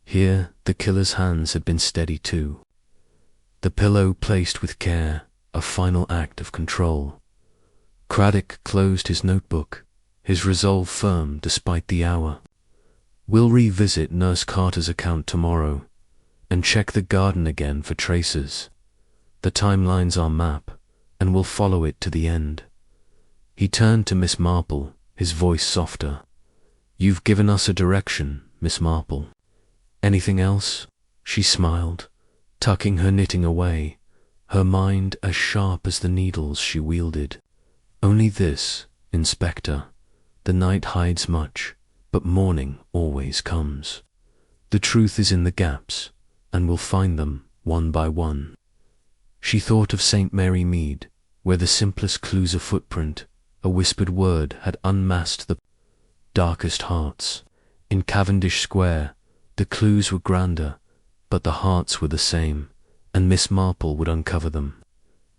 Here the killer's hands had been steady too. The pillow placed with care, a final act of control. Craddock closed his notebook, his resolve firm despite the hour. We'll revisit Nurse Carter's account tomorrow and check the garden again for traces. The timeline's our map, and we'll follow it to the end." He turned to Miss Marple, his voice softer. "You've given us a direction, Miss Marple. Anything else?" She smiled, tucking her knitting away, her mind as sharp as the needles she wielded. "Only this, Inspector. The night hides much, but morning always comes. The truth is in the gaps, and we'll find them one by one." She thought of St. Mary Mead, where the simplest clues, a footprint, a whispered word, had unmasked the darkest hearts. In Cavendish Square, the clues were grander, but the hearts were the same, and Miss Marple would uncover them,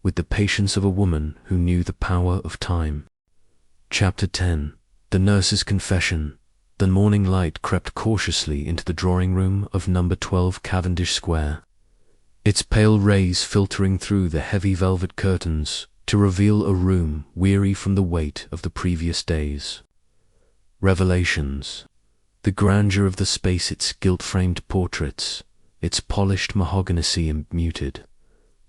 with the patience of a woman who knew the power of time. Chapter 10. The Nurse's Confession. The morning light crept cautiously into the drawing-room of number 12 Cavendish Square, its pale rays filtering through the heavy velvet curtains to reveal a room weary from the weight of the previous days. Revelations. The grandeur of the space, its gilt-framed portraits, its polished mahogany muted,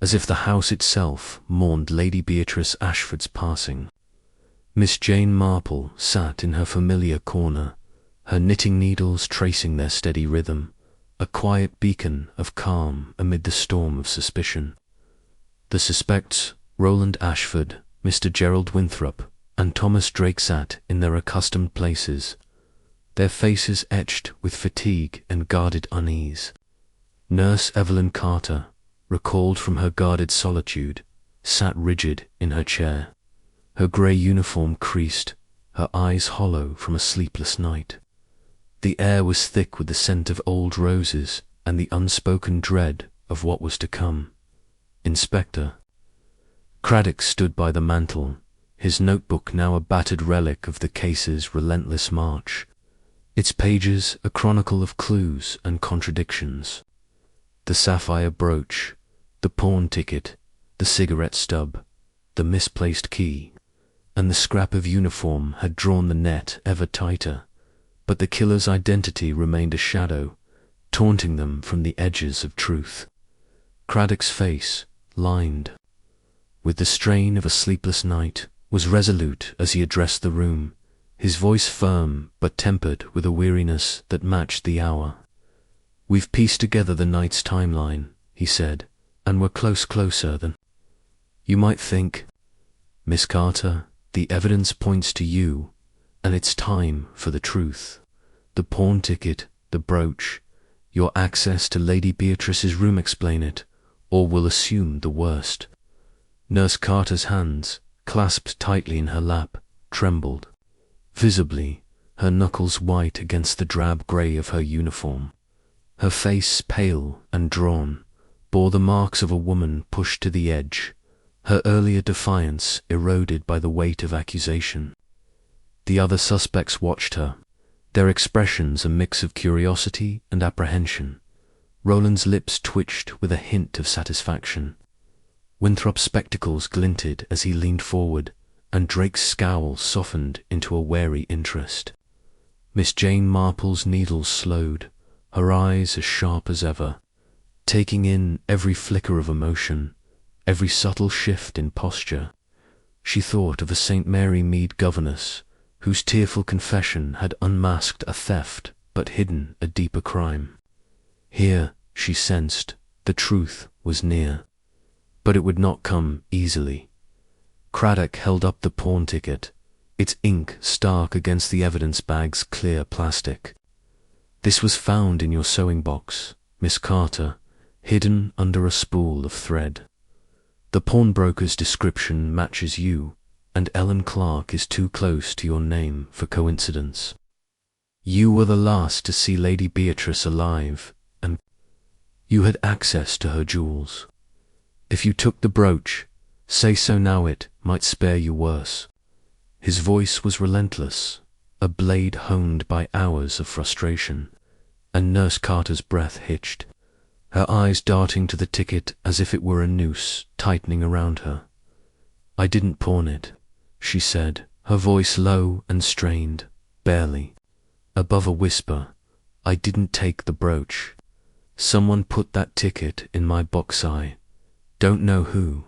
as if the house itself mourned Lady Beatrice Ashford's passing. Miss Jane Marple sat in her familiar corner, her knitting needles tracing their steady rhythm, a quiet beacon of calm amid the storm of suspicion. The suspects, Roland Ashford, Mr Gerald Winthrop, and Thomas Drake, sat in their accustomed places, their faces etched with fatigue and guarded unease. Nurse Evelyn Carter, recalled from her guarded solitude, sat rigid in her chair, her grey uniform creased, her eyes hollow from a sleepless night. The air was thick with the scent of old roses and the unspoken dread of what was to come. "Inspector." Craddock stood by the mantel, his notebook now a battered relic of the case's relentless march, its pages a chronicle of clues and contradictions. The sapphire brooch, the pawn ticket, the cigarette stub, the misplaced key, and the scrap of uniform had drawn the net ever tighter, but the killer's identity remained a shadow, taunting them from the edges of truth. Craddock's face, lined with the strain of a sleepless night, was resolute as he addressed the room, his voice firm but tempered with a weariness that matched the hour. "We've pieced together the night's timeline," he said, "and we're closer than you might think. Miss Carter, the evidence points to you, and it's time for the truth. The pawn ticket, the brooch, your access to Lady Beatrice's room explain it, or we'll assume the worst." Nurse Carter's hands, clasped tightly in her lap, trembled. Visibly, her knuckles white against the drab grey of her uniform. Her face, pale and drawn, bore the marks of a woman pushed to the edge, her earlier defiance eroded by the weight of accusation. The other suspects watched her, their expressions a mix of curiosity and apprehension. Roland's lips twitched with a hint of satisfaction. Winthrop's spectacles glinted as he leaned forward, and Drake's scowl softened into a wary interest. Miss Jane Marple's needles slowed, her eyes as sharp as ever, taking in every flicker of emotion, every subtle shift in posture. She thought of a St. Mary Mead governess, whose tearful confession had unmasked a theft but hidden a deeper crime. Here, she sensed, the truth was near, but it would not come easily. Craddock held up the pawn ticket, its ink stark against the evidence bag's clear plastic. "This was found in your sewing box, Miss Carter, hidden under a spool of thread. The pawnbroker's description matches you, and Ellen Clark is too close to your name for coincidence. You were the last to see Lady Beatrice alive, and you had access to her jewels. If you took the brooch, say so now, it might spare you worse." His voice was relentless, a blade honed by hours of frustration, and Nurse Carter's breath hitched, her eyes darting to the ticket as if it were a noose tightening around her. "I didn't pawn it," she said, her voice low and strained, barely above a whisper, I didn't take the brooch. Someone put that ticket in my box. I don't know who."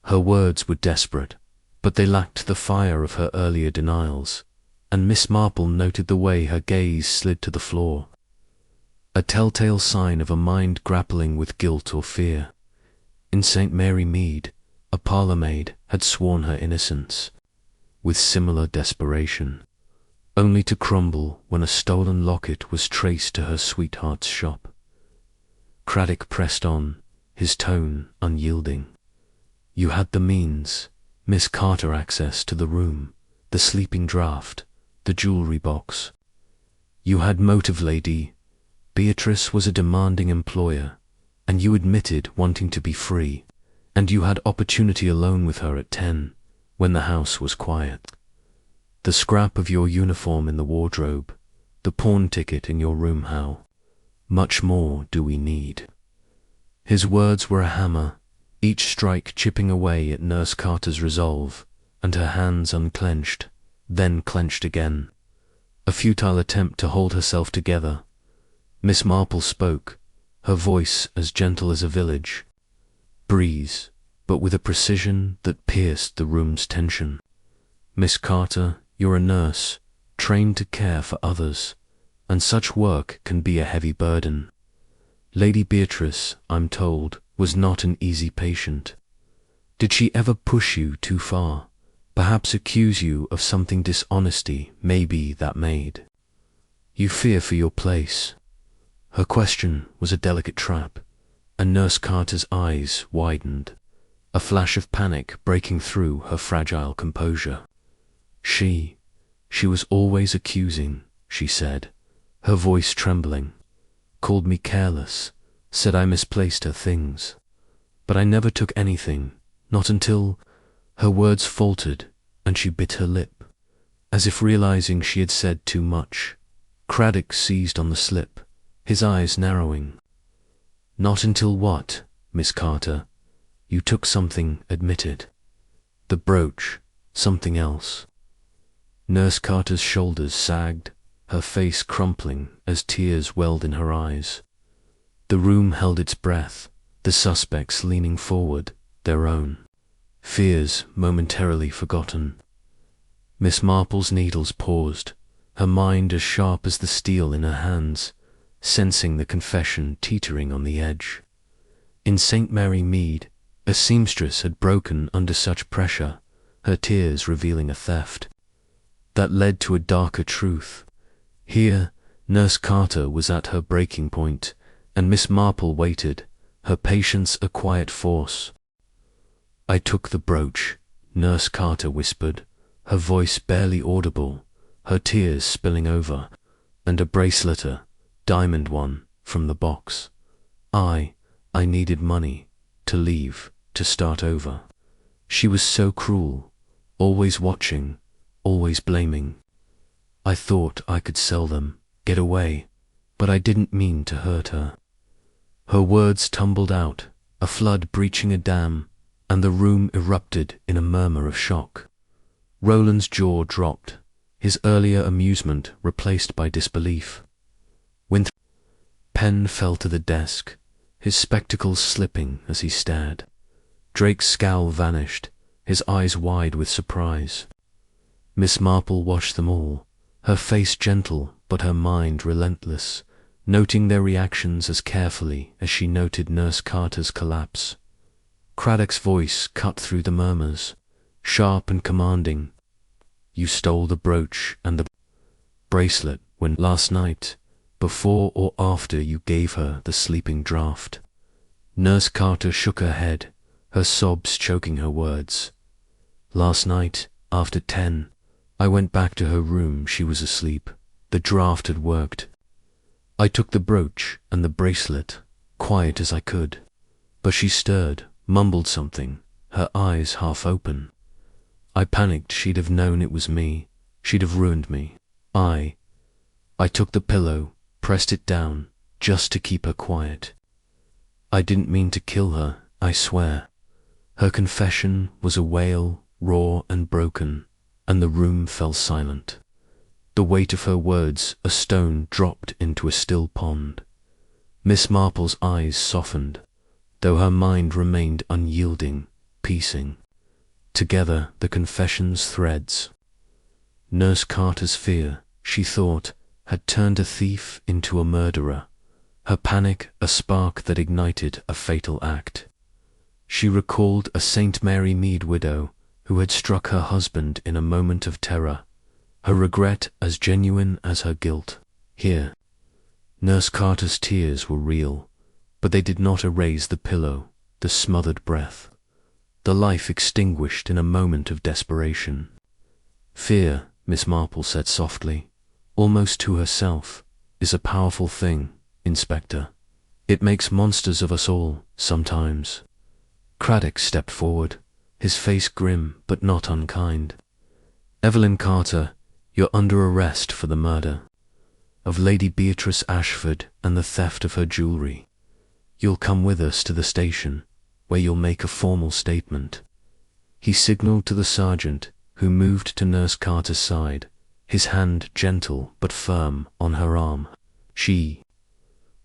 Her words were desperate, but they lacked the fire of her earlier denials, and Miss Marple noted the way her gaze slid to the floor. A telltale sign of a mind grappling with guilt or fear. In St. Mary Mead, a parlour-maid had sworn her innocence, with similar desperation, only to crumble when a stolen locket was traced to her sweetheart's shop. Craddock pressed on, his tone unyielding. "You had the means, Miss Carter, access to the room, the sleeping draught, the jewellery box. You had motive, lady. Beatrice was a demanding employer, and you admitted wanting to be free, and you had opportunity alone with her at 10, when the house was quiet. The scrap of your uniform in the wardrobe, the pawn ticket in your room, how much more do we need?" His words were a hammer, each strike chipping away at Nurse Carter's resolve, and her hands unclenched, then clenched again. A futile attempt to hold herself together. Miss Marple spoke, her voice as gentle as a village breeze, but with a precision that pierced the room's tension. "Miss Carter, you're a nurse, trained to care for others, and such work can be a heavy burden. Lady Beatrice, I'm told, was not an easy patient. Did she ever push you too far? Perhaps accuse you of something dishonesty, maybe that maid? You fear for your place?" Her question was a delicate trap, and Nurse Carter's eyes widened, a flash of panic breaking through her fragile composure. She was always accusing," she said, her voice trembling. "Called me careless, said I misplaced her things. But I never took anything, not until—" Her words faltered, and she bit her lip, as if realizing she had said too much. Craddock seized on the slip, his eyes narrowing. "Not until what, Miss Carter? You took something, admitted. The brooch, something else." Nurse Carter's shoulders sagged, her face crumpling as tears welled in her eyes. The room held its breath, the suspects leaning forward, their own fears momentarily forgotten. Miss Marple's needles paused, her mind as sharp as the steel in her hands, sensing the confession teetering on the edge. In St. Mary Mead, a seamstress had broken under such pressure, her tears revealing a theft that led to a darker truth. Here, Nurse Carter was at her breaking point, and Miss Marple waited, her patience a quiet force. "I took the brooch," Nurse Carter whispered, her voice barely audible, her tears spilling over, "and a bracelet, a diamond one, from the box. I needed money, to leave, to start over. She was so cruel, always watching, always blaming. I thought I could sell them, get away, but I didn't mean to hurt her." Her words tumbled out, a flood breaching a dam, and the room erupted in a murmur of shock. Roland's jaw dropped, his earlier amusement replaced by disbelief. Winthrop's pen fell to the desk, his spectacles slipping as he stared. Drake's scowl vanished, his eyes wide with surprise. Miss Marple watched them all, her face gentle but her mind relentless, noting their reactions as carefully as she noted Nurse Carter's collapse. Craddock's voice cut through the murmurs, sharp and commanding. "You stole the brooch and the bracelet when last night, before or after you gave her the sleeping draught?" Nurse Carter shook her head, her sobs choking her words. "Last night, after 10, I went back to her room. She was asleep. The draught had worked. I took the brooch and the bracelet, quiet as I could. But she stirred, mumbled something, her eyes half open. I panicked. She'd have known it was me. She'd have ruined me. I took the pillow, pressed it down, just to keep her quiet. I didn't mean to kill her, I swear." Her confession was a wail, raw and broken, and the room fell silent. The weight of her words, a stone dropped into a still pond. Miss Marple's eyes softened, though her mind remained unyielding, piecing together the confession's threads. Nurse Carter's fear, she thought, had turned a thief into a murderer, her panic a spark that ignited a fatal act. She recalled a St. Mary Mead widow who had struck her husband in a moment of terror, her regret as genuine as her guilt. Here, Nurse Carter's tears were real, but they did not erase the pillow, the smothered breath, the life extinguished in a moment of desperation. Fear, Miss Marple said softly, almost to herself, is a powerful thing, Inspector. It makes monsters of us all, sometimes. Craddock stepped forward, his face grim but not unkind. Evelyn Carter, you're under arrest for the murder of Lady Beatrice Ashford and the theft of her jewellery. You'll come with us to the station, where you'll make a formal statement. He signalled to the sergeant, who moved to Nurse Carter's side, his hand gentle but firm on her arm. She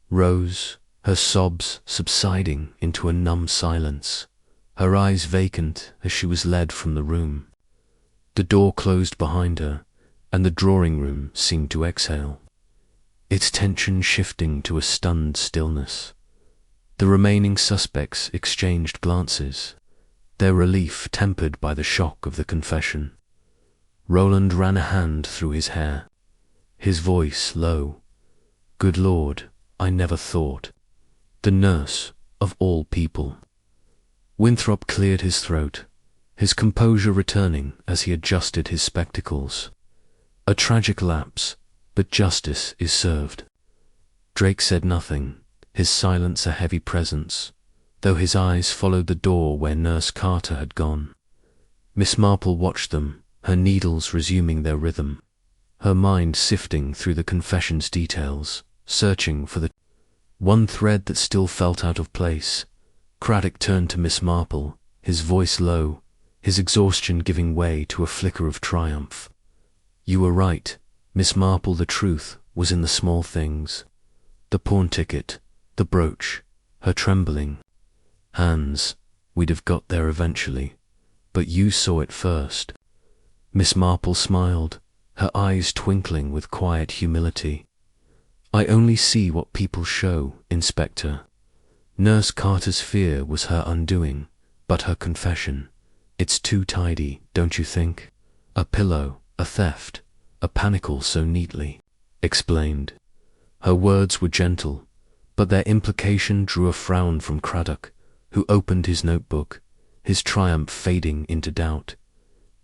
rose, her sobs subsiding into a numb silence, her eyes vacant as she was led from the room. The door closed behind her, and the drawing room seemed to exhale, its tension shifting to a stunned stillness. The remaining suspects exchanged glances, their relief tempered by the shock of the confession. Roland ran a hand through his hair, his voice low. Good Lord, I never thought. The nurse, of all people. Winthrop cleared his throat, his composure returning as he adjusted his spectacles. A tragic lapse, but justice is served. Drake said nothing, his silence a heavy presence, though his eyes followed the door where Nurse Carter had gone. Miss Marple watched them, her needles resuming their rhythm, her mind sifting through the confession's details, searching for the one thread that still felt out of place. Craddock turned to Miss Marple, his voice low, his exhaustion giving way to a flicker of triumph. You were right, Miss Marple, the truth was in the small things. The pawn ticket, the brooch, her trembling hands. We'd have got there eventually, but you saw it first. Miss Marple smiled, her eyes twinkling with quiet humility. I only see what people show, Inspector. Nurse Carter's fear was her undoing, but her confession, it's too tidy, don't you think? A pillow, a theft, a panicle so neatly explained. Her words were gentle, but their implication drew a frown from Craddock, who opened his notebook, his triumph fading into doubt.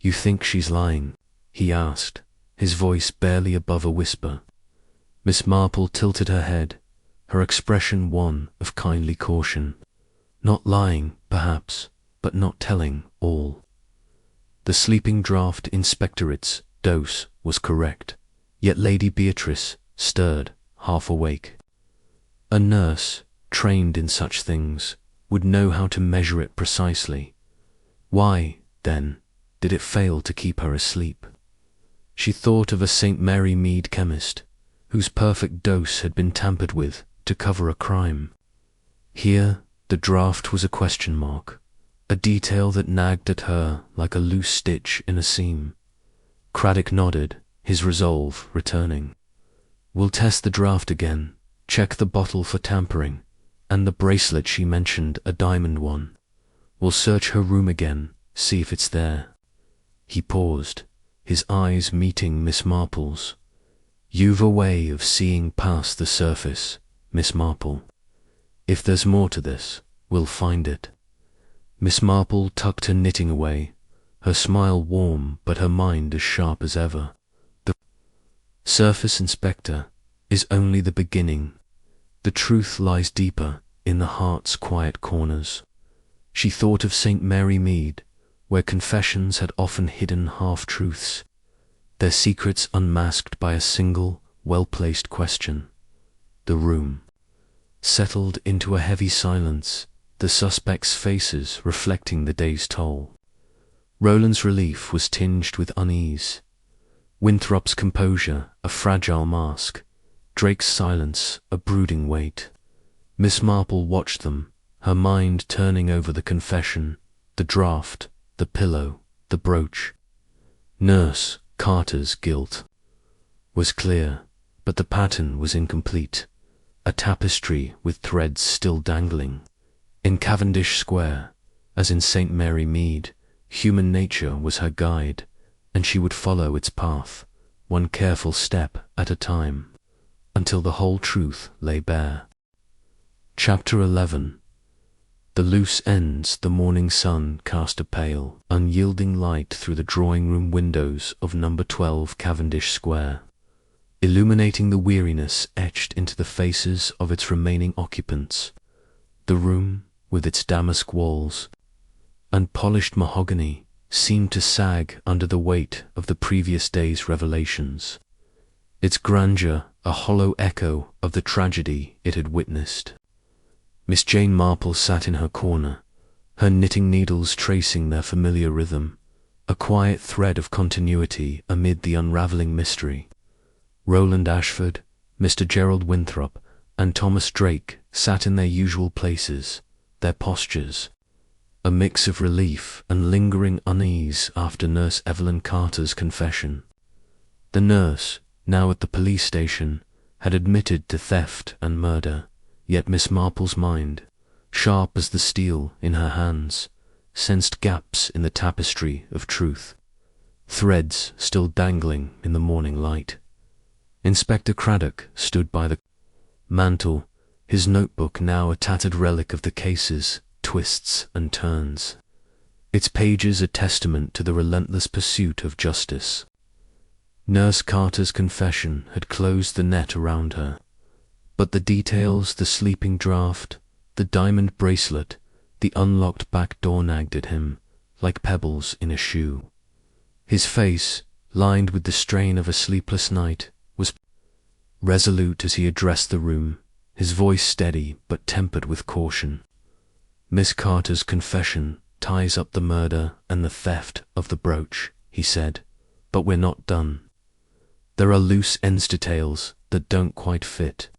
You think she's lying? He asked, his voice barely above a whisper. Miss Marple tilted her head, her expression one of kindly caution. Not lying, perhaps, but not telling all. The sleeping draft inspectorate's dose was correct, yet Lady Beatrice stirred, half awake. A nurse, trained in such things, would know how to measure it precisely. Why, then, did it fail to keep her asleep? She thought of a St. Mary Mead chemist, whose perfect dose had been tampered with to cover a crime. Here, the draught was a question mark, a detail that nagged at her like a loose stitch in a seam. Craddock nodded, his resolve returning. We'll test the draught again, check the bottle for tampering, and the bracelet she mentioned, a diamond one. We'll search her room again, see if it's there. He paused, his eyes meeting Miss Marple's. You've a way of seeing past the surface, Miss Marple. If there's more to this, we'll find it. Miss Marple tucked her knitting away, her smile warm but her mind as sharp as ever. The surface, Inspector, is only the beginning. The truth lies deeper in the heart's quiet corners. She thought of St. Mary Mead, where confessions had often hidden half-truths, their secrets unmasked by a single, well-placed question. The room settled into a heavy silence, the suspects' faces reflecting the day's toll. Roland's relief was tinged with unease. Winthrop's composure a fragile mask, Drake's silence a brooding weight. Miss Marple watched them, her mind turning over the confession, the draft, the pillow, the brooch. Nurse Carter's guilt was clear, but the pattern was incomplete, a tapestry with threads still dangling. In Cavendish Square, as in St. Mary Mead, human nature was her guide, and she would follow its path, one careful step at a time, until the whole truth lay bare. Chapter 11. The loose ends the morning sun cast a pale, unyielding light through the drawing-room windows of number 12 Cavendish Square, illuminating the weariness etched into the faces of its remaining occupants. The room, with its damask walls and polished mahogany, seemed to sag under the weight of the previous day's revelations, its grandeur a hollow echo of the tragedy it had witnessed. Miss Jane Marple sat in her corner, her knitting needles tracing their familiar rhythm, a quiet thread of continuity amid the unravelling mystery. Roland Ashford, Mr Gerald Winthrop, and Thomas Drake sat in their usual places, their postures a mix of relief and lingering unease after Nurse Evelyn Carter's confession. The nurse, now at the police station, had admitted to theft and murder, yet Miss Marple's mind, sharp as the steel in her hands, sensed gaps in the tapestry of truth, threads still dangling in the morning light. Inspector Craddock stood by the mantel, his notebook now a tattered relic of the case's twists and turns, its pages a testament to the relentless pursuit of justice. Nurse Carter's confession had closed the net around her, but the details, the sleeping draught, the diamond bracelet, the unlocked back door nagged at him like pebbles in a shoe. His face, lined with the strain of a sleepless night, was resolute as he addressed the room, his voice steady but tempered with caution. Miss Carter's confession ties up the murder and the theft of the brooch, he said, but we're not done. There are loose ends details that don't quite fit.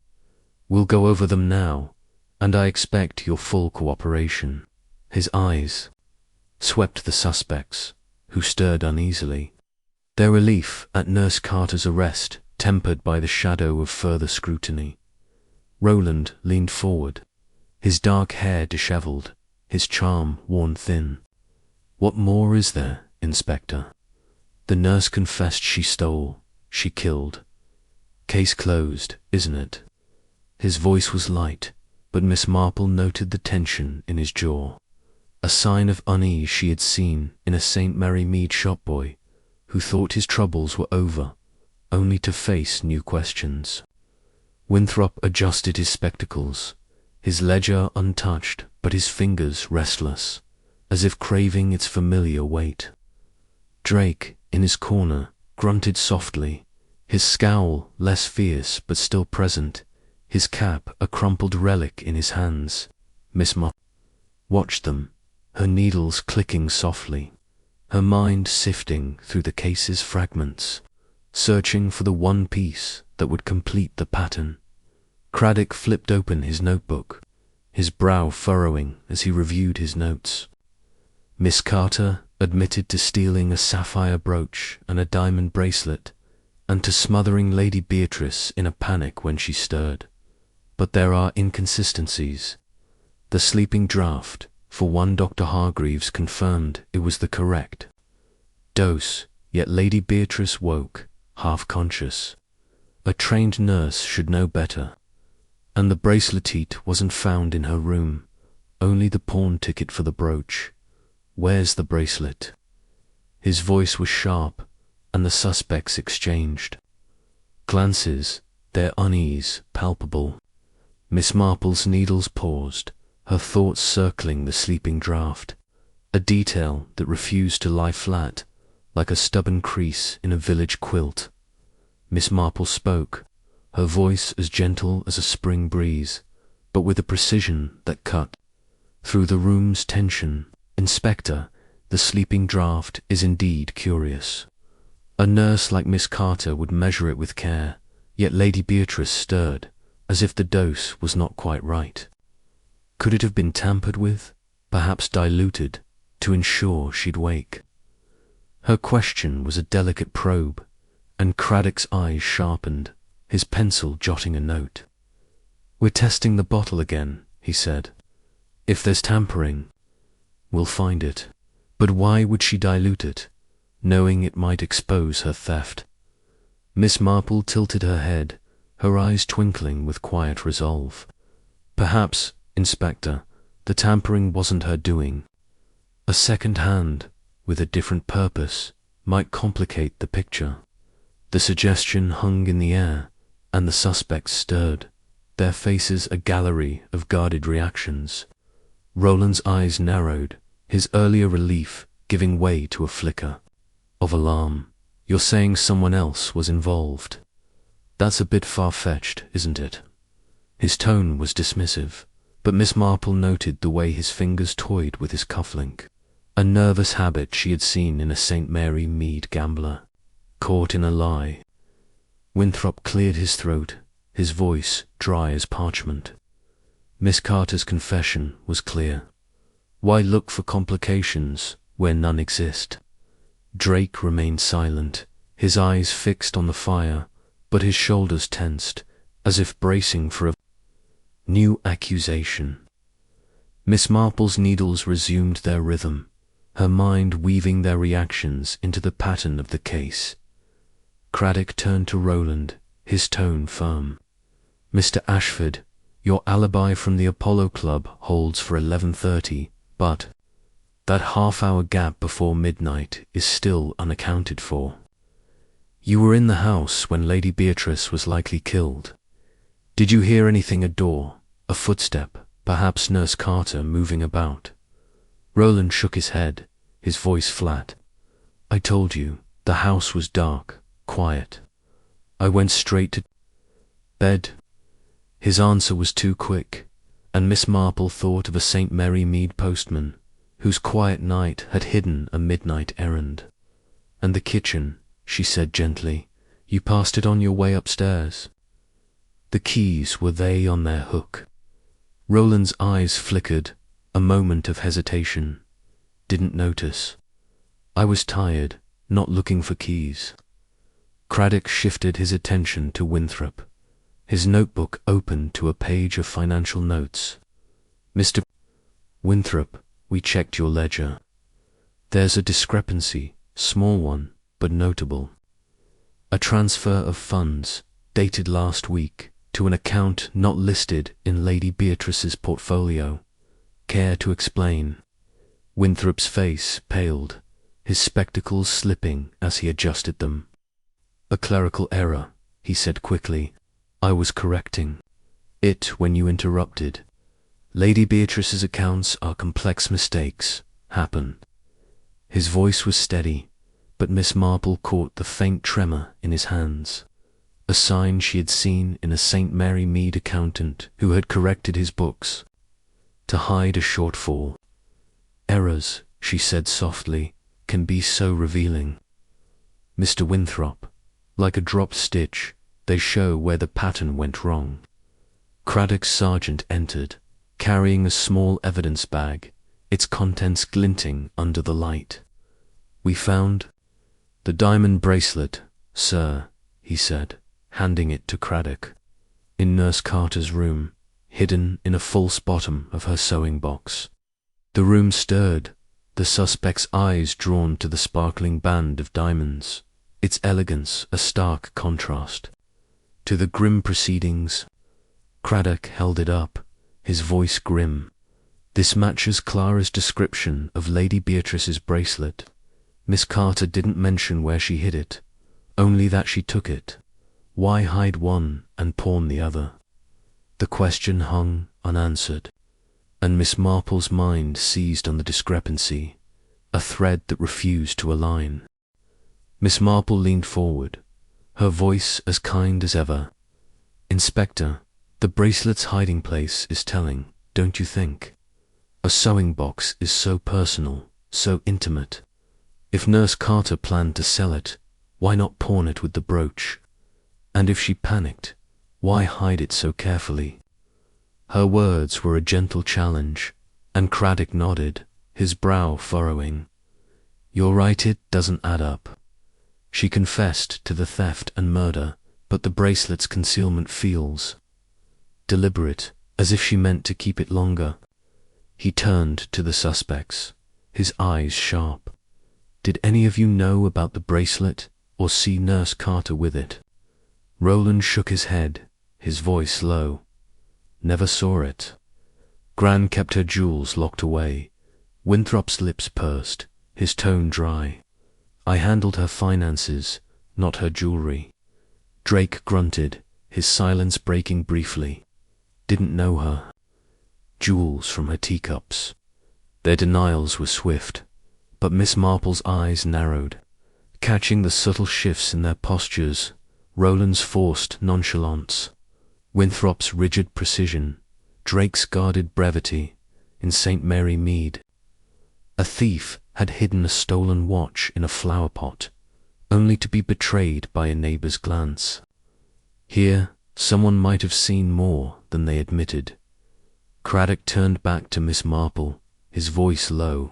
We'll go over them now, and I expect your full cooperation. His eyes swept the suspects, who stirred uneasily, their relief at Nurse Carter's arrest tempered by the shadow of further scrutiny. Roland leaned forward, his dark hair dishevelled, his charm worn thin. What more is there, Inspector? The nurse confessed she stole, she killed. Case closed, isn't it? His voice was light, but Miss Marple noted the tension in his jaw, a sign of unease she had seen in a St. Mary Mead shopboy who thought his troubles were over, only to face new questions. Winthrop adjusted his spectacles, his ledger untouched but his fingers restless, as if craving its familiar weight. Drake, in his corner, grunted softly, his scowl less fierce but still present, his cap a crumpled relic in his hands. Miss Marple watched them, her needles clicking softly, her mind sifting through the case's fragments, searching for the one piece that would complete the pattern. Craddock flipped open his notebook, his brow furrowing as he reviewed his notes. Miss Carter admitted to stealing a sapphire brooch and a diamond bracelet, and to smothering Lady Beatrice in a panic when she stirred. But there are inconsistencies. The sleeping draught, for one Dr. Hargreaves confirmed it was the correct dose, yet Lady Beatrice woke, half-conscious. A trained nurse should know better. And the bracelet wasn't found in her room, only the pawn ticket for the brooch. Where's the bracelet? His voice was sharp, and the suspects exchanged glances, their unease palpable. Miss Marple's needles paused, her thoughts circling the sleeping draught, a detail that refused to lie flat, like a stubborn crease in a village quilt. Miss Marple spoke, her voice as gentle as a spring breeze, but with a precision that cut through the room's tension. Inspector, the sleeping draught is indeed curious. A nurse like Miss Carter would measure it with care, yet Lady Beatrice stirred, as if the dose was not quite right. Could it have been tampered with, perhaps diluted, to ensure she'd wake? Her question was a delicate probe, and Craddock's eyes sharpened, his pencil jotting a note. "We're testing the bottle again," he said. "If there's tampering, we'll find it. But why would she dilute it, knowing it might expose her theft?" Miss Marple tilted her head, her eyes twinkling with quiet resolve. "Perhaps, Inspector, the tampering wasn't her doing. A second hand, with a different purpose, might complicate the picture." The suggestion hung in the air, and the suspects stirred, their faces a gallery of guarded reactions. Roland's eyes narrowed, his earlier relief giving way to a flicker of alarm. "You're saying someone else was involved? That's a bit far-fetched, isn't it?" His tone was dismissive, but Miss Marple noted the way his fingers toyed with his cufflink, a nervous habit she had seen in a St. Mary Mead gambler. Caught in a lie. Winthrop cleared his throat, his voice dry as parchment. Miss Carter's confession was clear. Why look for complications where none exist? Drake remained silent, his eyes fixed on the fire, but his shoulders tensed, as if bracing for a new accusation. Miss Marple's needles resumed their rhythm, her mind weaving their reactions into the pattern of the case. Craddock turned to Roland, his tone firm. "Mr. Ashford, your alibi from the Apollo Club holds for 11:30, but that half-hour gap before midnight is still unaccounted for. You were in the house when Lady Beatrice was likely killed. Did you hear anything, a door, a footstep, perhaps Nurse Carter moving about?" Roland shook his head, his voice flat. "I told you, the house was dark, quiet. I went straight to bed." His answer was too quick, and Miss Marple thought of a St. Mary Mead postman, whose quiet night had hidden a midnight errand. "And the kitchen," she said gently, "you passed it on your way upstairs." The keys, were they on their hook? Roland's eyes flickered, a moment of hesitation. "Didn't notice. I was tired, not looking for keys." Craddock shifted his attention to Winthrop, his notebook open to a page of financial notes. "Mr. Winthrop, we checked your ledger. There's a discrepancy, small one, but notable. A transfer of funds, dated last week, to an account not listed in Lady Beatrice's portfolio. Care to explain?" Winthrop's face paled, his spectacles slipping as he adjusted them. "A clerical error," he said quickly. "I was correcting it when you interrupted. Lady Beatrice's accounts are complex. Mistakes happen." His voice was steady, but Miss Marple caught the faint tremor in his hands, a sign she had seen in a St. Mary Mead accountant who had corrected his books to hide a shortfall. "Errors," she said softly, "can be so revealing. Mr. Winthrop, like a dropped stitch, they show where the pattern went wrong." Craddock's sergeant entered, carrying a small evidence bag, its contents glinting under the light. "We found the diamond bracelet, sir," he said, handing it to Craddock, "in Nurse Carter's room, hidden in a false bottom of her sewing box." The room stirred, the suspect's eyes drawn to the sparkling band of diamonds, its elegance a stark contrast to the grim proceedings. Craddock held it up, his voice grim. "This matches Clara's description of Lady Beatrice's bracelet. Miss Carter didn't mention where she hid it, only that she took it. Why hide one and pawn the other?" The question hung unanswered, and Miss Marple's mind seized on the discrepancy, a thread that refused to align. Miss Marple leaned forward, her voice as kind as ever. "Inspector, the bracelet's hiding place is telling, don't you think? A sewing box is so personal, so intimate. If Nurse Carter planned to sell it, why not pawn it with the brooch? And if she panicked, why hide it so carefully? Her words were a gentle challenge, and Craddock nodded, his brow furrowing. You're right, it doesn't add up. She confessed to the theft and murder, but the bracelet's concealment feels deliberate, as if she meant to keep it longer. He turned to the suspects, his eyes sharp. Did any of you know about the bracelet, or see Nurse Carter with it? Roland shook his head, his voice low. Never saw it. Gran kept her jewels locked away. Winthrop's lips pursed, his tone dry. I handled her finances, not her jewelry. Drake grunted, his silence breaking briefly. Didn't know her. Jewels from her teacups. Their denials were swift, but Miss Marple's eyes narrowed, catching the subtle shifts in their postures, Roland's forced nonchalance, Winthrop's rigid precision, Drake's guarded brevity, in St. Mary Mead. A thief had hidden a stolen watch in a flower pot, only to be betrayed by a neighbour's glance. Here, someone might have seen more than they admitted. Craddock turned back to Miss Marple, his voice low.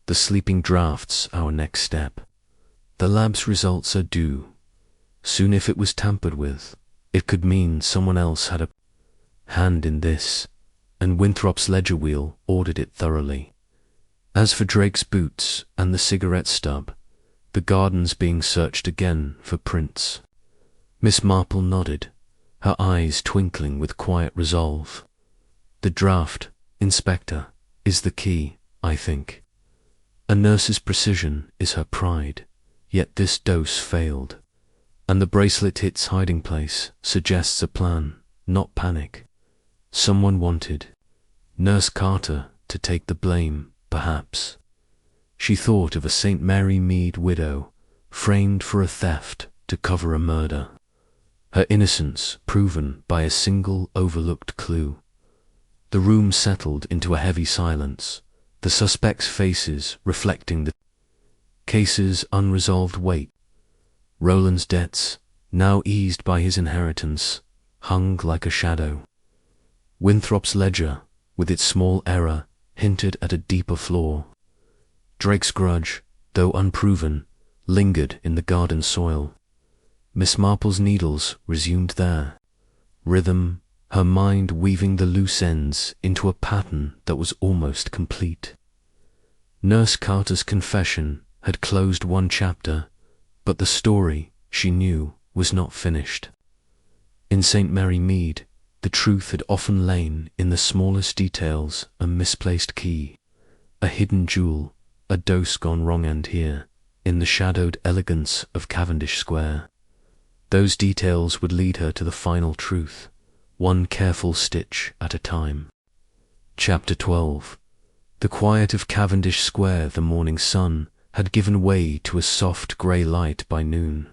The sleeping draft's our next step. The lab's results are due. Soon if it was tampered with, it could mean someone else had a hand in this, and Winthrop's ledger wheel ordered it thoroughly. As for Drake's boots and the cigarette stub, the garden's being searched again for prints. Miss Marple nodded, her eyes twinkling with quiet resolve. The draft, Inspector, is the key, I think. A nurse's precision is her pride, yet this dose failed, and the bracelet its hiding place suggests a plan, not panic. Someone wanted Nurse Carter to take the blame, perhaps. She thought of a St. Mary Mead widow, framed for a theft to cover a murder. Her innocence proven by a single overlooked clue. The room settled into a heavy silence, the suspects' faces reflecting the case's unresolved weight. Roland's debts, now eased by his inheritance, hung like a shadow. Winthrop's ledger, with its small error, hinted at a deeper flaw. Drake's grudge, though unproven, lingered in the garden soil. Miss Marple's needles resumed their rhythm, her mind weaving the loose ends into a pattern that was almost complete. Nurse Carter's confession had closed one chapter, but the story, she knew, was not finished. In St. Mary Mead, the truth had often lain in the smallest details: a misplaced key, a hidden jewel, a dose gone wrong, and here, in the shadowed elegance of Cavendish Square. Those details would lead her to the final truth, one careful stitch at a time. Chapter 12. The quiet of Cavendish Square, the morning sun, had given way to a soft grey light by noon,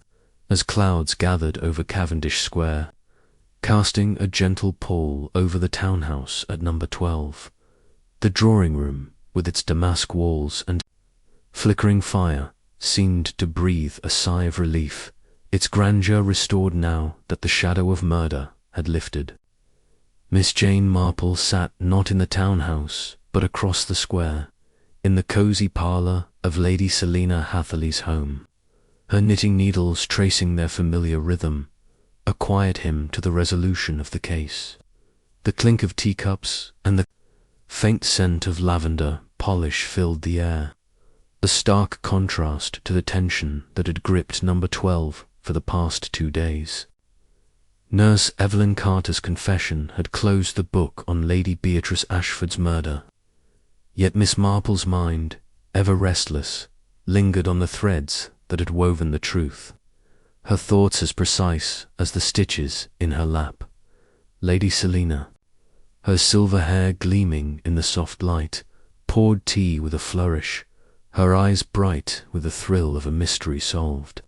as clouds gathered over Cavendish Square, casting a gentle pall over the townhouse at number 12. The drawing-room, with its damask walls and flickering fire, seemed to breathe a sigh of relief, its grandeur restored now that the shadow of murder had lifted. Miss Jane Marple sat not in the townhouse, but across the square, in the cosy parlour of Lady Selina Hatherley's home, her knitting needles tracing their familiar rhythm, a quiet hymn to the resolution of the case. The clink of teacups and the faint scent of lavender polish filled the air, a stark contrast to the tension that had gripped number 12 for the past 2 days. Nurse Evelyn Carter's confession had closed the book on Lady Beatrice Ashford's murder, yet Miss Marple's mind, ever restless, lingered on the threads that had woven the truth, her thoughts as precise as the stitches in her lap. Lady Selina, her silver hair gleaming in the soft light, poured tea with a flourish, her eyes bright with the thrill of a mystery solved.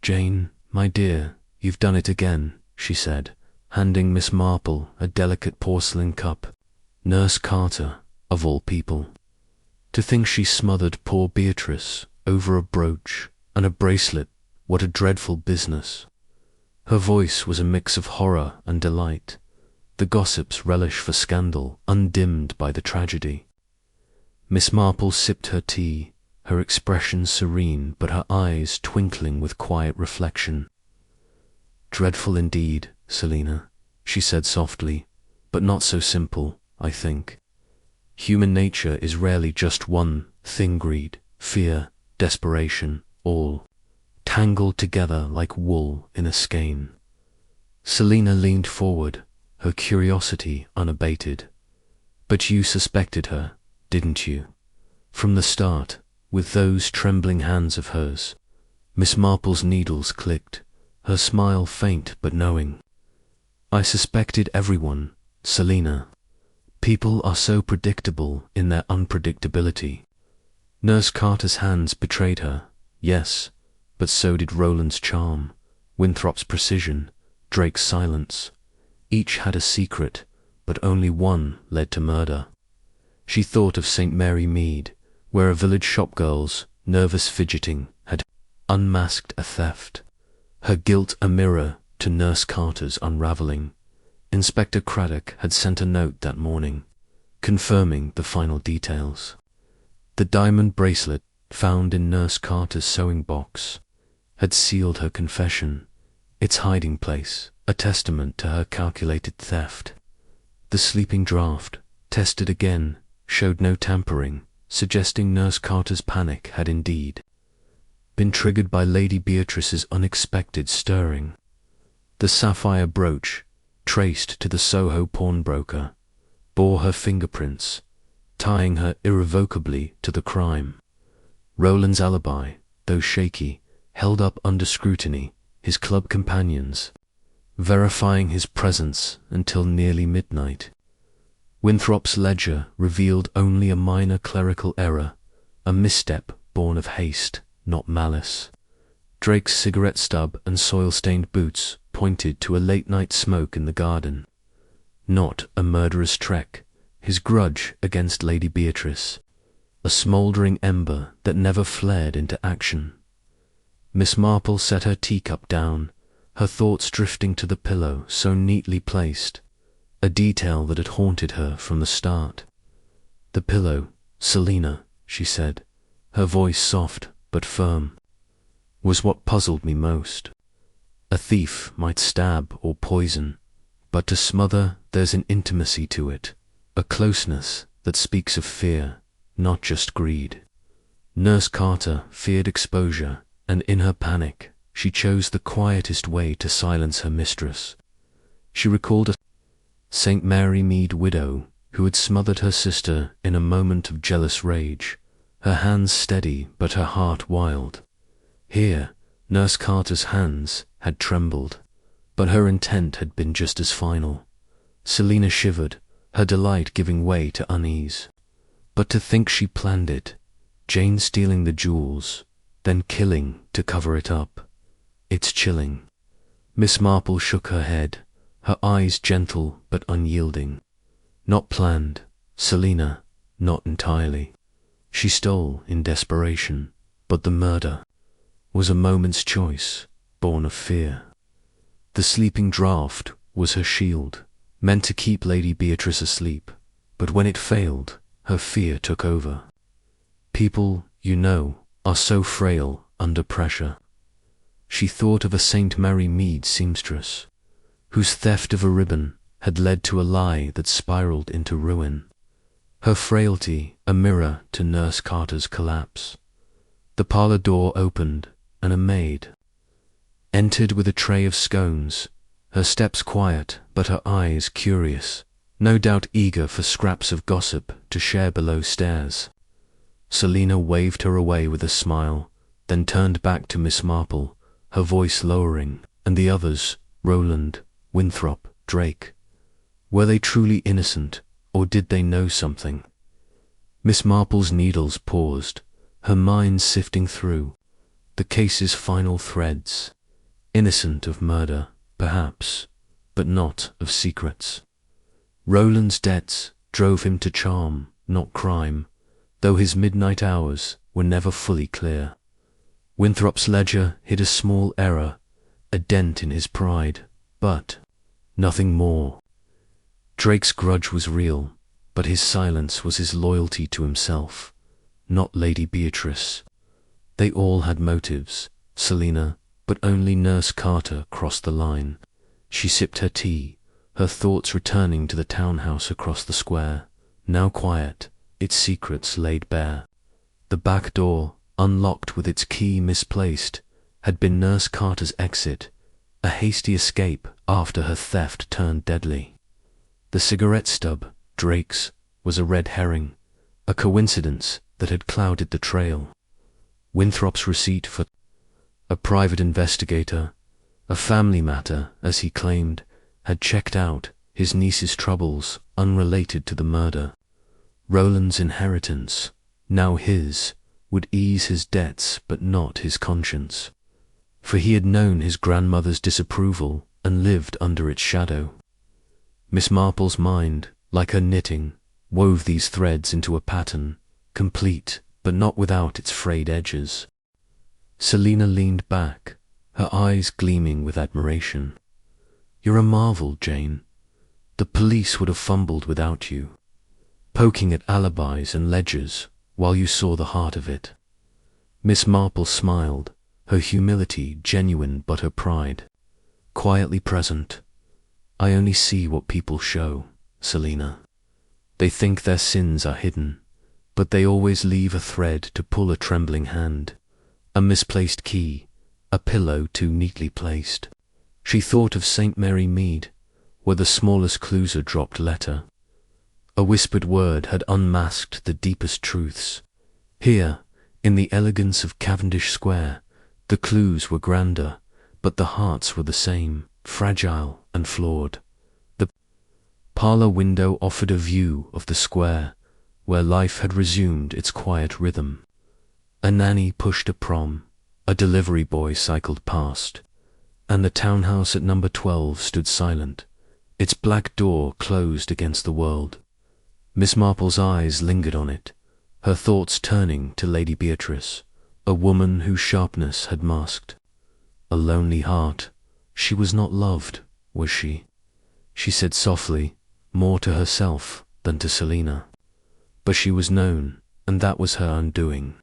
"Jane, my dear, you've done it again," she said, handing Miss Marple a delicate porcelain cup. Nurse Carter, of all people. To think she smothered poor Beatrice over a brooch and a bracelet What a dreadful business. Her voice was a mix of horror and delight, the gossip's relish for scandal undimmed by the tragedy. Miss Marple sipped her tea, her expression serene but her eyes twinkling with quiet reflection. "Dreadful indeed, Selina," she said softly, "but not so simple, I think. Human nature is rarely just one thing: greed, fear, desperation, all tangled together like wool in a skein." Selina leaned forward, her curiosity unabated. "But you suspected her, didn't you? From the start, with those trembling hands of hers." Miss Marple's needles clicked, her smile faint but knowing. "I suspected everyone, Selina. People are so predictable in their unpredictability. Nurse Carter's hands betrayed her, yes, but so did Roland's charm, Winthrop's precision, Drake's silence. Each had a secret, but only one led to murder." She thought of St. Mary Mead, where a village shopgirl's nervous fidgeting had unmasked a theft, her guilt a mirror to Nurse Carter's unravelling. Inspector Craddock had sent a note that morning, confirming the final details. The diamond bracelet found in Nurse Carter's sewing box had sealed her confession, its hiding place a testament to her calculated theft. The sleeping draught, tested again, showed no tampering, suggesting Nurse Carter's panic had indeed been triggered by Lady Beatrice's unexpected stirring. The sapphire brooch, traced to the Soho pawnbroker, bore her fingerprints, tying her irrevocably to the crime. Roland's alibi, though shaky, held up under scrutiny, his club companions verifying his presence until nearly midnight. Winthrop's ledger revealed only a minor clerical error, a misstep born of haste, not malice. Drake's cigarette stub and soil-stained boots pointed to a late-night smoke in the garden, not a murderous trek. His grudge against Lady Beatrice, a smouldering ember that never flared into action. Miss Marple set her teacup down, her thoughts drifting to the pillow so neatly placed, a detail that had haunted her from the start. "The pillow, Selina," she said, her voice soft but firm, "was what puzzled me most. A thief might stab or poison, but to smother there's an intimacy to it, a closeness that speaks of fear, not just greed." Nurse Carter feared exposure, and in her panic, she chose the quietest way to silence her mistress. She recalled a St. Mary Mead widow who had smothered her sister in a moment of jealous rage, her hands steady but her heart wild. Here, Nurse Carter's hands had trembled, but her intent had been just as final. Selina shivered, her delight giving way to unease. But to think she planned it, Jane stealing the jewels, then killing to cover it up. It's chilling. Miss Marple shook her head, her eyes gentle but unyielding. "Not planned, Selina, not entirely. She stole in desperation, but the murder was a moment's choice, born of fear. The sleeping draught was her shield, meant to keep Lady Beatrice asleep, but when it failed, her fear took over. People, you know, are so frail under pressure." She thought of a St. Mary Mead seamstress, whose theft of a ribbon had led to a lie that spiraled into ruin. Her frailty a mirror to Nurse Carter's collapse. The parlour door opened, and a maid entered with a tray of scones, her steps quiet but her eyes curious, no doubt eager for scraps of gossip to share below stairs. Selina waved her away with a smile, then turned back to Miss Marple, her voice lowering, and the others, Roland, Winthrop, Drake. Were they truly innocent, or did they know something? Miss Marple's needles paused, her mind sifting through the case's final threads. Innocent of murder, perhaps, but not of secrets. Roland's debts drove him to charm, not crime, though his midnight hours were never fully clear. Winthrop's ledger hid a small error, a dent in his pride, but nothing more. Drake's grudge was real, but his silence was his loyalty to himself, not Lady Beatrice. They all had motives, Selina, but only Nurse Carter crossed the line. She sipped her tea, her thoughts returning to the townhouse across the square, now quiet, its secrets laid bare. The back door, unlocked with its key misplaced, had been Nurse Carter's exit, a hasty escape after her theft turned deadly. The cigarette stub, Drake's, was a red herring, a coincidence that had clouded the trail. Winthrop's receipt for a private investigator, a family matter, as he claimed, had checked out, his niece's troubles unrelated to the murder. Roland's inheritance, now his, would ease his debts but not his conscience, for he had known his grandmother's disapproval and lived under its shadow. Miss Marple's mind, like her knitting, wove these threads into a pattern, complete but not without its frayed edges. Selina leaned back, her eyes gleaming with admiration. "You're a marvel, Jane. The police would have fumbled without you, poking at alibis and ledgers while you saw the heart of it." Miss Marple smiled, her humility genuine but her pride quietly present. "I only see what people show, Selina. They think their sins are hidden, but they always leave a thread to pull a trembling hand, a misplaced key, a pillow too neatly placed." She thought of St. Mary Mead, where the smallest clues a dropped letter, a whispered word had unmasked the deepest truths. Here, in the elegance of Cavendish Square, the clues were grander, but the hearts were the same, fragile and flawed. The parlour window offered a view of the square, where life had resumed its quiet rhythm. A nanny pushed a prom, a delivery boy cycled past, and the townhouse at number 12 stood silent, its black door closed against the world. Miss Marple's eyes lingered on it, her thoughts turning to Lady Beatrice, a woman whose sharpness had masked a lonely heart. She was not loved, was she? She said softly, more to herself than to Selina. But she was known, and that was her undoing.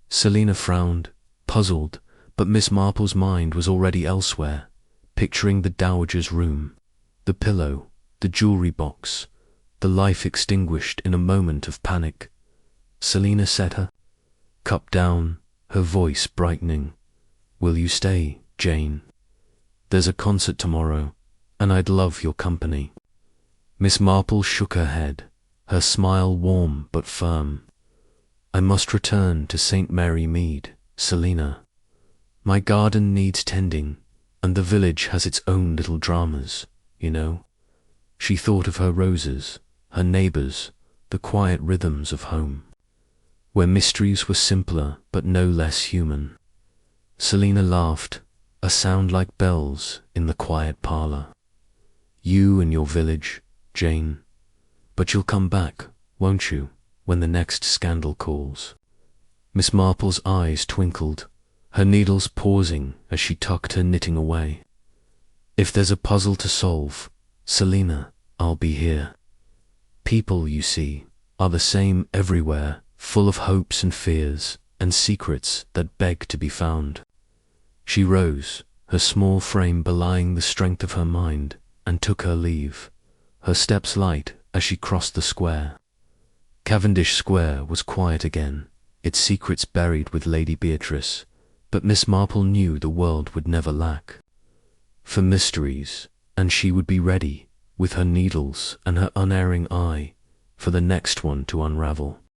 Selina frowned, puzzled, but Miss Marple's mind was already elsewhere, picturing the dowager's room, the pillow, the jewellery box, the life extinguished in a moment of panic. Selina set her cup down, her voice brightening. "Will you stay, Jane? There's a concert tomorrow, and I'd love your company." Miss Marple shook her head, her smile warm but firm. "I must return to St. Mary Mead, Selina. My garden needs tending, and the village has its own little dramas, you know." She thought of her roses, her neighbours, the quiet rhythms of home, where mysteries were simpler but no less human. Selina laughed, a sound like bells in the quiet parlour. "You and your village, Jane. But you'll come back, won't you, when the next scandal calls?" Miss Marple's eyes twinkled, her needles pausing as she tucked her knitting away. "If there's a puzzle to solve, Selina, I'll be here. People, you see, are the same everywhere, full of hopes and fears and secrets that beg to be found." She rose, her small frame belying the strength of her mind, and took her leave, her steps light as she crossed the square. Cavendish Square was quiet again, its secrets buried with Lady Beatrice, but Miss Marple knew the world would never lack for mysteries, and she would be ready, with her needles and her unerring eye, for the next one to unravel.